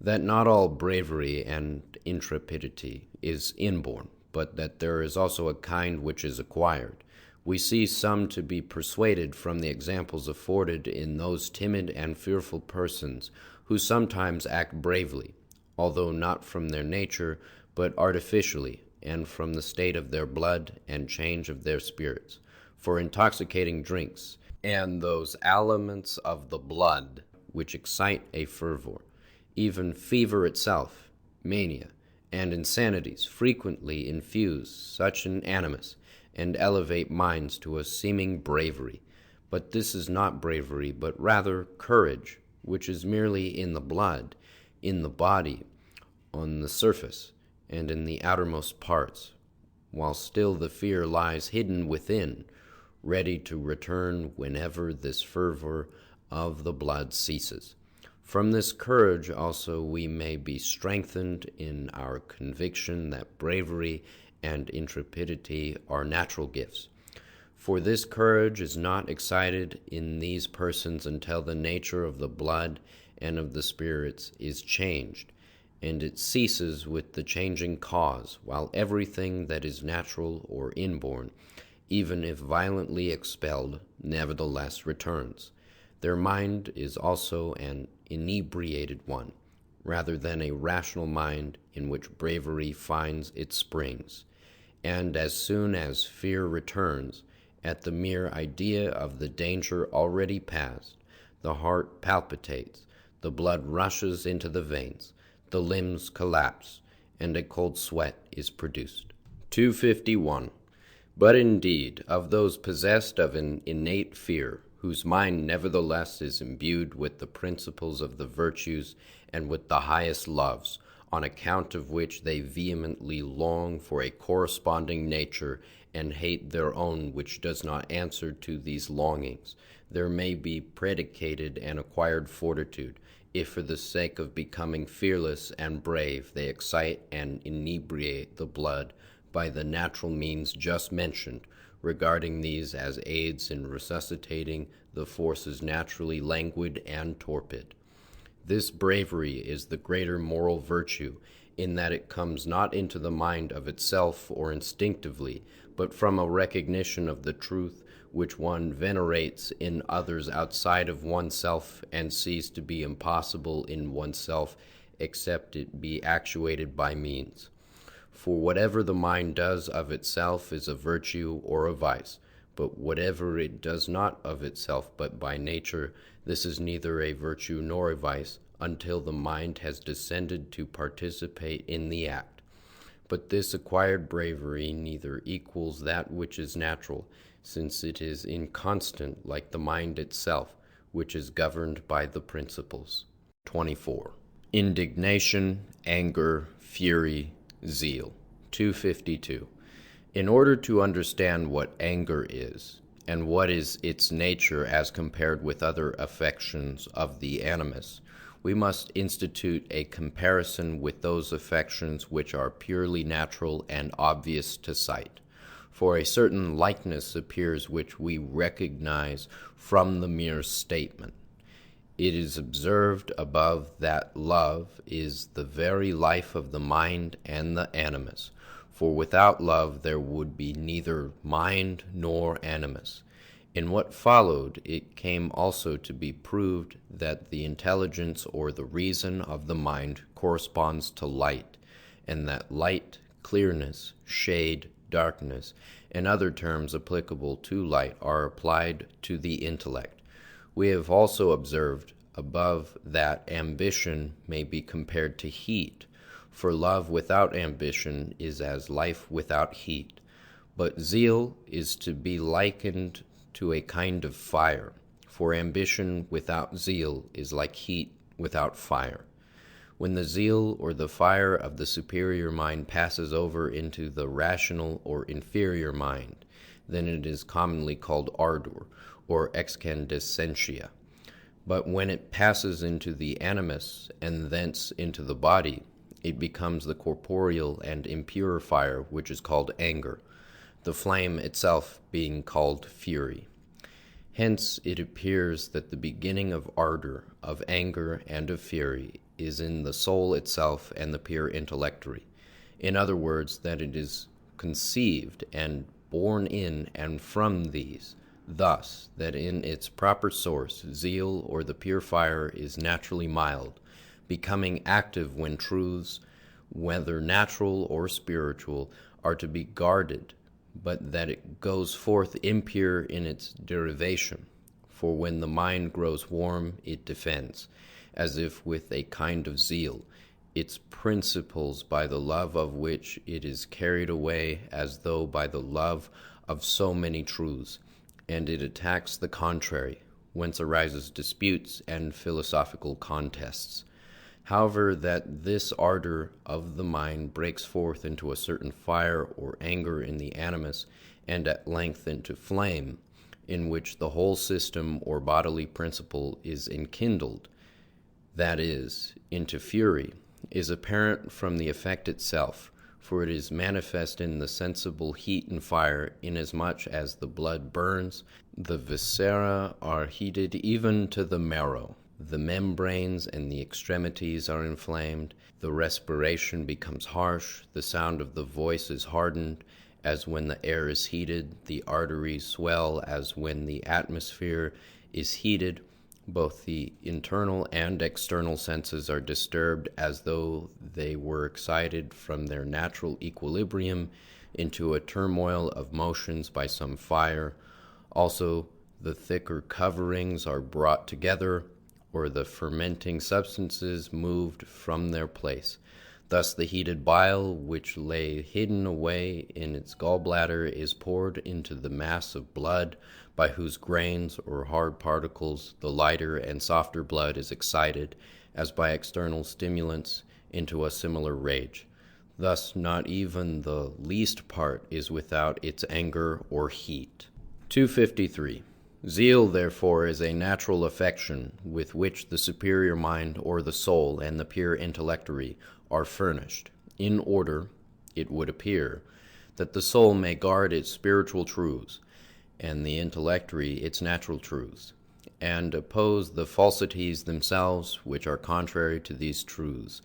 That not all bravery and intrepidity is inborn, but that there is also a kind which is acquired. We see some to be persuaded from the examples afforded in those timid and fearful persons who sometimes act bravely, although not from their nature, but artificially, and from the state of their blood and change of their spirits. For intoxicating drinks, and those aliments of the blood which excite a fervor, even fever itself, mania, and insanities frequently infuse such an animus, and elevate minds to a seeming bravery. But this is not bravery, but rather courage, which is merely in the blood, in the body, on the surface, and in the outermost parts, while still the fear lies hidden within, ready to return whenever this fervor of the blood ceases. From this courage also we may be strengthened in our conviction that bravery and intrepidity are natural gifts. For this courage is not excited in these persons until the nature of the blood and of the spirits is changed, and it ceases with the changing cause, while everything that is natural or inborn, even if violently expelled, nevertheless returns. Their mind is also an inebriated one, rather than a rational mind in which bravery finds its springs. And as soon as fear returns, at the mere idea of the danger already past, the heart palpitates, the blood rushes into the veins, the limbs collapse, and a cold sweat is produced. 251. But indeed, of those possessed of an innate fear, whose mind nevertheless is imbued with the principles of the virtues and with the highest loves, on account of which they vehemently long for a corresponding nature and hate their own which does not answer to these longings, there may be predicated and acquired fortitude, if for the sake of becoming fearless and brave they excite and inebriate the blood by the natural means just mentioned, regarding these as aids in resuscitating the forces naturally languid and torpid. This bravery is the greater moral virtue, in that it comes not into the mind of itself or instinctively, but from a recognition of the truth which one venerates in others outside of oneself and sees to be impossible in oneself except it be actuated by means. For whatever the mind does of itself is a virtue or a vice, but whatever it does not of itself but by nature, this is neither a virtue nor a vice, until the mind has descended to participate in the act. But this acquired bravery neither equals that which is natural, since it is inconstant like the mind itself, which is governed by the principles. 24. Indignation, anger, fury, zeal. 252. In order to understand what anger is, and what is its nature as compared with other affections of the animus, we must institute a comparison with those affections which are purely natural and obvious to sight. For a certain likeness appears which we recognize from the mere statement. It is observed above that love is the very life of the mind and the animus, for without love there would be neither mind nor animus. In what followed, it came also to be proved that the intelligence or the reason of the mind corresponds to light, and that light, clearness, shade, darkness, and other terms applicable to light are applied to the intellect. We have also observed above that ambition may be compared to heat, for love without ambition is as life without heat. But zeal is to be likened to a kind of fire, for ambition without zeal is like heat without fire. When the zeal or the fire of the superior mind passes over into the rational or inferior mind, then it is commonly called ardour, or excandescentia. But when it passes into the animus, and thence into the body, it becomes the corporeal and impure fire, which is called anger, the flame itself being called fury. Hence it appears that the beginning of ardour, of anger, and of fury is in the soul itself and the pure intellectory. In other words, that it is conceived and born in and from these, thus that in its proper source zeal or the pure fire is naturally mild, becoming active when truths, whether natural or spiritual, are to be guarded, but that it goes forth impure in its derivation. For when the mind grows warm, it defends, as if with a kind of zeal, its principles by the love of which it is carried away as though by the love of so many truths, and it attacks the contrary, whence arises disputes and philosophical contests. However, that this ardour of the mind breaks forth into a certain fire or anger in the animus, and at length into flame, in which the whole system or bodily principle is enkindled, that is, into fury, is apparent from the effect itself, for it is manifest in the sensible heat and fire, inasmuch as the blood burns, the viscera are heated even to the marrow, the membranes and the extremities are inflamed, the respiration becomes harsh, the sound of the voice is hardened, as when the air is heated, the arteries swell as when the atmosphere is heated. Both the internal and external senses are disturbed as though they were excited from their natural equilibrium into a turmoil of motions by some fire. Also, the thicker coverings are brought together, or the fermenting substances moved from their place. Thus the heated bile, which lay hidden away in its gallbladder, is poured into the mass of blood, by whose grains or hard particles the lighter and softer blood is excited, as by external stimulants, into a similar rage. Thus not even the least part is without its anger or heat. 253. Zeal, therefore, is a natural affection with which the superior mind or the soul and the pure intellectory are furnished, in order, it would appear, that the soul may guard its spiritual truths, and the intellectory its natural truths, and oppose the falsities themselves which are contrary to these truths,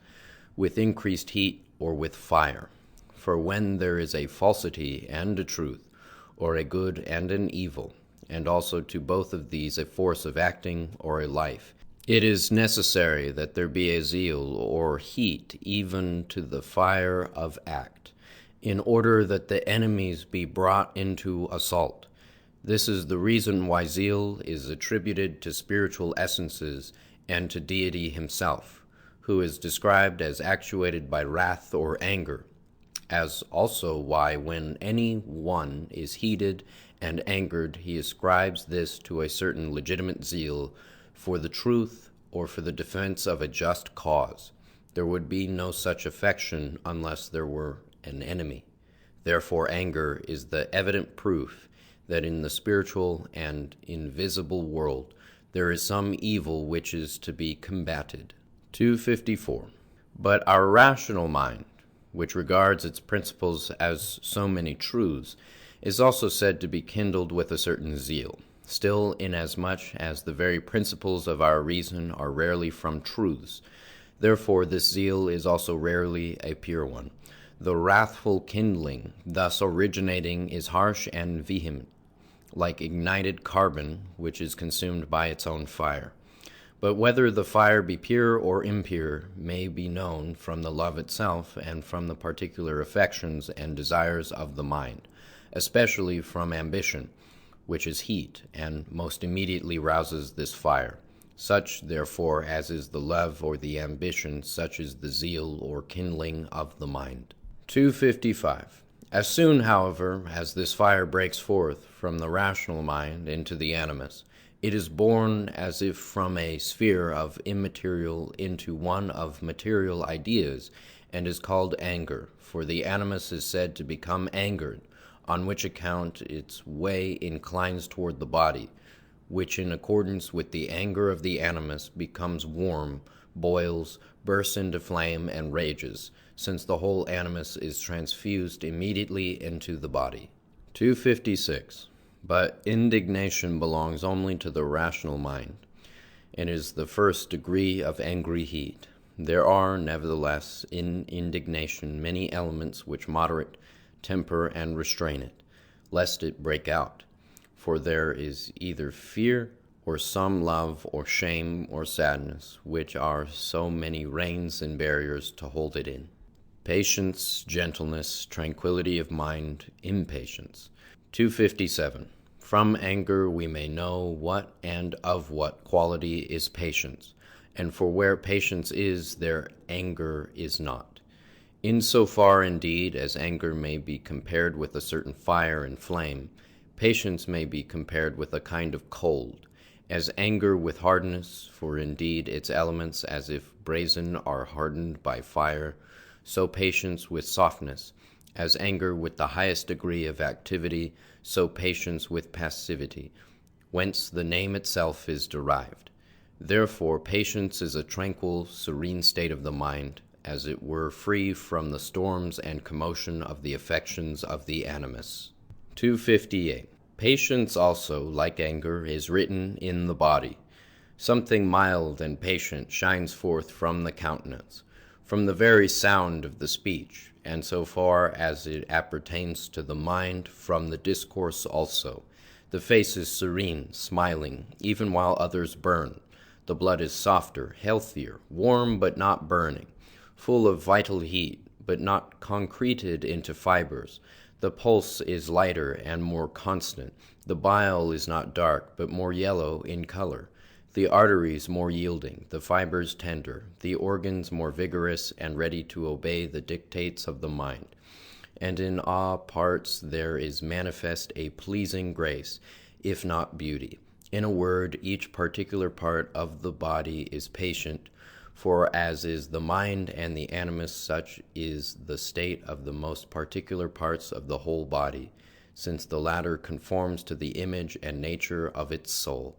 with increased heat or with fire. For when there is a falsity and a truth, or a good and an evil, and also to both of these a force of acting or a life, it is necessary that there be a zeal or heat even to the fire of act, in order that the enemies be brought into assault. This is the reason why zeal is attributed to spiritual essences and to deity himself, who is described as actuated by wrath or anger, as also why when any one is heated and angered, he ascribes this to a certain legitimate zeal for the truth or for the defense of a just cause. There would be no such affection unless there were an enemy. Therefore anger is the evident proof that in the spiritual and invisible world there is some evil which is to be combated. 254. But our rational mind, which regards its principles as so many truths, is also said to be kindled with a certain zeal, still inasmuch as the very principles of our reason are rarely from truths. Therefore this zeal is also rarely a pure one. The wrathful kindling thus originating is harsh and vehement, like ignited carbon, which is consumed by its own fire. But whether the fire be pure or impure may be known from the love itself and from the particular affections and desires of the mind, especially from ambition, which is heat, and most immediately rouses this fire. Such, therefore, as is the love or the ambition, such is the zeal or kindling of the mind. 255. As soon, however, as this fire breaks forth from the rational mind into the animus, it is born as if from a sphere of immaterial into one of material ideas, and is called anger, for the animus is said to become angered, on which account its way inclines toward the body, which in accordance with the anger of the animus becomes warm, boils, bursts into flame, and rages, since the whole animus is transfused immediately into the body. 256. But indignation belongs only to the rational mind, and is the first degree of angry heat. There are, nevertheless, in indignation many elements which moderate, temper, and restrain it, lest it break out. For there is either fear, or some love, or shame, or sadness, which are so many reins and barriers to hold it in. Patience, gentleness, tranquility of mind, impatience. 257. From anger we may know what and of what quality is patience, and for where patience is, there anger is not. In so far, indeed, as anger may be compared with a certain fire and flame, patience may be compared with a kind of cold, as anger with hardness, for indeed its elements, as if brazen, are hardened by fire, so patience with softness, as anger with the highest degree of activity, so patience with passivity, whence the name itself is derived. Therefore patience is a tranquil, serene state of the mind, as it were free from the storms and commotion of the affections of the Animus. 258. Patience also, like anger, is written in the body. Something mild and patient shines forth from the countenance, from the very sound of the speech, and so far as it appertains to the mind, from the discourse also. The face is serene, smiling, even while others burn. The blood is softer, healthier, warm but not burning, full of vital heat, but not concreted into fibers. The pulse is lighter and more constant. The bile is not dark, but more yellow in color. The arteries more yielding, the fibers tender, the organs more vigorous and ready to obey the dictates of the mind. And in all parts there is manifest a pleasing grace, if not beauty. In a word, each particular part of the body is patient, for as is the mind and the animus, such is the state of the most particular parts of the whole body, since the latter conforms to the image and nature of its soul.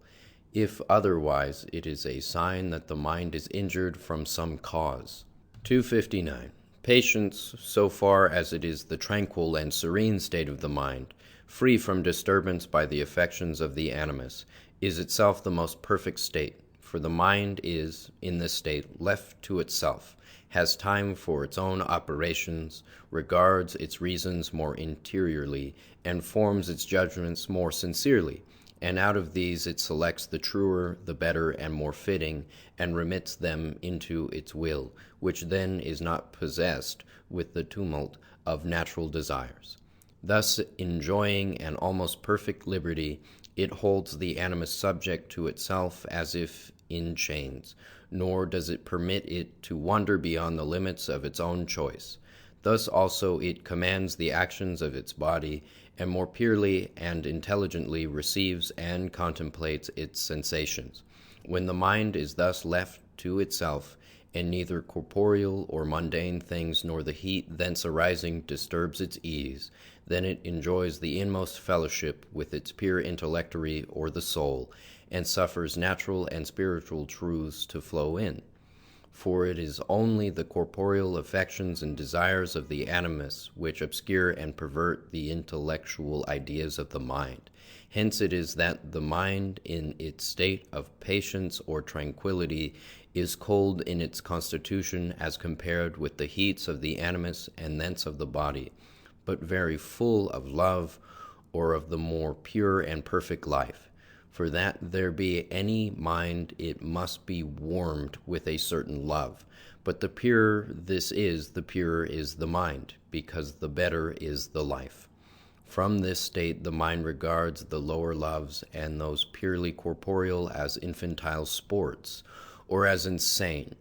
If otherwise, it is a sign that the mind is injured from some cause. 259. Patience, so far as it is the tranquil and serene state of the mind, free from disturbance by the affections of the animus, is itself the most perfect state, for the mind is, in this state, left to itself, has time for its own operations, regards its reasons more interiorly, and forms its judgments more sincerely, and out of these it selects the truer, the better, and more fitting, and remits them into its will, which then is not possessed with the tumult of natural desires. Thus, enjoying an almost perfect liberty, it holds the animus subject to itself as if in chains, nor does it permit it to wander beyond the limits of its own choice. Thus also it commands the actions of its body, and more purely and intelligently receives and contemplates its sensations. When the mind is thus left to itself, and neither corporeal or mundane things nor the heat thence arising disturbs its ease, then it enjoys the inmost fellowship with its pure intellectory or the soul, and suffers natural and spiritual truths to flow in. For it is only the corporeal affections and desires of the animus which obscure and pervert the intellectual ideas of the mind. Hence it is that the mind, in its state of patience or tranquility, is cold in its constitution as compared with the heats of the animus and thence of the body, but very full of love, or of the more pure and perfect life. For that there be any mind, it must be warmed with a certain love. But the purer this is, the purer is the mind, because the better is the life. From this state the mind regards the lower loves and those purely corporeal as infantile sports, or as insane,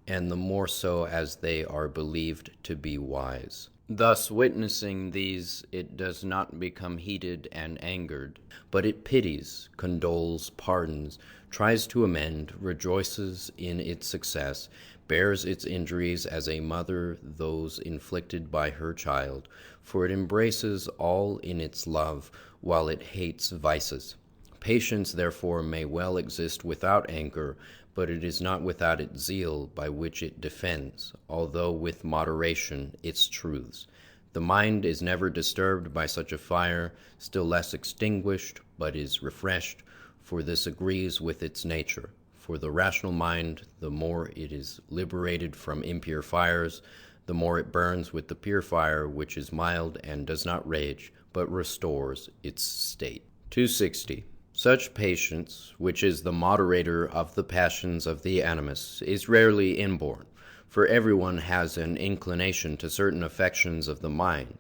and the more so as they are believed to be wise. Thus, witnessing these, it does not become heated and angered, but it pities, condoles, pardons, tries to amend, rejoices in its success, bears its injuries as a mother those inflicted by her child, for it embraces all in its love, while it hates vices. Patience, therefore, may well exist without anger, but it is not without its zeal, by which it defends, although with moderation, its truths. The mind is never disturbed by such a fire, still less extinguished, but is refreshed, for this agrees with its nature. For the rational mind, the more it is liberated from impure fires, the more it burns with the pure fire, which is mild and does not rage, but restores its state. 260. Such patience, which is the moderator of the passions of the animus, is rarely inborn, for everyone has an inclination to certain affections of the mind,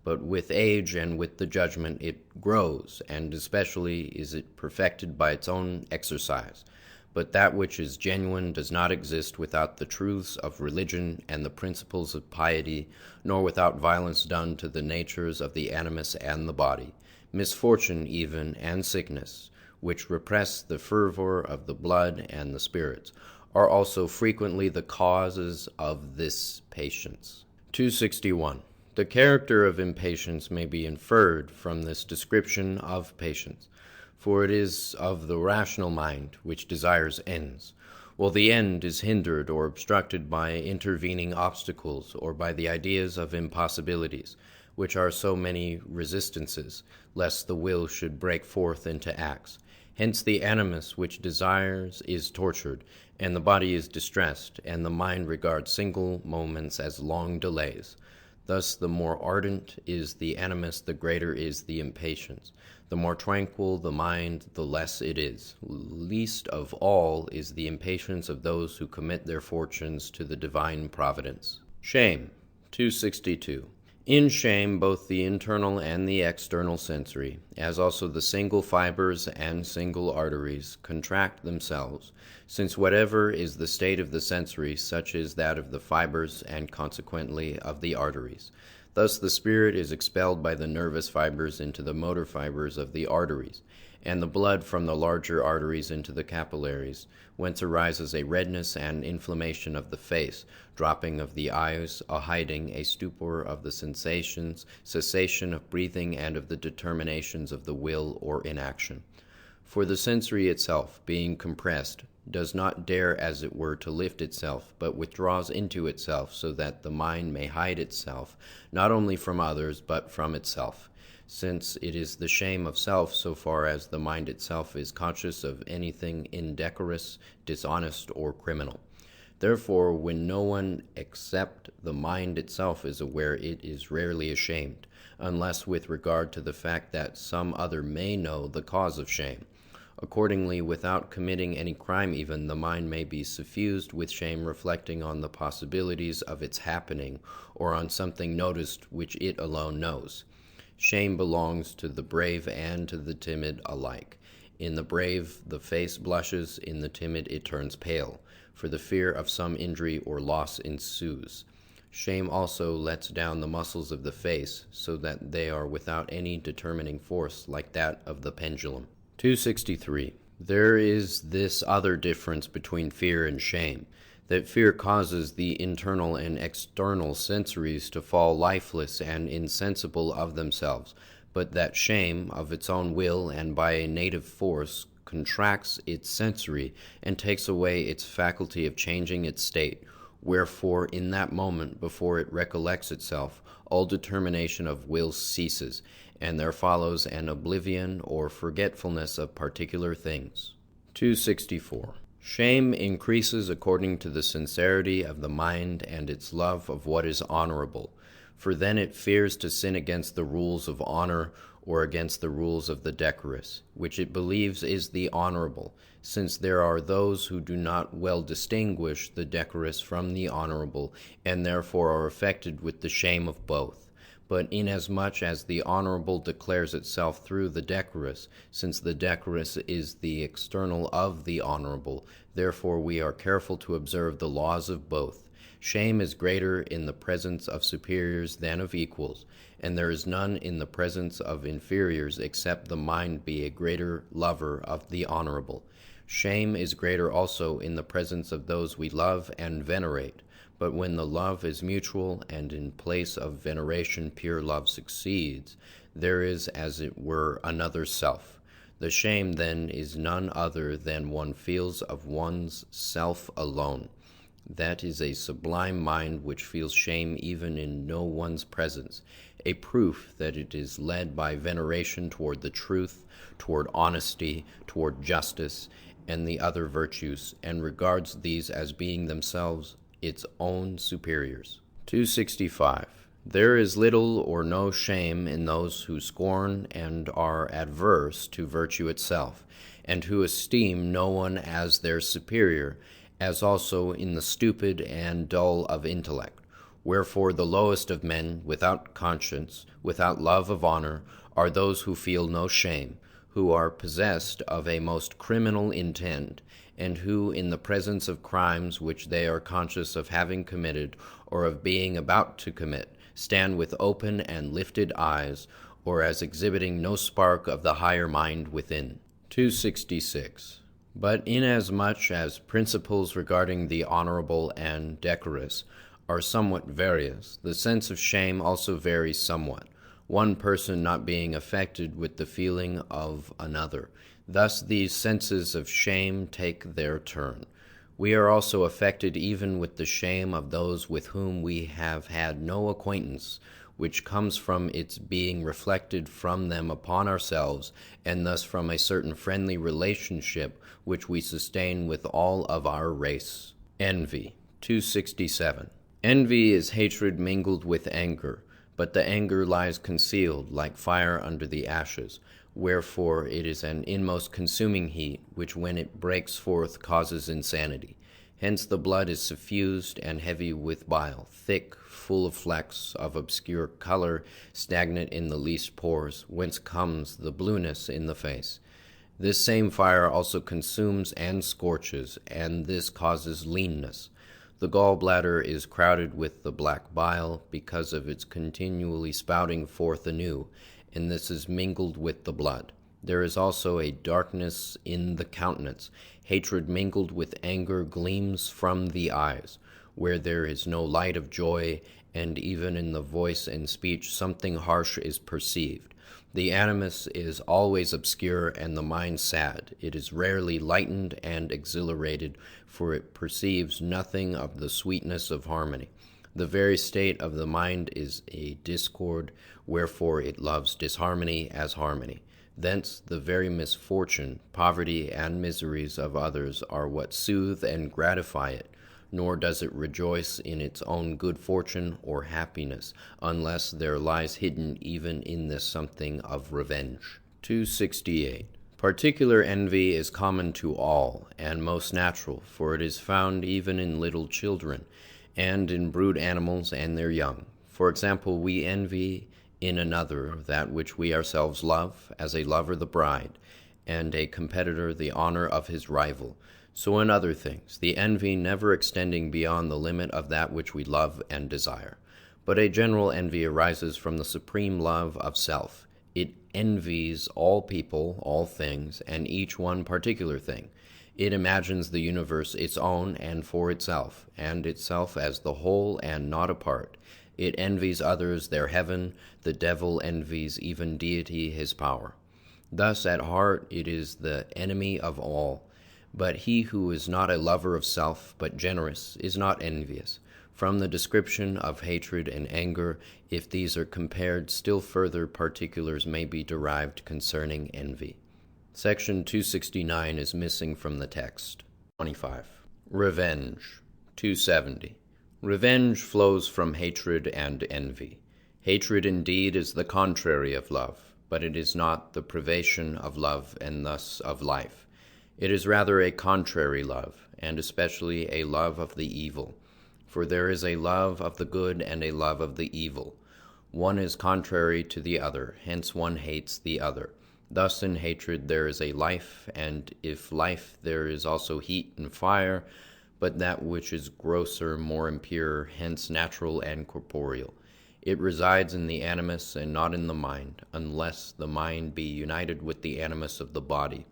but with age and with the judgment it grows, and especially is it perfected by its own exercise. but that which is genuine does not exist without the truths of religion and the principles of piety, nor without violence done to the natures of the animus and the body, misfortune even and sickness, which repress the fervor of the blood and the spirits, are also frequently the causes of this patience. 261. The character of impatience may be inferred from this description of patience, for it is of the rational mind which desires ends, while the end is hindered or obstructed by intervening obstacles or by the ideas of impossibilities, which are so many resistances, lest the will should break forth into acts. Hence the animus which desires is tortured, and the body is distressed, and the mind regards single moments as long delays. Thus the more ardent is the animus, the greater is the impatience. The more tranquil the mind, the less it is. Least of all is the impatience of those who commit their fortunes to the divine providence. Shame. 262. In shame, both the internal and the external sensory, as also the single fibers and single arteries, contract themselves, since whatever is the state of the sensory, such is that of the fibers and consequently of the arteries. Thus the spirit is expelled by the nervous fibers into the motor fibers of the arteries, and the blood from the larger arteries into the capillaries, whence arises a redness and inflammation of the face, dropping of the eyes, a hiding, a stupor of the sensations, cessation of breathing, and of the determinations of the will or inaction. For the sensory itself, being compressed, does not dare as it were to lift itself, but withdraws into itself, so that the mind may hide itself, not only from others, but from itself, since it is the shame of self so far as the mind itself is conscious of anything indecorous, dishonest, or criminal. Therefore, when no one except the mind itself is aware, it is rarely ashamed, unless with regard to the fact that some other may know the cause of shame. Accordingly, without committing any crime even, the mind may be suffused with shame, reflecting on the possibilities of its happening, or on something noticed which it alone knows. Shame belongs to the brave and to the timid alike. In the brave the face blushes, in the timid it turns pale, for the fear of some injury or loss ensues. Shame also lets down the muscles of the face, so that they are without any determining force, like that of the pendulum. 263. There is this other difference between fear and shame, that fear causes the internal and external sensories to fall lifeless and insensible of themselves, but that shame, of its own will and by a native force, contracts its sensory and takes away its faculty of changing its state, wherefore in that moment, before it recollects itself, all determination of will ceases, and there follows an oblivion or forgetfulness of particular things. 264. Shame increases according to the sincerity of the mind and its love of what is honorable, for then it fears to sin against the rules of honor or against the rules of the decorous, which it believes is the honorable, since there are those who do not well distinguish the decorous from the honorable, and therefore are affected with the shame of both. But inasmuch as the honorable declares itself through the decorous, since the decorous is the external of the honorable, therefore we are careful to observe the laws of both. Shame is greater in the presence of superiors than of equals, and there is none in the presence of inferiors except the mind be a greater lover of the honorable. Shame is greater also in the presence of those we love and venerate, but when the love is mutual and in place of veneration pure love succeeds, there is as it were another self. The shame then is none other than one feels of one's self alone. That is a sublime mind which feels shame even in no one's presence, a proof that it is led by veneration toward the truth, toward honesty, toward justice, and the other virtues, and regards these as being themselves its own superiors. 265. There is little or no shame in those who scorn and are adverse to virtue itself, and who esteem no one as their superior, as also in the stupid and dull of intellect. Wherefore the lowest of men, without conscience, without love of honor, are those who feel no shame, who are possessed of a most criminal intent, and who, in the presence of crimes which they are conscious of having committed or of being about to commit, stand with open and lifted eyes, or as exhibiting no spark of the higher mind within. 266. But inasmuch as principles regarding the honorable and decorous are somewhat various, the sense of shame also varies somewhat, one person not being affected with the feeling of another. Thus these senses of shame take their turn. We are also affected even with the shame of those with whom we have had no acquaintance, which comes from its being reflected from them upon ourselves, and thus from a certain friendly relationship which we sustain with all of our race. Envy. 267. Envy is hatred mingled with anger, but the anger lies concealed like fire under the ashes, wherefore it is an inmost consuming heat, which when it breaks forth causes insanity. Hence the blood is suffused and heavy with bile, thick, full of flecks of obscure color, stagnant in the least pores, whence comes the blueness in the face. This same fire also consumes and scorches, and this causes leanness. The gallbladder is crowded with the black bile, because of its continually spouting forth anew, and this is mingled with the blood. There is also a darkness in the countenance. Hatred mingled with anger gleams from the eyes, where there is no light of joy, and even in the voice and speech something harsh is perceived. The animus is always obscure, and the mind sad. It is rarely lightened and exhilarated, for it perceives nothing of the sweetness of harmony. The very state of the mind is a discord, wherefore it loves disharmony as harmony. Thence the very misfortune, poverty, and miseries of others are what soothe and gratify it, nor does it rejoice in its own good fortune or happiness, unless there lies hidden even in this something of revenge. 268. Particular envy is common to all, and most natural, for it is found even in little children, and in brute animals and their young. For example, we envy in another that which we ourselves love, as a lover the bride, and a competitor the honor of his rival. So in other things, the envy never extending beyond the limit of that which we love and desire. But a general envy arises from the supreme love of self. It envies all people, all things, and each one particular thing. It imagines the universe its own and for itself, and itself as the whole and not a part. It envies others their heaven. The devil envies even deity his power. Thus at heart it is the enemy of all. But he who is not a lover of self, but generous, is not envious. From the description of hatred and anger, if these are compared, still further particulars may be derived concerning envy. Section 269 is missing from the text. 25. Revenge. 270. Revenge flows from hatred and envy. Hatred indeed is the contrary of love, but it is not the privation of love and thus of life. It is rather a contrary love, and especially a love of the evil. For there is a love of the good and a love of the evil. One is contrary to the other, hence one hates the other. Thus in hatred there is a life, and if life there is also heat and fire, but that which is grosser, more impure, hence natural and corporeal. It resides in the animus and not in the mind, unless the mind be united with the animus of the body.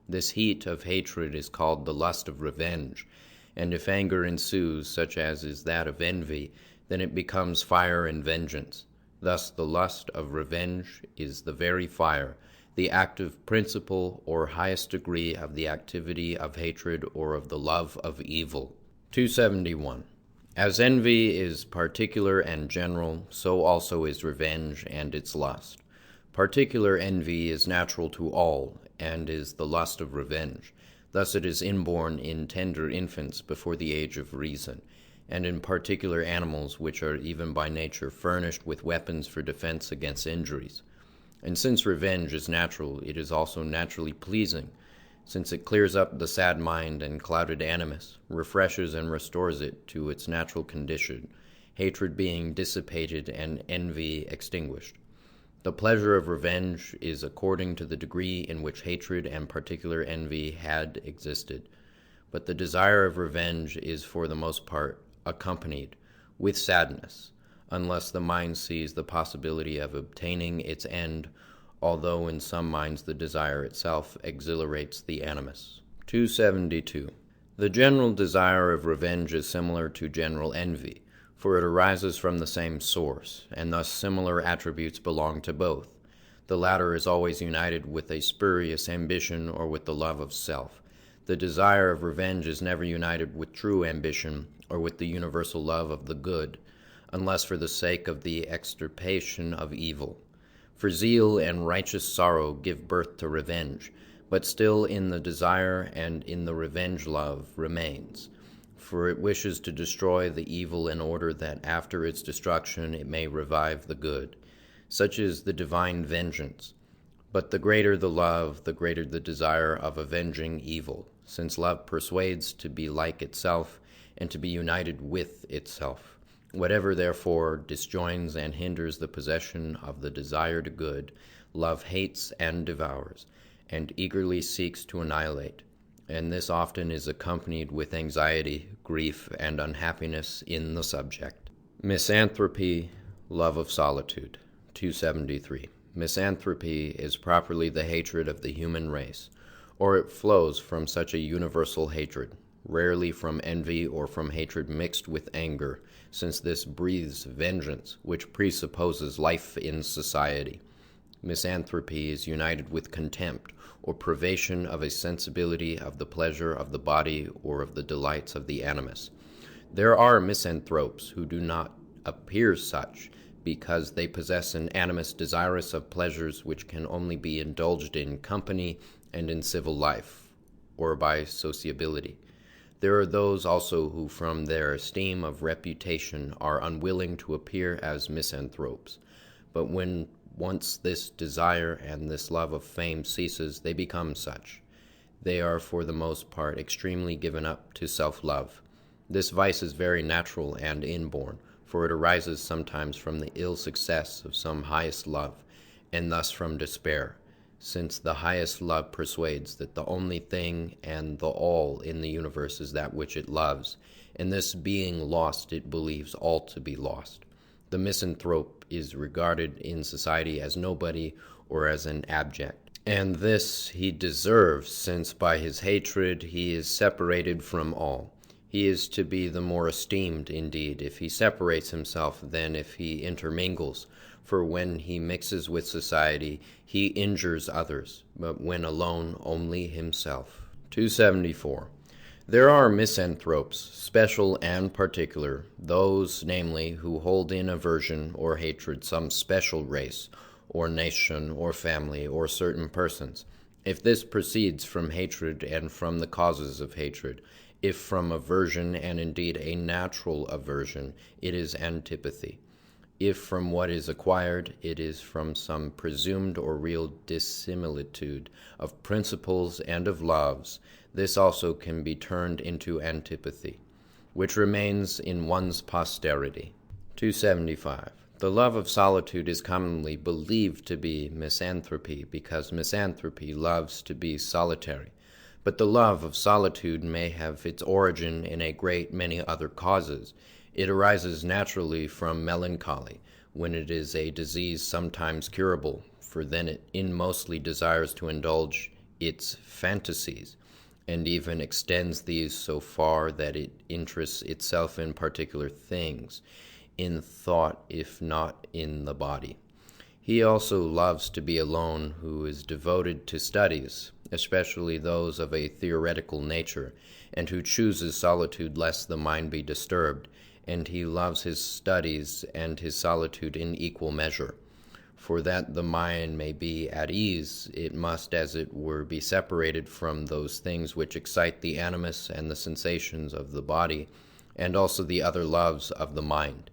This heat of hatred is called the lust of revenge, and if anger ensues, such as is that of envy, then it becomes fire and vengeance. Thus the lust of revenge is the very fire, the active principle or highest degree of the activity of hatred or of the love of evil. 271. As envy is particular and general, so also is revenge and its lust. Particular envy is natural to all, and is the lust of revenge. Thus it is inborn in tender infants before the age of reason, and in particular animals which are even by nature furnished with weapons for defense against injuries. And since revenge is natural, it is also naturally pleasing, since it clears up the sad mind and clouded animus, refreshes and restores it to its natural condition, hatred being dissipated and envy extinguished. The pleasure of revenge is according to the degree in which hatred and particular envy had existed. But the desire of revenge is for the most part accompanied with sadness, unless the mind sees the possibility of obtaining its end, although in some minds the desire itself exhilarates the animus. 272. The general desire of revenge is similar to general envy, for it arises from the same source, and thus similar attributes belong to both. The latter is always united with a spurious ambition or with the love of self. The desire of revenge is never united with true ambition or with the universal love of the good, unless for the sake of the extirpation of evil. For zeal and righteous sorrow give birth to revenge, but still in the desire and in the revenge love remains, for it wishes to destroy the evil in order that after its destruction it may revive the good. Such is the divine vengeance. But the greater the love, the greater the desire of avenging evil, since love persuades to be like itself and to be united with itself. Whatever, therefore, disjoins and hinders the possession of the desired good, love hates and devours, and eagerly seeks to annihilate, and this often is accompanied with anxiety, grief, and unhappiness in the subject. Misanthropy, love of solitude. 273. Misanthropy is properly the hatred of the human race, or it flows from such a universal hatred, rarely from envy or from hatred mixed with anger, since this breathes vengeance, which presupposes life in society. Misanthropy is united with contempt, or privation of a sensibility of the pleasure of the body or of the delights of the animus. There are misanthropes who do not appear such, because they possess an animus desirous of pleasures which can only be indulged in company and in civil life, or by sociability. There are those also who from their esteem of reputation are unwilling to appear as misanthropes, but when once this desire and this love of fame ceases, they become such. They are for the most part extremely given up to self-love. This vice is very natural and inborn, for it arises sometimes from the ill success of some highest love, and thus from despair, since the highest love persuades that the only thing and the all in the universe is that which it loves, and this being lost it believes all to be lost. The misanthrope is regarded in society as nobody or as an abject, and this he deserves, since by his hatred he is separated from all. He is to be the more esteemed, indeed, if he separates himself than if he intermingles, for when he mixes with society he injures others, but when alone only himself. 274. There are misanthropes, special and particular, those, namely, who hold in aversion or hatred some special race, or nation, or family, or certain persons. If this proceeds from hatred and from the causes of hatred, if from aversion, and indeed a natural aversion, it is antipathy. If from what is acquired, it is from some presumed or real dissimilitude of principles and of loves, this also can be turned into antipathy, which remains in one's posterity. 275. The love of solitude is commonly believed to be misanthropy, because misanthropy loves to be solitary. But the love of solitude may have its origin in a great many other causes. It arises naturally from melancholy, when it is a disease sometimes curable, for then it mostly desires to indulge its fantasies, and even extends these so far that it interests itself in particular things, in thought if not in the body. He also loves to be alone who is devoted to studies, especially those of a theoretical nature, and who chooses solitude lest the mind be disturbed, and he loves his studies and his solitude in equal measure. For that the mind may be at ease, it must, as it were, be separated from those things which excite the animus and the sensations of the body, and also the other loves of the mind.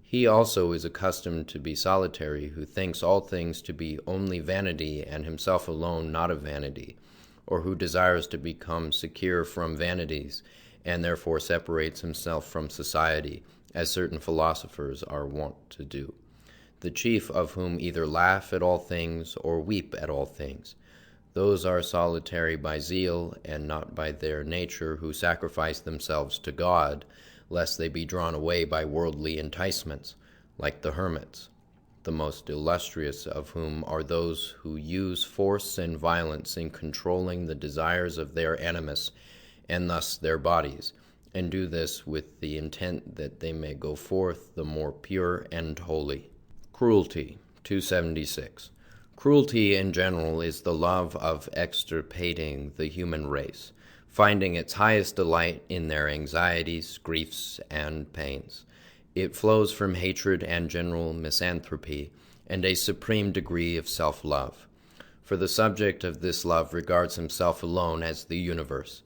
He also is accustomed to be solitary, who thinks all things to be only vanity, and himself alone not a vanity, or who desires to become secure from vanities, and therefore separates himself from society, as certain philosophers are wont to do. the chief of whom either laugh at all things or weep at all things. Those are solitary by zeal, and not by their nature, who sacrifice themselves to God, lest they be drawn away by worldly enticements, like the hermits. The most illustrious of whom are those who use force and violence in controlling the desires of their animus, and thus their bodies, and do this with the intent that they may go forth the more pure and holy. Cruelty, 276. Cruelty in general is the love of extirpating the human race, finding its highest delight in their anxieties, griefs, and pains. It flows from hatred and general misanthropy, and a supreme degree of self-love. For the subject of this love regards himself alone as the universe,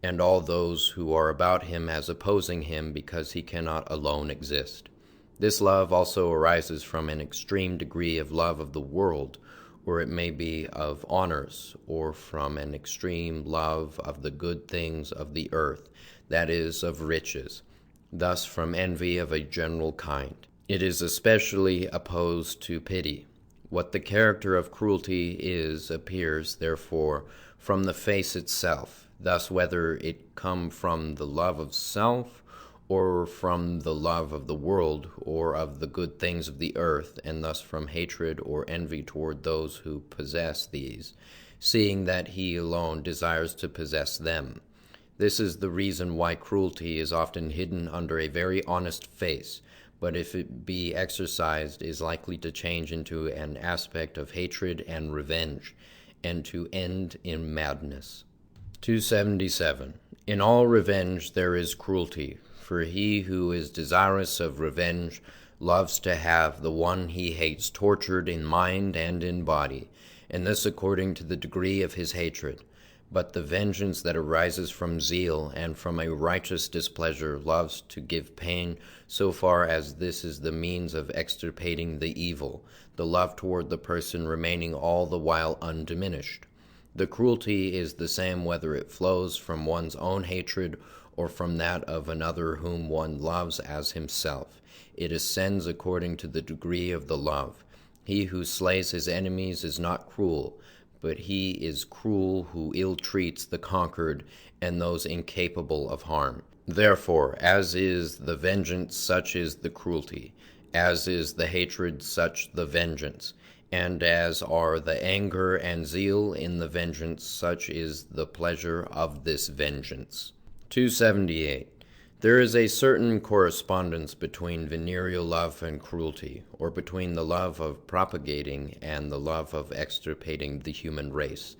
and all those who are about him as opposing him, because he cannot alone exist. This love also arises from an extreme degree of love of the world, or it may be of honors, or from an extreme love of the good things of the earth, that is, of riches, thus from envy of a general kind. It is especially opposed to pity. What the character of cruelty is appears, therefore, from the face itself, thus whether it come from the love of self, or from the love of the world, or of the good things of the earth, and thus from hatred or envy toward those who possess these, seeing that he alone desires to possess them. This is the reason why cruelty is often hidden under a very honest face, but if it be exercised is likely to change into an aspect of hatred and revenge, and to end in madness. 277. In all revenge there is cruelty, for he who is desirous of revenge loves to have the one he hates tortured in mind and in body, and this according to the degree of his hatred. But the vengeance that arises from zeal and from a righteous displeasure loves to give pain so far as this is the means of extirpating the evil, the love toward the person remaining all the while undiminished. The cruelty is the same whether it flows from one's own hatred or from that of another whom one loves as himself. It ascends according to the degree of the love. He who slays his enemies is not cruel, but he is cruel who ill-treats the conquered and those incapable of harm. Therefore, as is the vengeance, such is the cruelty, as is the hatred, such the vengeance, and as are the anger and zeal in the vengeance, such is the pleasure of this vengeance. 278. There is a certain correspondence between venereal love and cruelty, or between the love of propagating and the love of extirpating the human race.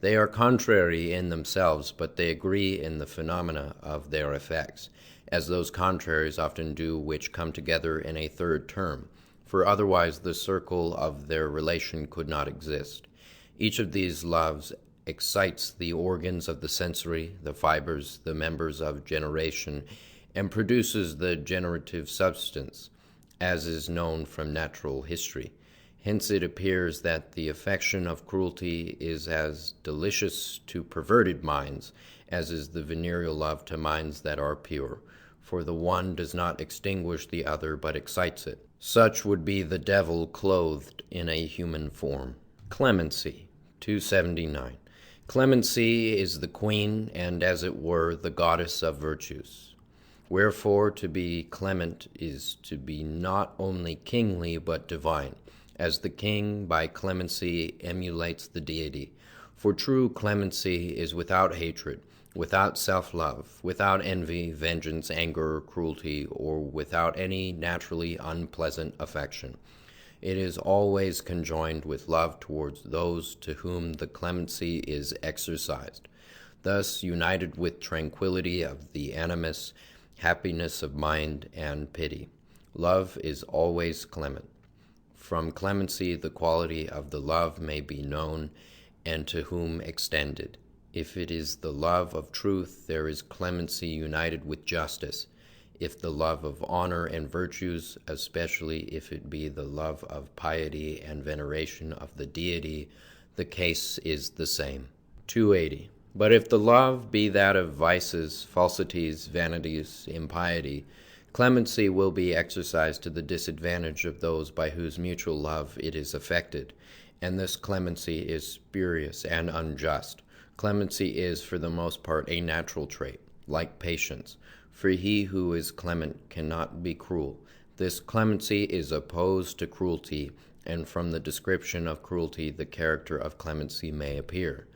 They are contrary in themselves, but they agree in the phenomena of their effects, as those contraries often do which come together in a third term, for otherwise the circle of their relation could not exist. Each of these loves excites the organs of the sensory, the fibers, the members of generation, and produces the generative substance, as is known from natural history. Hence it appears that the affection of cruelty is as delicious to perverted minds as is the venereal love to minds that are pure, for the one does not extinguish the other but excites it. Such would be the devil clothed in a human form. Clemency, 279. Clemency is the queen, and as it were, the goddess of virtues. Wherefore to be clement is to be not only kingly but divine, as the king by clemency emulates the deity. For true clemency is without hatred, without self-love, without envy, vengeance, anger, cruelty, or without any naturally unpleasant affection. It is always conjoined with love towards those to whom the clemency is exercised. Thus, united with tranquility of the animus, happiness of mind, and pity, love is always clement. From clemency the quality of the love may be known, and to whom extended. If it is the love of truth, there is clemency united with justice. If the love of honor and virtues, especially if it be the love of piety and veneration of the deity, the case is the same. 280. But if the love be that of vices, falsities, vanities, impiety, Clemency will be exercised to the disadvantage of those by whose mutual love it is affected, and this clemency is spurious and unjust. Clemency is, for the most part, a natural trait, like patience, for he who is clement cannot be cruel. This clemency is opposed to cruelty, and from the description of cruelty the character of clemency may appear.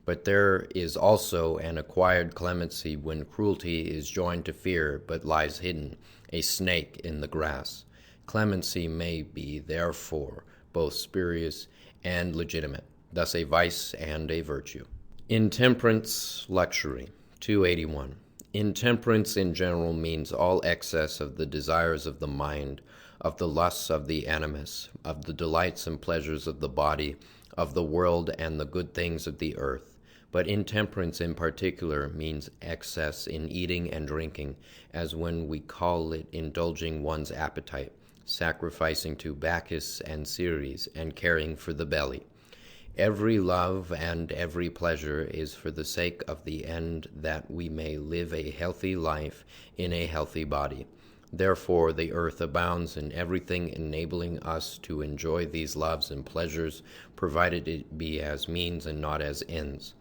But there is also an acquired clemency when cruelty is joined to fear but lies hidden, a snake in the grass. Clemency may be, therefore, both spurious and legitimate, thus a vice and a virtue. Intemperance, luxury. 281. Intemperance in general means all excess of the desires of the mind, of the lusts of the animus, of the delights and pleasures of the body, of the world and the good things of the earth. But intemperance in particular means excess in eating and drinking, as when we call it indulging one's appetite, sacrificing to Bacchus and Ceres, and caring for the belly. Every love and every pleasure is for the sake of the end that we may live a healthy life in a healthy body. Therefore the earth abounds in everything enabling us to enjoy these loves and pleasures, provided it be as means and not as ends.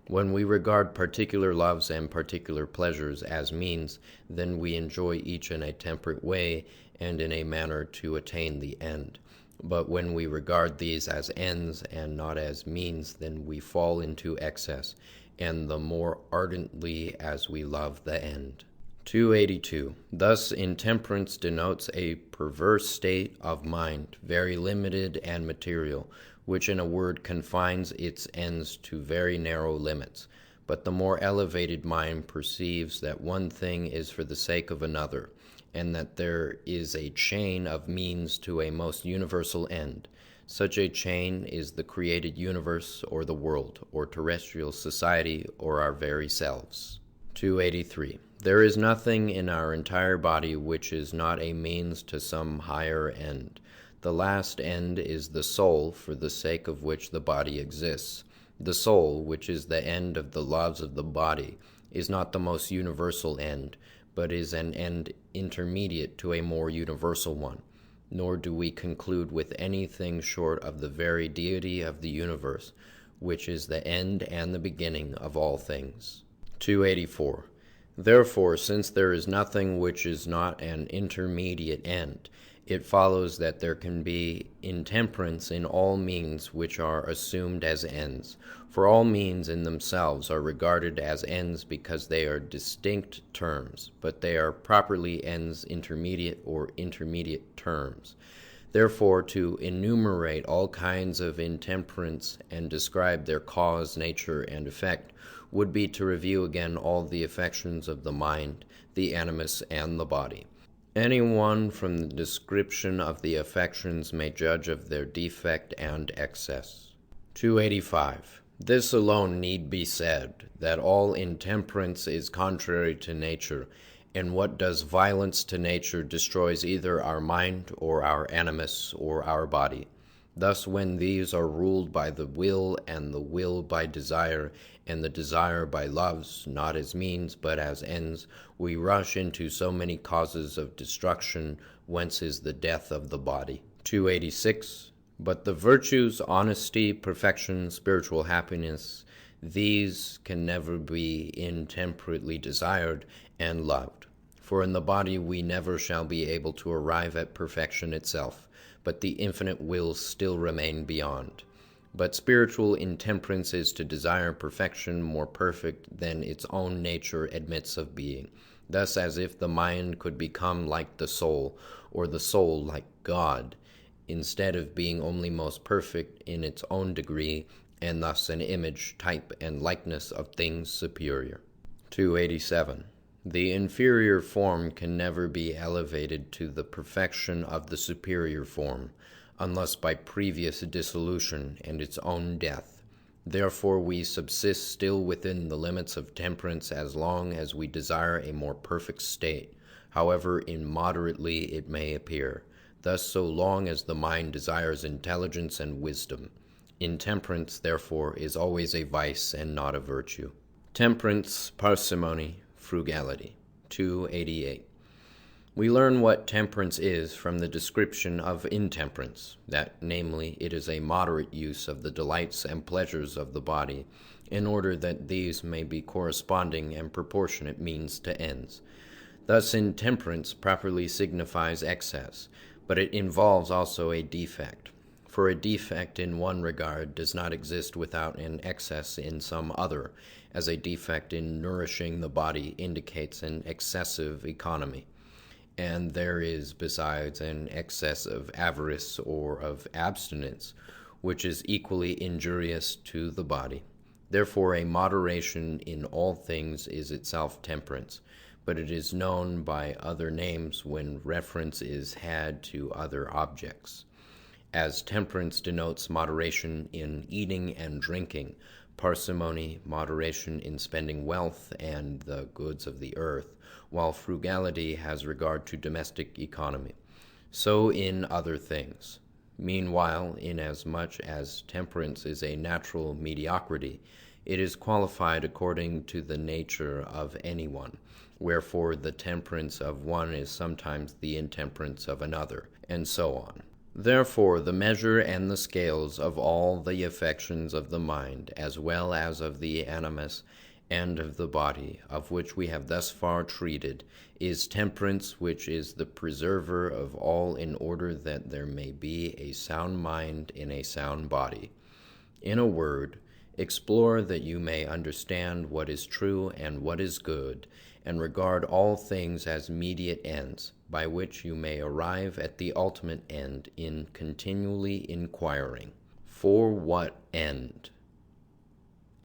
When we regard particular loves and particular pleasures as means, then we enjoy each in a temperate way and in a manner to attain the end. But when we regard these as ends and not as means, then we fall into excess, and the more ardently as we love the end. 282. Thus intemperance denotes a perverse state of mind, very limited and material, which in a word confines its ends to very narrow limits. But the more elevated mind perceives that one thing is for the sake of another, and that there is a chain of means to a most universal end. Such a chain is the created universe, or the world, or terrestrial society, or our very selves. 283. There is nothing in our entire body which is not a means to some higher end. The last end is the soul, for the sake of which the body exists. The soul, which is the end of the loves of the body, is not the most universal end, but is an end intermediate to a more universal one. Nor do we conclude with anything short of the very deity of the universe, which is the end and the beginning of all things. 284. Therefore, since there is nothing which is not an intermediate end, it follows that there can be intemperance in all means which are assumed as ends. For all means in themselves are regarded as ends because they are distinct terms, but they are properly ends intermediate or intermediate terms. Therefore, to enumerate all kinds of intemperance and describe their cause, nature, and effect would be to review again all the affections of the mind, the animus, and the body. Anyone from the description of the affections may judge of their defect and excess. 285. This alone need be said, that all intemperance is contrary to nature, and what does violence to nature destroys either our mind or our animus or our body. Thus when these are ruled by the will, and the will by desire, and the desire by loves, not as means but as ends, we rush into so many causes of destruction, whence is the death of the body. 286. But the virtues, honesty, perfection, spiritual happiness, these can never be intemperately desired and loved. For in the body we never shall be able to arrive at perfection itself, but the infinite will still remain beyond. But spiritual intemperance is to desire perfection more perfect than its own nature admits of being, thus as if the mind could become like the soul, or the soul like God, instead of being only most perfect in its own degree, and thus an image, type, and likeness of things superior. 287. The inferior form can never be elevated to the perfection of the superior form, unless by previous dissolution and its own death. Therefore we subsist still within the limits of temperance as long as we desire a more perfect state, however immoderately it may appear. Thus so long as the mind desires intelligence and wisdom. Intemperance, therefore, is always a vice and not a virtue. Temperance, parsimony, frugality. 288. We learn what temperance is from the description of intemperance, that, namely, it is a moderate use of the delights and pleasures of the body, in order that these may be corresponding and proportionate means to ends. Thus, intemperance properly signifies excess, but it involves also a defect. For a defect in one regard does not exist without an excess in some other, as a defect in nourishing the body indicates an excessive economy. And there is besides an excess of avarice or of abstinence, which is equally injurious to the body. Therefore a moderation in all things is itself temperance, but it is known by other names when reference is had to other objects. As temperance denotes moderation in eating and drinking, parsimony, moderation in spending wealth and the goods of the earth, while frugality has regard to domestic economy, so in other things. Meanwhile, inasmuch as temperance is a natural mediocrity, it is qualified according to the nature of any one, wherefore the temperance of one is sometimes the intemperance of another, and so on. Therefore the measure and the scales of all the affections of the mind, as well as of the animus and of the body, of which we have thus far treated, is temperance, which is the preserver of all in order that there may be a sound mind in a sound body. In a word, explore that you may understand what is true and what is good, and regard all things as mediate ends, by which you may arrive at the ultimate end in continually inquiring, for what end?